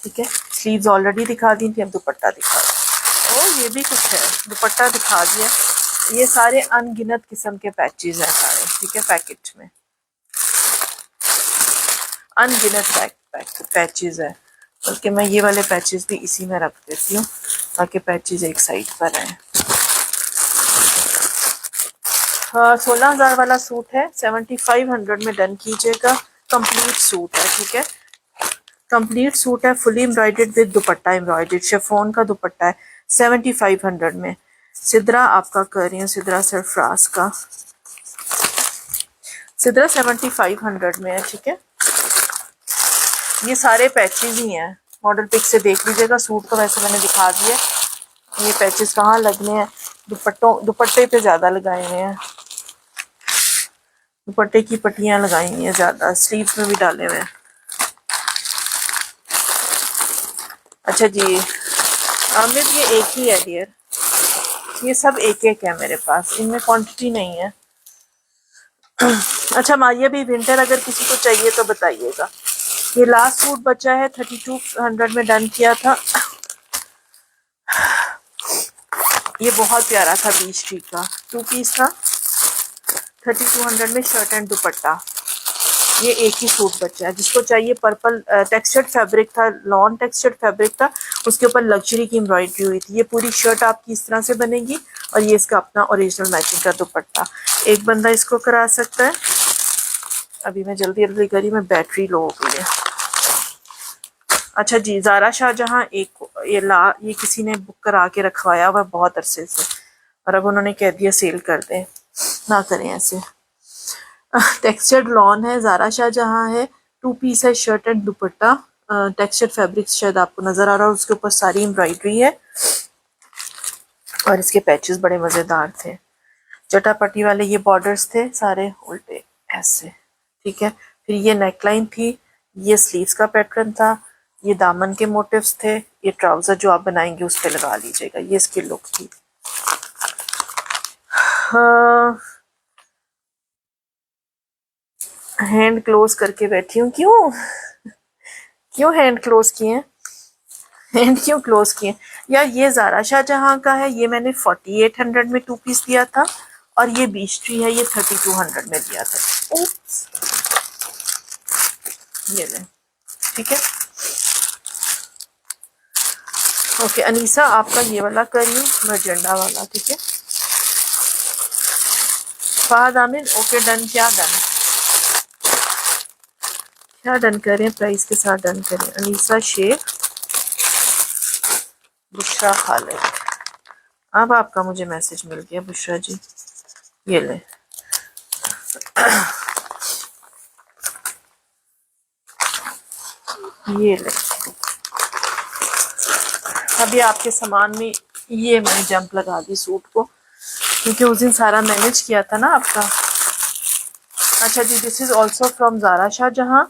ठीक है। स्लीव्स ऑलरेडी दिखा दी थी, अब दुपट्टा दिखा दी। और ये भी कुछ है, दुपट्टा दिखा दिया। ये सारे अनगिनत किस्म के पैचेस हैं सारे, ठीक है। पैकेट में अनगिनत पैचेस है। बल्कि मैं ये वाले पैचेस भी इसी में रख देती हूँ ताकि पैचेस एक साइड पर आए। 16,000 वाला सूट है, 7500 में डन कीजिएगा। कंप्लीट सूट है, ठीक है। कंप्लीट सूट है, fully embroidered with dupatta embroidered chiffon का दुपट्टा है। 7500 में। सिद्रा आपका कर रही हूँ, सिद्रा सरफराज का। सिद्रा 7500 में है, ठीक है। ये सारे पैचेस ही हैं, मॉडल पिक से देख लीजिएगा। सूट तो वैसे मैंने दिखा दिया। ये पैचेस कहाँ लगने हैं, दुपट्टे पे ज्यादा लगाए हुए हैं। दुपट्टे की पट्टियां लगाई हुई हैं ज्यादा, स्लीव्स में भी डाले हुए हैं। अच्छा जी आमिर, ये एक ही है डियर, ये सब एक एक है मेरे पास, इनमें क्वांटिटी नहीं है। अच्छा मारिया भी विंटर अगर किसी को चाहिए तो बताइएगा। ये लास्ट सूट बचा है, 3200 में डन किया था। ये बहुत प्यारा था, बीच ट्री का 2 पीस था। 3200 में शर्ट एंड दुपट्टा। ये एक ही सूट बचा है, जिसको चाहिए। पर्पल टेक्सचर्ड फैब्रिक था, लॉन टेक्सचर्ड फैब्रिक था, उसके ऊपर लग्जरी की एम्ब्रॉयडरी हुई थी। ये पूरी शर्ट आपकी इस तरह से बनेगी और ये इसका अपना ओरिजिनल मैचिंग का दुपट्टा। एक बंदा इसको करा सकता है। अभी मैं जल्दी जल्दी करी, मैं बैटरी लो हो गई है। अच्छा जी ज़ारा शाहजहां, एक ये किसी ने बुक करा के रखवाया हुआ बहुत अरसे से, और अब उन्होंने कह दिया सेल कर दें। ना करें ऐसे। टेक्सचर्ड लॉन है, ज़ारा शाहजहां है, 2 पीस है, shirt and dupatta. Textured fabric शायद आपको नजर आ रहा है, उसके ऊपर सारी एम्ब्रॉयडरी है और इसके पैचेस बड़े मजेदार थे। चटापटी वाले ये बॉर्डर्स थे सारे उल्टे ऐसे, ठीक है। फिर ये नेकलाइन थी, ये स्लीव्स का पैटर्न था, ये दामन के मोटिव्स थे, ये ट्राउजर जो आप बनाएंगे उस पे लगा लीजिएगा। ये इसकी लुक थी। हैंड क्लोज करके बैठी हूँ। क्यों क्यों हैंड क्लोज किए हैं? हैंड क्यों क्लोज किए यार? ये ज़ारा शाहजहां का है, ये मैंने 4800 में 2 पीस दिया था, और ये बीच ट्री है, ये 3200 में दिया था। ओप्स, ये ले, ठीक है। ओके अनीसा, आपका ये वाला करिए, मजेंडा वाला, ठीक है। Fahad Aamir, okay done. क्या डन? क्या डन करें? प्राइस के साथ डन करें। अनीसा शेख, बुशरा खालिद, अब आपका मुझे मैसेज मिल गया बुशरा जी। ये ले, ये ले। अभी आपके सामान में ये मैंने जंप लगा दी सूट को, क्योंकि उस दिन सारा मैनेज किया था ना आपका। अच्छा जी, this is also from Zara Shahjahan.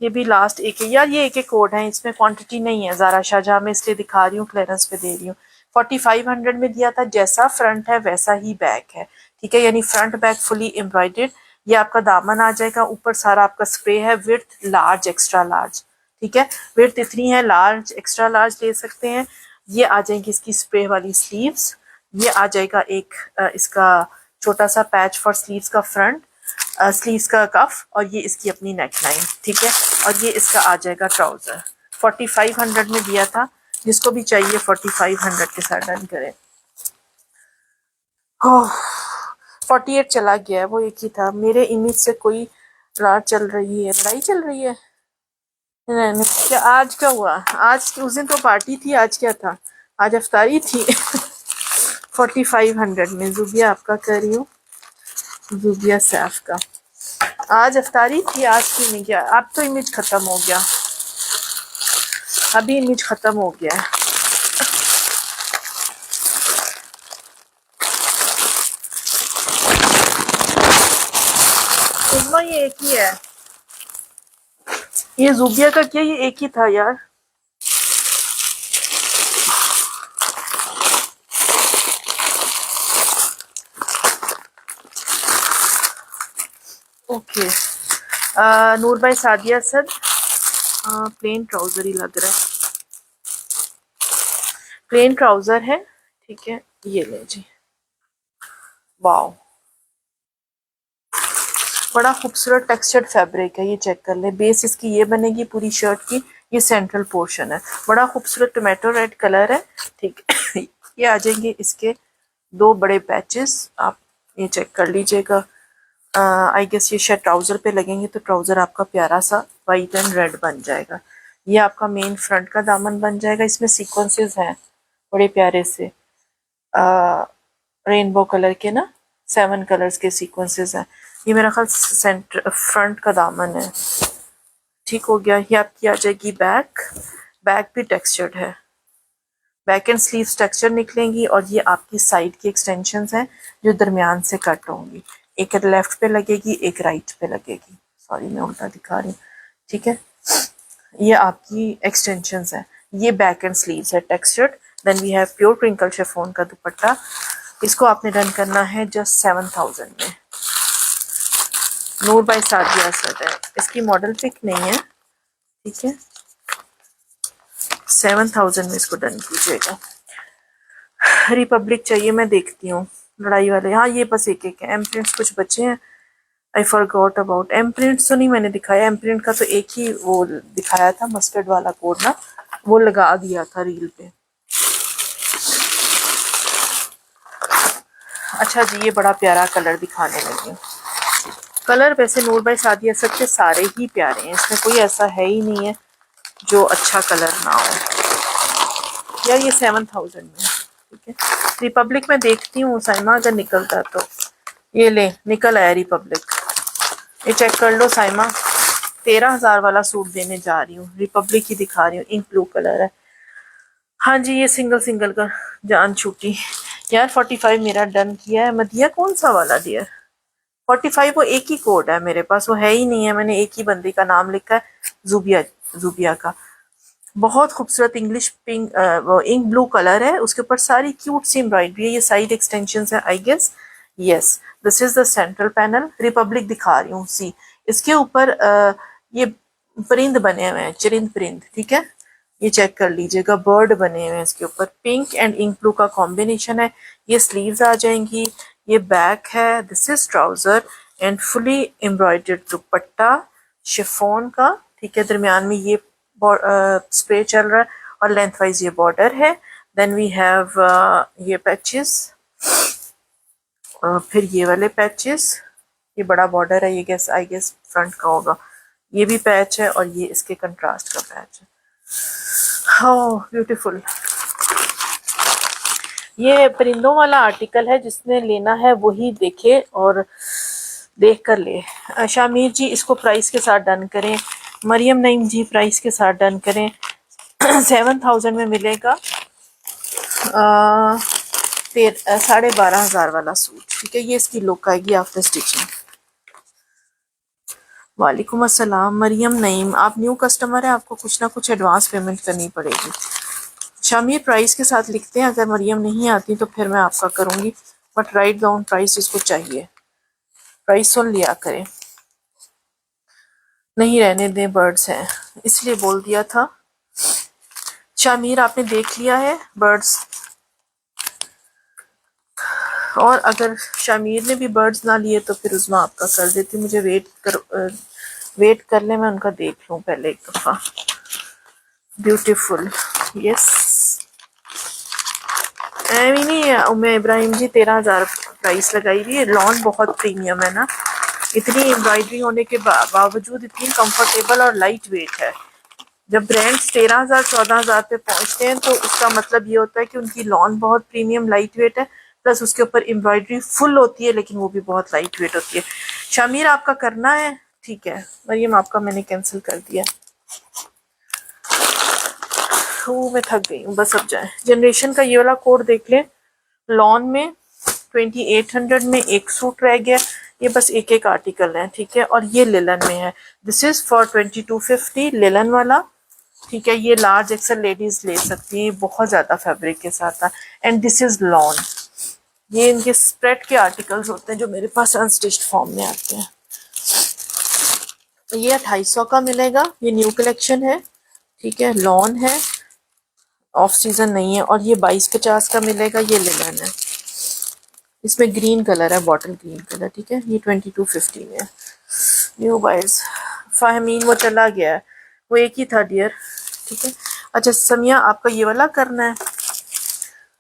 ये भी लास्ट एक है यार, ये एक कोड है, इसमें क्वांटिटी नहीं है। ज़ारा शाहजहां में इसलिए दिखा रही हूँ, क्लियरेंस पे दे रही हूँ। 4500 में दिया था। जैसा फ्रंट है वैसा ही बैक है, ठीक है, यानी फ्रंट बैक फुली एम्ब्रॉयडर्ड। ये आपका दामन आ जाएगा, ऊपर सारा आपका स्प्रे है। विड्थ लार्ज एक्स्ट्रा लार्ज, ठीक है, विड्थ इतनी है, लार्ज एक्स्ट्रा लार्ज ले सकते हैं। ये आ जाएगी इसकी स्प्रे वाली स्लीव्स। ये आ जाएगा एक इसका छोटा सा पैच फॉर स्लीव्स का फ्रंट, स्लीव्स का कफ, और ये इसकी अपनी नेक लाइन, ठीक है। और ये इसका आ जाएगा ट्राउजर। 4500 में दिया था। जिसको भी चाहिए 4500 के साथ डन करें। 48 चला गया है, वो एक ही था। मेरे इमेज से कोई लड़ाई चल रही है, लड़ाई चल रही है। नहीं, क्या आज क्या हुआ? आज उस दिन तो पार्टी थी, आज क्या था? आज अफ्तारी थी। 4500 में जुबिया आपका कर रही हूँ, जुबिया सैफ का। आज अफ्तारी थी, आज की नहीं गया। अब तो इमेज खत्म हो गया, अभी इमेज खत्म हो गया है। उस्मा ये एक ही है, ये जुबिया का क्या, ये एक ही था यार। ओके नूर भाई, सादिया असद, प्लेन ट्राउजर ही लग रहा है, प्लेन ट्राउजर है, ठीक है। ये ले जी, वाओ, बड़ा खूबसूरत टेक्सचर्ड फैब्रिक है। ये चेक कर ले, बेस इसकी ये बनेगी पूरी शर्ट की। ये सेंट्रल पोर्शन है, बड़ा खूबसूरत टोमेटो रेड कलर है, ठीक है। ये आ जाएंगे इसके 2 बड़े पैचेस, आप ये चेक कर लीजिएगा। आई गेस ये शायद ट्राउजर पे लगेंगे, तो ट्राउजर आपका प्यारा सा वाइट एंड रेड बन जाएगा। ये आपका मेन फ्रंट का दामन बन जाएगा। इसमें सीक्वेंसेस हैं बड़े प्यारे से, रेनबो कलर के ना, 7 कलर्स के सीक्वेंसेस हैं। ये मेरा ख्याल सेंटर फ्रंट का दामन है, ठीक हो गया। ये आपकी आ जाएगी बैक, बैक भी टेक्सचर्ड है, बैक एंड स्लीव्स टेक्सचर निकलेंगी। और ये आपकी साइड की एक्सटेंशंस हैं जो दरमियान से कट होंगी। एक लेफ्ट पे लगेगी, एक राइट पे लगेगी। सॉरी मैं उल्टा दिखा रही हूँ, ठीक है। ये आपकी एक्सटेंशंस हैं। ये बैक एंड स्लीव्स है textured. Then we have pure crinkle chiffon का दुपट्टा। इसको आपने डन करना है जस्ट 7000 में। नूर बाई सादिया असद है, इसकी मॉडल पिक नहीं है, ठीक है। 7000 में इसको डन कीजिएगा। रिपब्लिक चाहिए, मैं देखती हूँ लड़ाई वाले। हाँ ये बस एक एक है, एम प्रिंट्स कुछ बचे हैं। I forgot about M prints, तो नहीं मैंने दिखाया। एम प्रिंट का तो एक ही वो दिखाया था, मस्टर्ड वाला कोड ना, वो लगा दिया था रील पे। अच्छा जी, ये बड़ा प्यारा कलर दिखाने लगी। कलर वैसे नूर भाई सादिया असद के सारे ही प्यारे हैं, इसमें कोई ऐसा है ही नहीं है जो अच्छा कलर ना हो। यार ये 7000 में, ठीक है। रिपब्लिक में देखती हूँ साइमा, अगर निकलता तो। ये ले, निकल आया रिपब्लिक, ये चेक कर लो साइमा। 13000 वाला सूट देने जा रही हूँ, रिपब्लिक ही दिखा रही हूँ, इंक ब्लू कलर है। हाँ जी, ये सिंगल सिंगल का जान छूटी यार। 45 मेरा डन किया है। मदिया कौन सा वाला डियर? 45 वो एक ही कोड है मेरे पास, वो है ही नहीं है, मैंने एक ही बंदी का नाम लिखा है, जुबिया, जुबिया का। बहुत खूबसूरत इंग्लिश पिंक वो इंक ब्लू कलर है, उसके ऊपर सारी क्यूट सी एम्ब्रॉयडरी है। ये साइड एक्सटेंशन है I guess. Yes, this is the central panel. Republic दिखा रही हूँ, सी इसके ऊपर ये परिंद बने हुए हैं, चरिंद परिंद, ठीक है, ये चेक कर लीजिएगा, बर्ड बने हुए हैं इसके ऊपर। पिंक एंड इंक ब्लू का कॉम्बिनेशन है। ये स्लीव्स आ जाएंगी, ये बैक है, this is trouser and fully embroidered dupatta chiffon का, ठीक है। दरमियान में ये स्प्रे चल रहा है और लेंथ वाइज ये बॉर्डर है। देन वी हैव ये पैचेस, फिर ये वाले पैचेस, ये बड़ा बॉर्डर है, ये गेस आई गेस फ्रंट का होगा। ये भी पैच है और ये इसके कंट्रास्ट का पैच है। How beautiful. ये परिंदों वाला आर्टिकल है, जिसने लेना है वही देखे और देख कर ले। शामिर जी इसको प्राइस के साथ डन करें, मरियम नईम जी प्राइस के साथ डन करें। 7000 में मिलेगा 12,500 वाला सूट, ठीक है। ये इसकी लुक आएगी आफ्टर स्टिचिंग। वालेकुम अस्सलाम मरियम नईम, आप न्यू कस्टमर है, आपको कुछ ना कुछ एडवांस पेमेंट करनी पड़ेगी। शामिर प्राइस के साथ लिखते हैं, अगर मरियम नहीं आती तो फिर मैं आपका करूँगी, बट राइट डाउन प्राइस जिसको चाहिए, प्राइस सुन लिया करें। नहीं रहने दें, बर्ड्स हैं इसलिए बोल दिया था। शामिर आपने देख लिया है बर्ड्स, और अगर शामिर ने भी बर्ड्स ना लिए तो फिर उस्मा आपका कर देती। मुझे वेट कर ले, मैं उनका देख लूँ पहले एक दफ़ा। Beautiful, yes. नहीं उम्मे इब्राहिम जी 13,000 प्राइस लगाई हुई है। लॉन बहुत प्रीमियम है ना, इतनी एम्ब्रॉयडरी होने के बावजूद इतनी कंफर्टेबल और लाइट वेट है। जब ब्रांड्स 13,000 14,000 पे पहुंचते हैं तो उसका मतलब ये होता है कि उनकी लॉन बहुत प्रीमियम लाइट वेट है, प्लस उसके ऊपर एम्ब्रॉयडरी फुल होती है, लेकिन वो भी बहुत लाइट वेट होती है। शामिर आपका करना है, ठीक है। मरियम आपका मैंने कैंसिल कर दिया। मैं थक गई हूँ, बस अब जाए। जनरेशन का ये वाला कोड देख लें, लॉन में 2800 में एक सूट रह गया। ये बस एक एक आर्टिकल है, ठीक है। और ये लिलन में है, दिस इज फॉर 2250 लिलन वाला, ठीक है। ये लार्ज एक्सल लेडीज ले सकती हैं, बहुत ज्यादा फैब्रिक के साथ था। एंड दिस इज लॉन, ये इनके स्प्रेड के आर्टिकल्स होते हैं जो मेरे पास अनस्टिच्ड फॉर्म में आते हैं। ये 2800 का मिलेगा, ये न्यू कलेक्शन है, ठीक है। लॉन है, ऑफ सीजन नहीं है। और ये 2250 का मिलेगा, ये लिलन है, इसमें ग्रीन कलर है, बॉटल ग्रीन कलर, ठीक है। ये 2250 में है। न्यू बायर्स, फाहमीन वो चला गया है, वो एक ही था डियर, ठीक है। अच्छा समिया आपका ये वाला करना है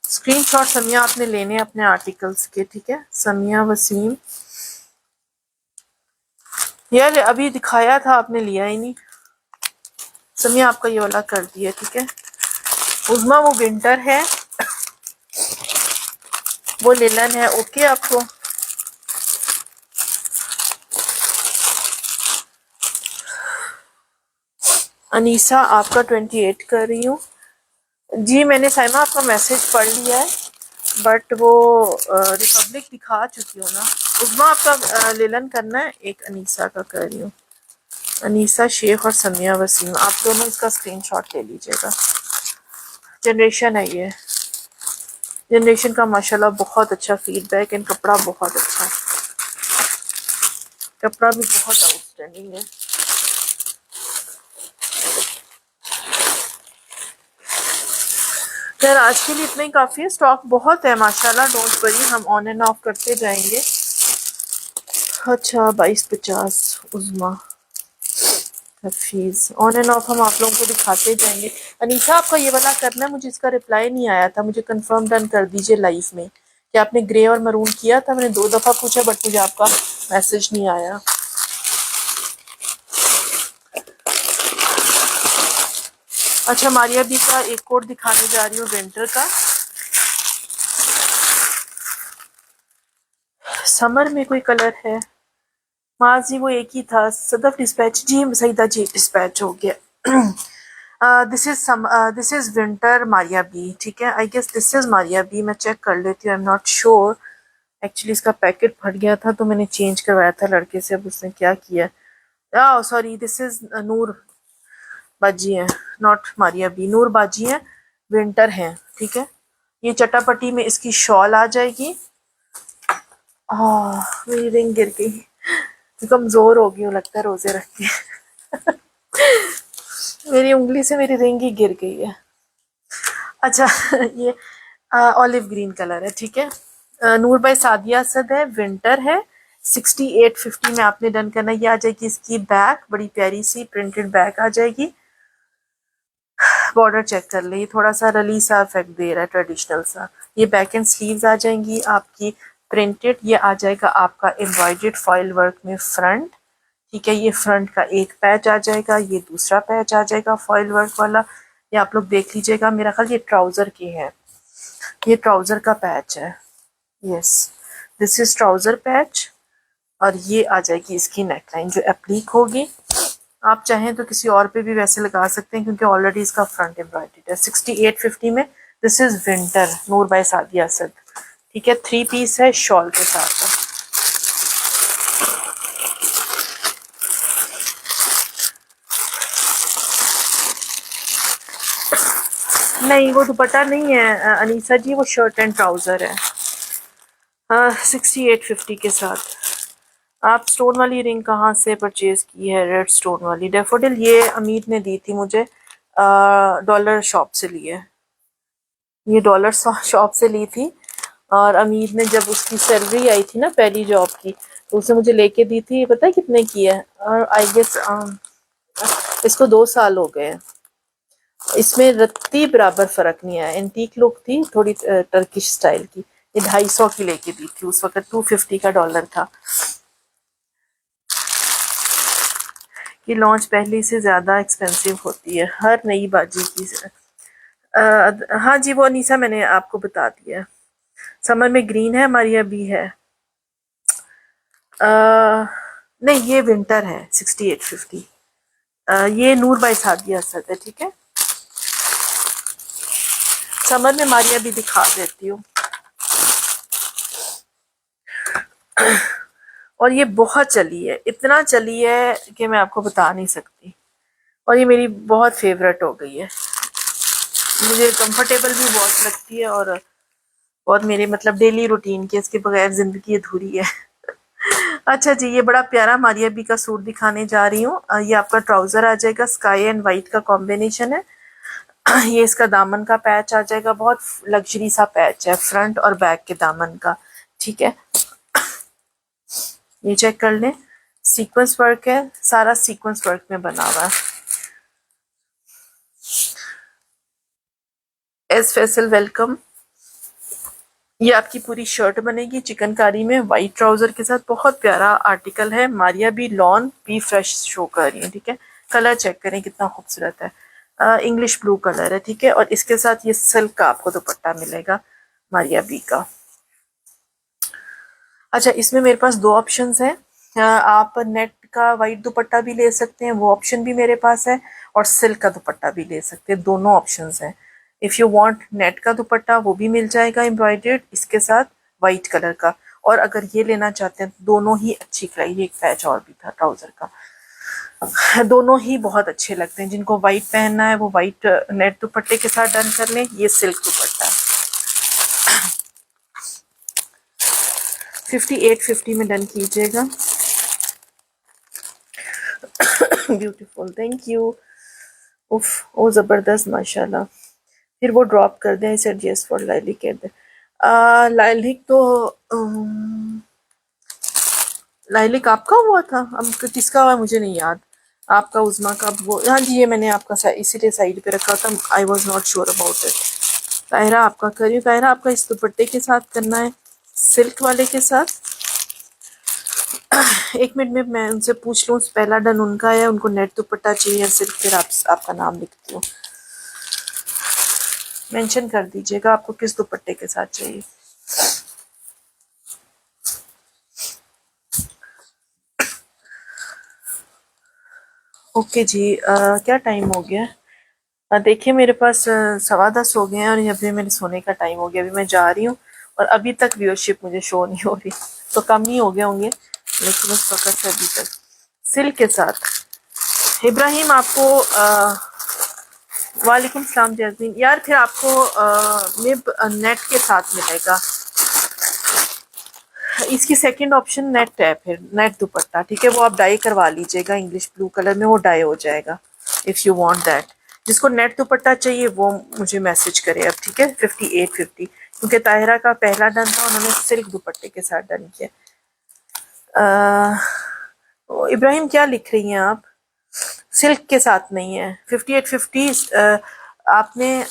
स्क्रीनशॉट, समिया आपने लेने हैं अपने आर्टिकल्स के, ठीक है। समिया वसीम, यार अभी दिखाया था आपने लिया ही नहीं। समिया आपका ये वाला कर दिया, ठीक है। उज़मा वो विंटर है, वो लिलन है, ओके आपको। अनीसा आपका 28 कर रही हूँ जी। मैंने साइमा आपका मैसेज पढ़ लिया है, बट वो रिपब्लिक दिखा चुकी हूँ ना। उज़मा आपका लिलन करना है, एक अनीसा का कर रही हूँ। अनीसा शेख और समिया वसीम, आप दोनों इसका स्क्रीनशॉट ले लीजिएगा। जनरेशन है ये, जनरेशन का माशाल्लाह बहुत अच्छा फीडबैक एंड कपड़ा बहुत अच्छा है, कपड़ा भी बहुत आउटस्टैंडिंग है। खैर आज के लिए इतना ही काफ़ी है, स्टॉक बहुत है माशाल्लाह, डोंट वरी, हम ऑन एंड ऑफ करते जाएंगे। अच्छा 2250 उज़मा हफीज़, ऑन एंड ऑफ हम आप लोगों को दिखाते जाएंगे। अनीसा आपका ये वाला करना है, मुझे इसका रिप्लाई नहीं आया था, मुझे कंफर्म डन कर दीजिए लाइव में कि आपने ग्रे और मरून किया था। मैंने 2 दफ़ा पूछा बट मुझे आपका मैसेज नहीं आया। अच्छा मारिया बी का एक कोड दिखाने जा रही हूँ विंटर का। समर में कोई कलर है माजी, वो एक ही था। सदफ डिस्पैच जी, सईदा जी डिस्पैच हो गया। This is winter Maria B, ठीक है। I guess this is Maria B, मैं चेक कर लेती हूँ, I am not sure. Actually इसका पैकेट फट गया था तो मैंने चेंज करवाया था लड़के से, अब उसने क्या किया। सॉरी, दिस इज नूर बाजी है, नॉट मारिया बी, नूर बाजी है, विंटर है, ठीक है। ये चटापटी में इसकी शॉल आ जाएगी। मेरी रिंग गिर गई, कमजोर हो गई हूँ लगता है रोजे रख के। मेरी उंगली से मेरी रिंग ही गिर गई है। अच्छा ये ऑलिव ग्रीन कलर है, ठीक है। नूर बाई सादिया असद है, विंटर है, 6850 में आपने डन करना। ये आ जाएगी इसकी बैक, बड़ी प्यारी सी प्रिंटेड बैक आ जाएगी। बॉर्डर चेक कर ले, ये थोड़ा सा रली सा इफेक्ट दे रहा है, ट्रेडिशनल सा। ये बैक एंड स्लीव्स आ जाएंगी आपकी प्रिंटेड। ये आ जाएगा आपका एम्ब्रॉयडर्ड फॉइल वर्क में फ्रंट, ठीक है। ये फ्रंट का एक पैच आ जाएगा, ये दूसरा पैच आ जाएगा फॉइल वर्क वाला। ये आप लोग देख लीजिएगा, मेरा ख्याल ये ट्राउजर की है, ये ट्राउजर का पैच है। Yes, this is trouser patch. और ये आ जाएगी इसकी नेकलाइन जो एप्लीक होगी। आप चाहें तो किसी और पे भी वैसे लगा सकते हैं क्योंकि ऑलरेडी इसका फ्रंट एम्ब्रॉयडर्ड है। 6850 में। This is winter, Noor by Sadia Asad, ठीक है। 3 पीस है, शॉल के साथ है। नहीं वो दुपट्टा नहीं है अनीसा जी, वो शर्ट एंड ट्राउजर है। 6850 के साथ। आप स्टोन वाली रिंग कहाँ से परचेज की है? रेड स्टोन वाली डेफोडिल, ये अमीर ने दी थी मुझे, डॉलर शॉप से ली है। ये डॉलर शॉप से ली थी और अमीर ने जब उसकी सैलरी आई थी ना पहली जॉब की, तो उसे मुझे लेके दी थी। पता है कितने की है? और आई गेस इसको 2 साल हो गए। इसमें रत्ती बराबर फर्क नहीं आया। एंटीक लुक थी थोड़ी, टर्किश स्टाइल की। ये 250 की लेके दी थी, उस वक्त 250 का डॉलर था। कि लॉन्च पहले से ज़्यादा एक्सपेंसिव होती है हर नई बाजी की। हाँ जी, वो अनीसा मैंने आपको बता दिया। समर में ग्रीन है, हमारी अभी है। नहीं ये विंटर है, 6850। ये नूर बाई सादिया असद है, ठीक है। समर में मारिया भी दिखा देती हूँ। और ये बहुत चली है, इतना चली है कि मैं आपको बता नहीं सकती। और ये मेरी बहुत फेवरेट हो गई है, मुझे कंफर्टेबल भी बहुत लगती है और बहुत मेरे मतलब डेली रूटीन के, इसके बगैर जिंदगी अधूरी है। अच्छा जी, ये बड़ा प्यारा मारिया बी का सूट दिखाने जा रही हूँ। ये आपका ट्राउजर आ जाएगा, स्काई एंड वाइट का कॉम्बिनेशन है। ये इसका दामन का पैच आ जाएगा, बहुत लग्जरी सा पैच है फ्रंट और बैक के दामन का, ठीक है। ये चेक कर लें, सीक्वेंस वर्क है, सारा सीक्वेंस वर्क में बना हुआ है। S Faisal welcome. ये आपकी पूरी शर्ट बनेगी चिकनकारी में वाइट ट्राउजर के साथ। बहुत प्यारा आर्टिकल है। Maria B lawn B fresh show कर रही है, ठीक है। कलर चेक करें कितना खूबसूरत है, इंग्लिश ब्लू कलर है, ठीक है। और इसके साथ ये सिल्क का आपको दुपट्टा मिलेगा मारिया बी का। अच्छा, इसमें मेरे पास 2 ऑप्शंस हैं। आप नेट का वाइट दुपट्टा भी ले सकते हैं, वो ऑप्शन भी मेरे पास है, और सिल्क का दुपट्टा भी ले सकते हैं, दोनों ऑप्शंस हैं। इफ़ यू वांट नेट का दुपट्टा वो भी मिल जाएगा एम्ब्रॉयडर्ड, इसके साथ वाइट कलर का। और अगर ये लेना चाहते हैं दोनों ही अच्छी कलाई, ये एक पैच और भी था ट्राउजर का। दोनों ही बहुत अच्छे लगते हैं। जिनको वाइट पहनना है वो वाइट नेट दुपट्टे के साथ डन कर लें। ये सिल्क दुपट्टा 5850 में डन कीजिएगा। Beautiful, thank you. उफ, ओ ज़बरदस्त माशाल्लाह। फिर वो ड्रॉप कर दें, इसे एडजस्ट फॉर लाइलिक कह दें। लाइलिक तो लाइलिक आपका हुआ था, अब किसका हुआ मुझे नहीं याद। आपका उज़मा का वो, हाँ जी, ये मैंने आपका इसीलिए साइड पे रखा था, I was not sure about it. Tahira आपका करिए, ताहिरा आपका इस दुपट्टे के साथ करना है, सिल्क वाले के साथ। 1 मिनट में मैं उनसे पूछ लूँ, पहला डन उनका है, उनको नेट दुपट्टा चाहिए सिर्फ, फिर आपका नाम लिखती हूँ। मेंशन कर दीजिएगा आपको किस दुपट्टे के साथ चाहिए। ओके जी, क्या टाइम हो गया? देखिए मेरे पास 10:15 हो गए हैं और अभी मेरे सोने का टाइम हो गया। अभी मैं जा रही हूँ और अभी तक व्यूअरशिप मुझे शो नहीं हो रही, तो कम ही हो गए होंगे, लेकिन उस वक्त से अभी तक सिल्क के साथ। इब्राहिम आपको वालेकुम सलाम जैस्मीन। यार फिर आपको निब नेट के साथ मिलेगा, इसकी सेकंड ऑप्शन नेट है, फिर नेट दुपट्टा, ठीक है, वो आप डाई करवा लीजिएगा इंग्लिश ब्लू कलर में, वो डाई हो जाएगा इफ़ यू वांट दैट। जिसको नेट दुपट्टा चाहिए वो मुझे मैसेज करे अब, ठीक है, 5850, क्योंकि ताहिरा का पहला डन था, उन्होंने सिल्क दुपट्टे के साथ डन किया। इब्राहिम क्या लिख रही हैं आप? सिल्क के साथ नहीं है 5850। आपने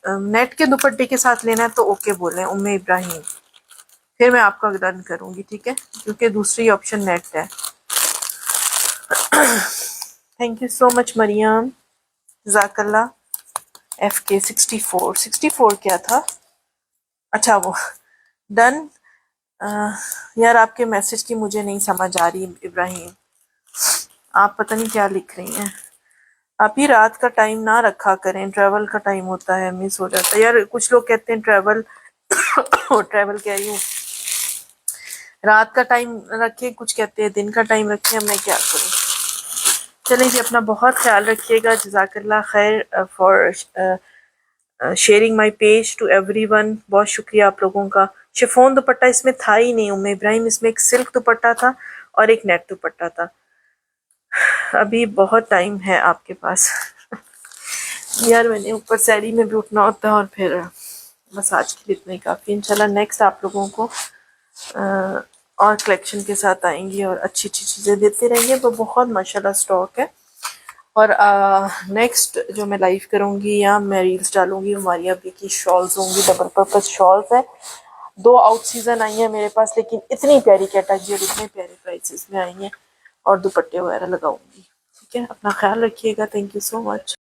नेट के दुपट्टे के साथ लेना है तो ओके बोलें उम्मे इब्राहिम, फिर मैं आपका डन करूंगी, ठीक है, क्योंकि दूसरी ऑप्शन नेट है। Thank you so much Maryam, जज़ाकल्लाह। FK 64 क्या था? अच्छा वो डन। यार आपके मैसेज की मुझे नहीं समझ आ रही इब्राहिम, आप पता नहीं क्या लिख रही हैं। आप ही रात का टाइम ना रखा करें, ट्रैवल का टाइम होता है, मिस हो जाता है यार। कुछ लोग कहते हैं ट्रैवल ट्रैवल कह रही हूँ, रात का टाइम रखें, कुछ कहते हैं दिन का टाइम रखें, मैं क्या करूँ। चलें जी, अपना बहुत ख्याल रखिएगा। जज़ाकल्लाह खैर for sharing my page to everyone. बहुत शुक्रिया आप लोगों का। शिफॉन दुपट्टा इसमें था ही नहीं उम्मे इब्राहिम, इसमें एक सिल्क दुपट्टा था और एक नेट दुपट्टा था। अभी बहुत टाइम है आपके पास यार मैंने ऊपर सैरी में भी उठना होता है, और फिर बस आज के लिए इतना ही काफ़ी। इंशाल्लाह नेक्स्ट आप लोगों को और कलेक्शन के साथ आएंगी और अच्छी अच्छी चीज़ें देते रहेंगे। वो बहुत माशाल्लाह स्टॉक है। और नेक्स्ट जो मैं लाइव करूँगी या मैं रील्स डालूँगी, हमारी अभी की शॉल्स होंगी, डबल पर्पस शॉल्स है। 2 आउट सीज़न आई हैं मेरे पास, लेकिन इतनी प्यारी कैटेगरी और इतने प्यारे प्राइसेस में आई हैं, और दुपट्टे वगैरह लगाऊंगी, ठीक है। अपना ख्याल रखिएगा। Thank you so much.